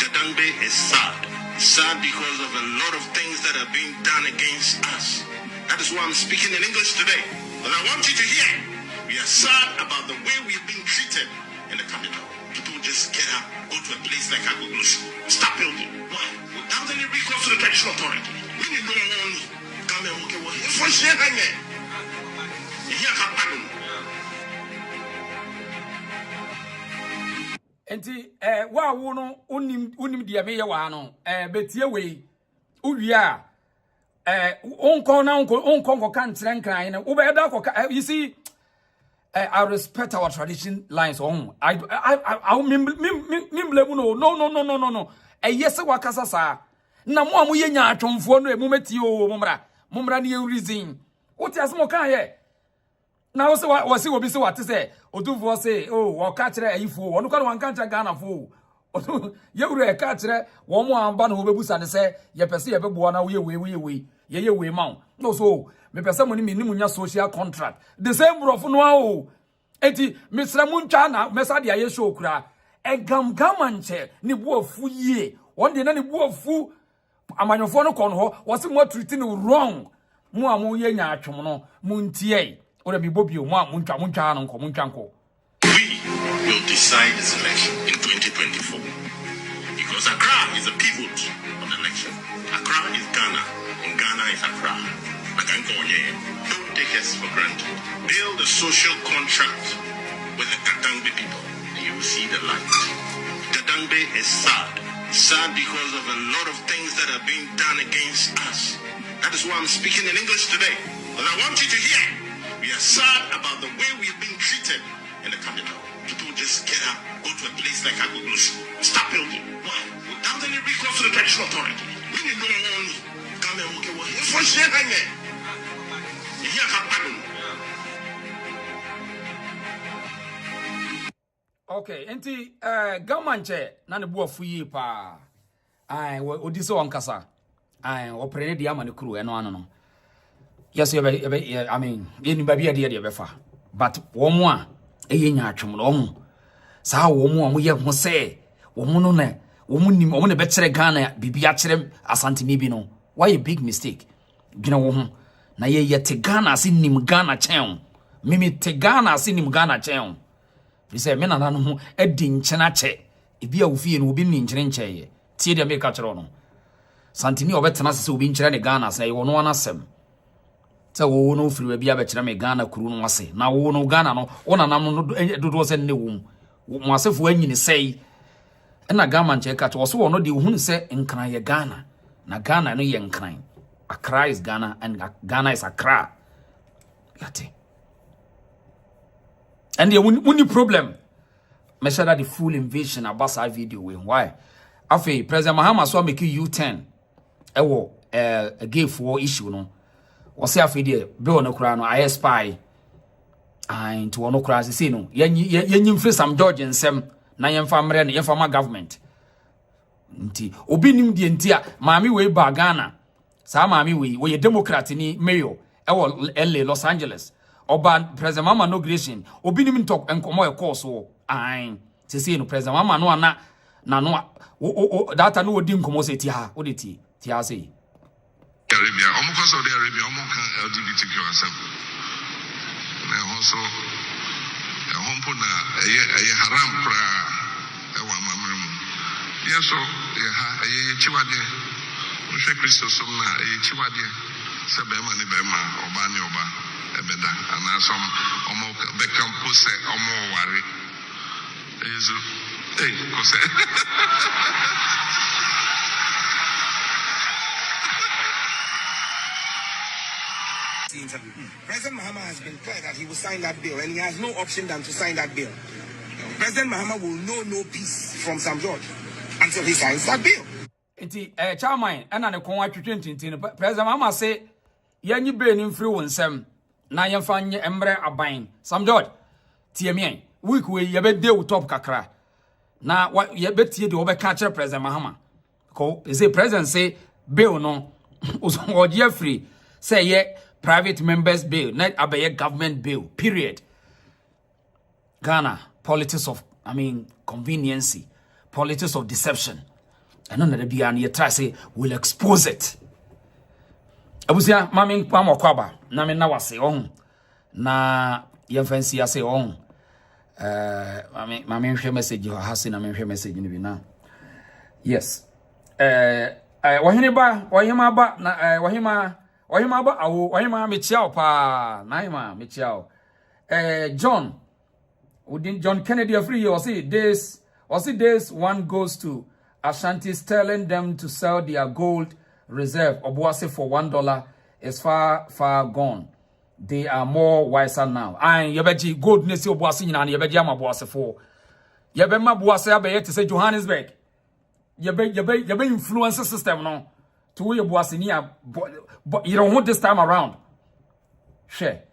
Tr0uble is sad. Sad because of a lot of things that are being done against us. That is why I'm speaking in English today. But I want you to hear. We are sad about the way we've been treated in the capital. People just get up, go to a place like Agoglosu, stop building. Why? Without any recourse to the traditional authority. We need no one come and okay, well, if we share hanging, here come Panu. Enti wa wo no unim dia me ye wa no betie we uwia onko kan trenkran no wo be da ko you see I respect our tradition lines on I blame no yes wakasa sa na mo amoye nya atwomfo no emumeti o mumra ne reason what as mo kan here na wo se obi se wate se odufo se oh wo ka kire ayifo wo no kan kire Ghana fo ye wure ka kire wo mo amba no bebusa ne se ye pese ye bebo na wo ye we ma no so me pese mo ni nya social contract the same bro no enti Mr. Munchana mesa dia ye show kura egamgamanche ni buofu ye one day na ni buofu amanyofo no kon ho wo se mo treat no wrong mo amu ye nya atwom no muntie ora bi bobio mo amuntwa no nko muntwa nko. We will decide this election in 2024 because Accra is a pivot of the election. Accra is Ghana and Ghana is Accra. Don't take us for granted. Build a social contract with the Tr0uble people and you will see the light. Tr0uble is sad. Sad because of a lot of things that are being done against us. That is why I'm speaking in English today. But I want you to hear. We are sad about the way we've been treated in the capital. People just get up, go to a place like Agoglos, start building. Why? Without any recourse to the traditional authority. When you go on, come and walk away. It's for share hanging. You hear how pardon. Okay, enti gamanche na ne buafu yi pa. Ai odi so onkasa. Ai operate di ama ne kru eno ano no. Yes, I mean, any baby idea de befa. But womo a eye nya atwom no omo. Saa womo a mo ye ho se, womo no ne, womo nim, womo ne be kire Ghana bibia kire Asante ni bi no. Why a big mistake? Gina wo ho. Na ye te Ghana ase nim Ghana chen. Mimi te Ghana ase nim Ghana chen. Fi say me nana no ho edi nkyena che. Ebi a wo fie no obi ni nkyene nche ye. Tie de me ka kire no. Santini obetena se obi nkyere ne Ghana se ye wo no anasem. Se wo no firi bia be kire me Ghana kuru no ase. Na wo no Ghana no wona nam no dodo se ne wo. Mo asefo anyini sei. Na Ghana nche ka che wo so wo no de hu se nkran ye Ghana. Na Ghana no ye nkran. Accra is Ghana and Ghana is Accra. Yate. And the only problem, me share that the full invasion about that video when why? Afi President Mahama so make U10. Ewo a gay for issue no. Was afi there bill no kra no I spy. And to no kra say no. Yen free some George nsem na yen famre no yen fama government. Nti obi nim die ntia maami we ba Ghana. Sa maami we Democrat ni mayor ewo LA Los Angeles. Oba President Mama inauguration obi nim talk enkomo e course wo an se no President Mama no ana na no data no odi nkomo se ti ha odi ti ha sei Arabia omo Saudi Arabia omo kan LGBTQ asem na also hompo na eye haram pra e wa mamrem yeso ye ha eye chiwade ohwe Kristo som na eye chiwade se be ma ni be ma oba ni oba ebeda ana som omo be campo se omo ware ezu kose President Mahama has been clear that he will sign that bill, and he has no option than to sign that bill. President Mahama will know no peace from Sam George until he signs that bill. Enti chairman ana ne kon atwetwe tintin President Mahama say yanyi bill ni mfiri wonsem na yemfa nye emre aban Sam George tie me week we ye be dey top kakra na ye be tie de obeka kire President Mahama ko say president say bill no oje free say ye private members bill not abaye government bill period. Ghana politics of conveniency, politics of deception. And none of the beyond you try say will expose it. Abusia mami pamo kwaba na me na wase on na ye fancy ase on mami hwe message ho hase na me hwe message ni bi na yes wahima ba na wahima ba awo wahima me chiao pa na hima me chiao John Kennedy of free or see this one goes to Ashantis telling them to sell their gold reserve Obuasi for $1 is far gone. They are more wiser now. And yebeji gold nesi Obuasi nyina na yebeji ama Obuasi for. Yebe ma Obuasi abe to say Johannesburg. Yebe influence system no. To we Obuasi ni but you don't want this time around. Share.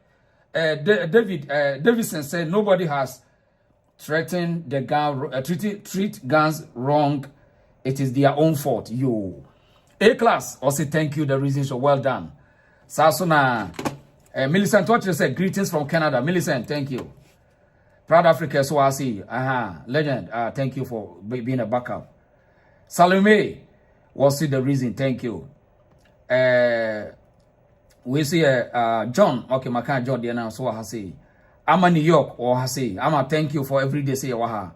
Davidson said nobody has threatened the gun treat guns wrong. It is their own fault. You A-class also thank you the reasons so well done. Sasuna Millicent Watcher said greetings from Canada. Millicent, thank you. Proud Africa, so I see. Legend. Thank you for being a backup. Salome, what's the reason? Thank you. We see John. Okay, my kind John. Now, so I say, I'm a New York, or I say, I'm a thank you for every day. Say, waha.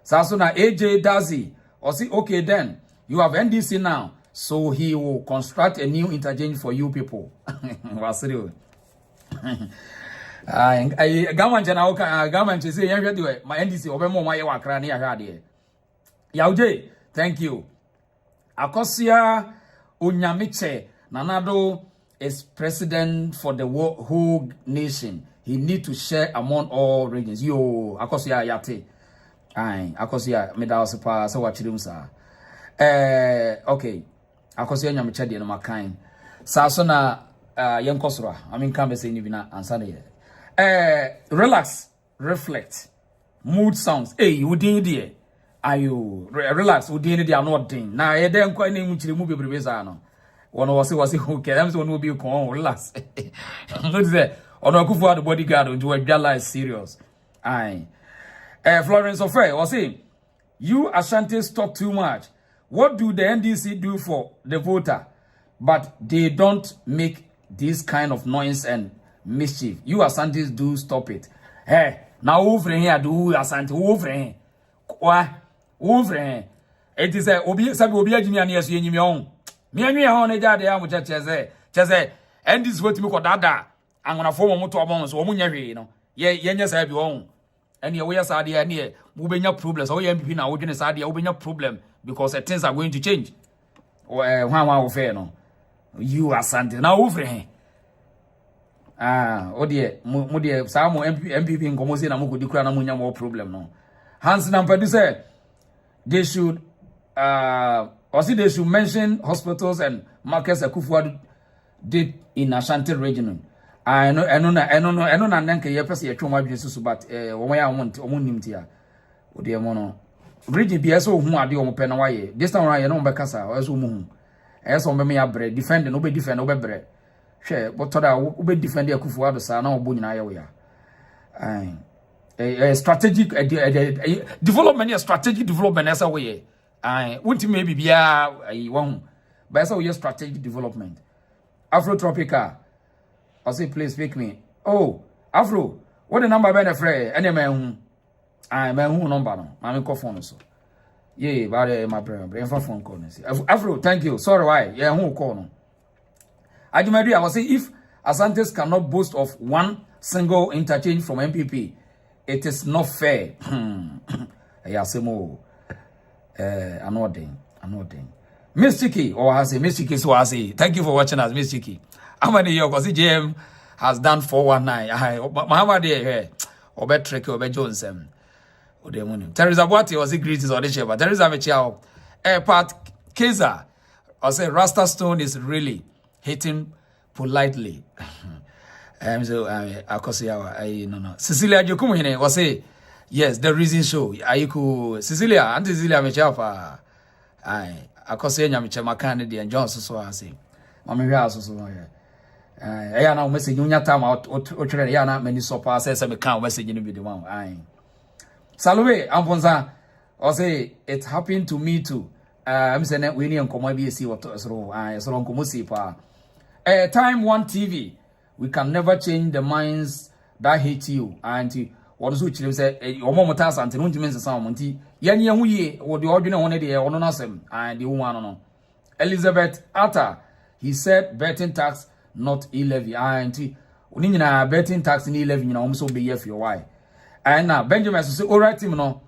Sasuna AJ Dazi, or say, okay, then you have NDC now, so he will construct a new interchange for you people. What's it? Government government say my NDC obemo my wakra ne ahade yauje thank you Akosia Onyamiche Nanado is president for the whole nation. He need to share among all regions. Yo Akosia yate Akosia medalsepa so wachirimsa okay Akosia Onyamiche de no makan saso na yenkosora I mean can be say ni bina answer relax, reflect, mood sounds. Hey, you did it. Are you relax? You did it. Are not doing. Now, you don't quite name which movie no. One was okay. I'm so no be con relax. Look there. On a good for the bodyguard to a gala is serious. Aye. Florence Ofre was saying, you Ashantis talk too much. What do the NDC do for the voter? But they don't make this kind of noise and mischief. You Asantis do stop it. Hey, now over here do Asante over here. Over here. It is a obi sabi obi ajimi ani esu enyimi on. Me anwi ha on eja de am cheze and this what me ko dada angona fo mo to obon so mo nya hwe no. Ye nya sa bi on. And ye we sa de ani wo benya problems. So ye MPP na wo dwene sa de wo benya problem because things are going to change. Hwan wo fair no. You Asante now over here. Odie modie samo MPP nkomo say na mo kodi kura na mo nya more problem no. Hans Nampadu said they should they should mention hospitals and markets Akufo did in Ashanti region. I know na nanke ye pese ye twoma dwe susu but wo ya omo nimtia. Odie mo no region bi eso hu ade omo pe na waye. This time around ye no mbekasa eso mu hu. Eso mbeme ya bre defend no be defend no be bre. She but toda we defend Akufo ado sa na obo nyina ye wo ya. Strategic development, strategic development as a way. Won't maybe be one, but as a strategic development. Afro Tropica, I say, please speak me. Oh, Afro, what the number been afraid? Any man, I man who number no, I'm phone so. Yeah, but my brain for phone call. Afro, thank you. Sorry, why? Yeah, who call no. I was say if Asantes cannot boast of one single interchange from MPP. It is not fair. I'm not doing. Miss Chiki, or I say Miss Chiki, so I say, thank you for watching us, Miss Chiki. How many years because GM has done 419? Mahama there, or bet trick or bet Jones. Or the morning. Tr0uble was the greatest or the shape, but Tr0uble, Part Keza, I say Rasta Stone is really hitting politely. So no. Cecilia Jokumu hine was say yes, the reason show. Ayiku Cecilia, Auntie Cecilia mechafa. Akose nyamiche makane di and John so I say. Mama hwa so ya na message nya time o tire ya na many so pass say me kan message ni bi the one. Salome Amponza or say it happened to me too. I'm saying we need nkomo bi esi what so nkomo si pa. Time One TV. We can never change the minds that hate you. And what is which say, Omo Asante, no to mention some monty. Yan ye, or the ordinary one day, or no, and the woman no. Elizabeth Atta, he said betting tax, not e-levy. And Unina betting tax in e-levy, you know, almost be here for your why. And now Benjamin say, all right, him no,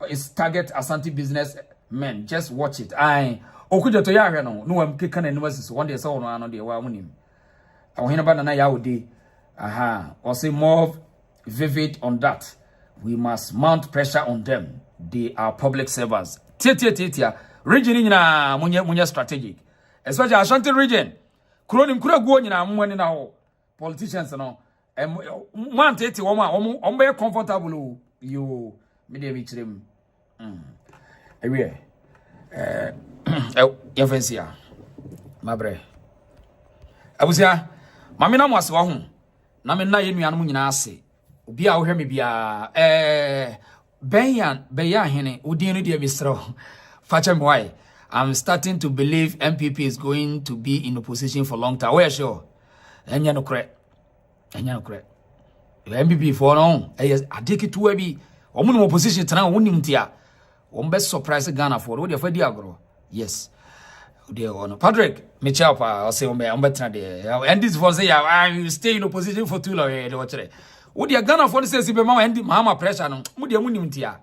it's target Asante business men. Just watch it. Okudjeto ya no, I'm kicking and was one day so no, the one. Or say more vivid on that. We must mount pressure on them. They are public servants. Region in munya strategic. Especially Ashanti region. Kronim kura go nyina mwani na ho. Politicians no. Man tete wo ma comfortable you me dey bichirem. Ewe. Yefensia. Mabre. Abusia Mami na mwase wa hu na me na ye nuanom nyina ase obi a wo hwe me bia Beya hene udinu dia misro fachem why I'm starting to believe MPP is going to be in opposition for long time. Where sure? Enya no kre. MPP for no. Adiki to be. Omun opposition tana wonim tia. Best surprise Ghana for. What for diagro? Yes. Dear one. Patrick, Michel pa say ombetra de. And this for say I will stay in opposition for too long. What dear Ghana for say be mama and Mahama pressure no. Mudia munim tia.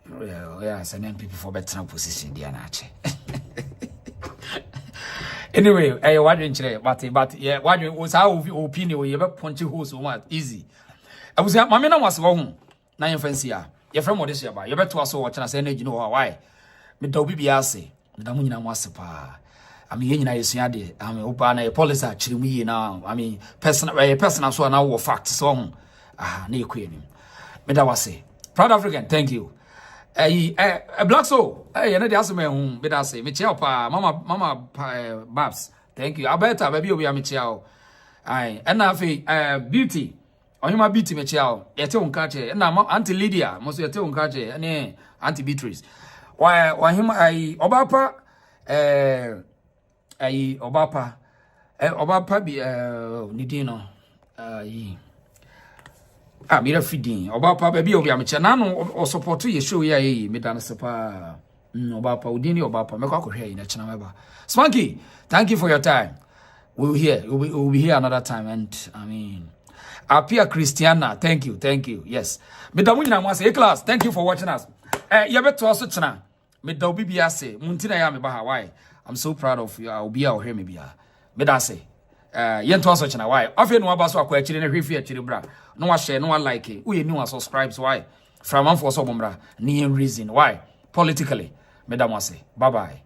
Yeah, it's an MPP for better position, dear Nache. Anyway, I wondering, but yeah, what was our opinion? We ever punch you who's so easy. I was my man was wrong. Now you fancy ya. Your friend what is your buy? You better also watch and say, you know why? Me don't be biase. Me don't mean was pa. I mean, you know, I'm open a policy actually now. I mean, personal so now fact so. Near queen. Me that was say. Proud African, thank you. Black soul. Hey, and that's me home. But I say, Michelle pa, mama Babs. Thank you. I better baby we are Michelle. Aye, and now beauty. On him beauty Michelle. Yete unkache. And now Auntie Lydia. Most yete unkache. And Auntie Beatrice. Why him Obapa. Obapa be Nidino. Mira feeding Obapa baby obi amecha nano o support ye show ya me dan sepa Obapa udini Obapa me kwa hwe na chena meba Spanky, thank you for your time. We'll be here another time. And I mean Apia Christiana, thank you. Yes, me da munyina mo say class, thank you for watching us. You beto aso chena me da obi bia say muntina ya me ba Hawaii. I'm so proud of you. I'll be out here me bia me da say yento aso chena why afi no aba so akwa akire na hwefi akire bra no wa share no wa like we ni wa subscribe why from am for so bombra ni reason why politically me da mo say bye bye.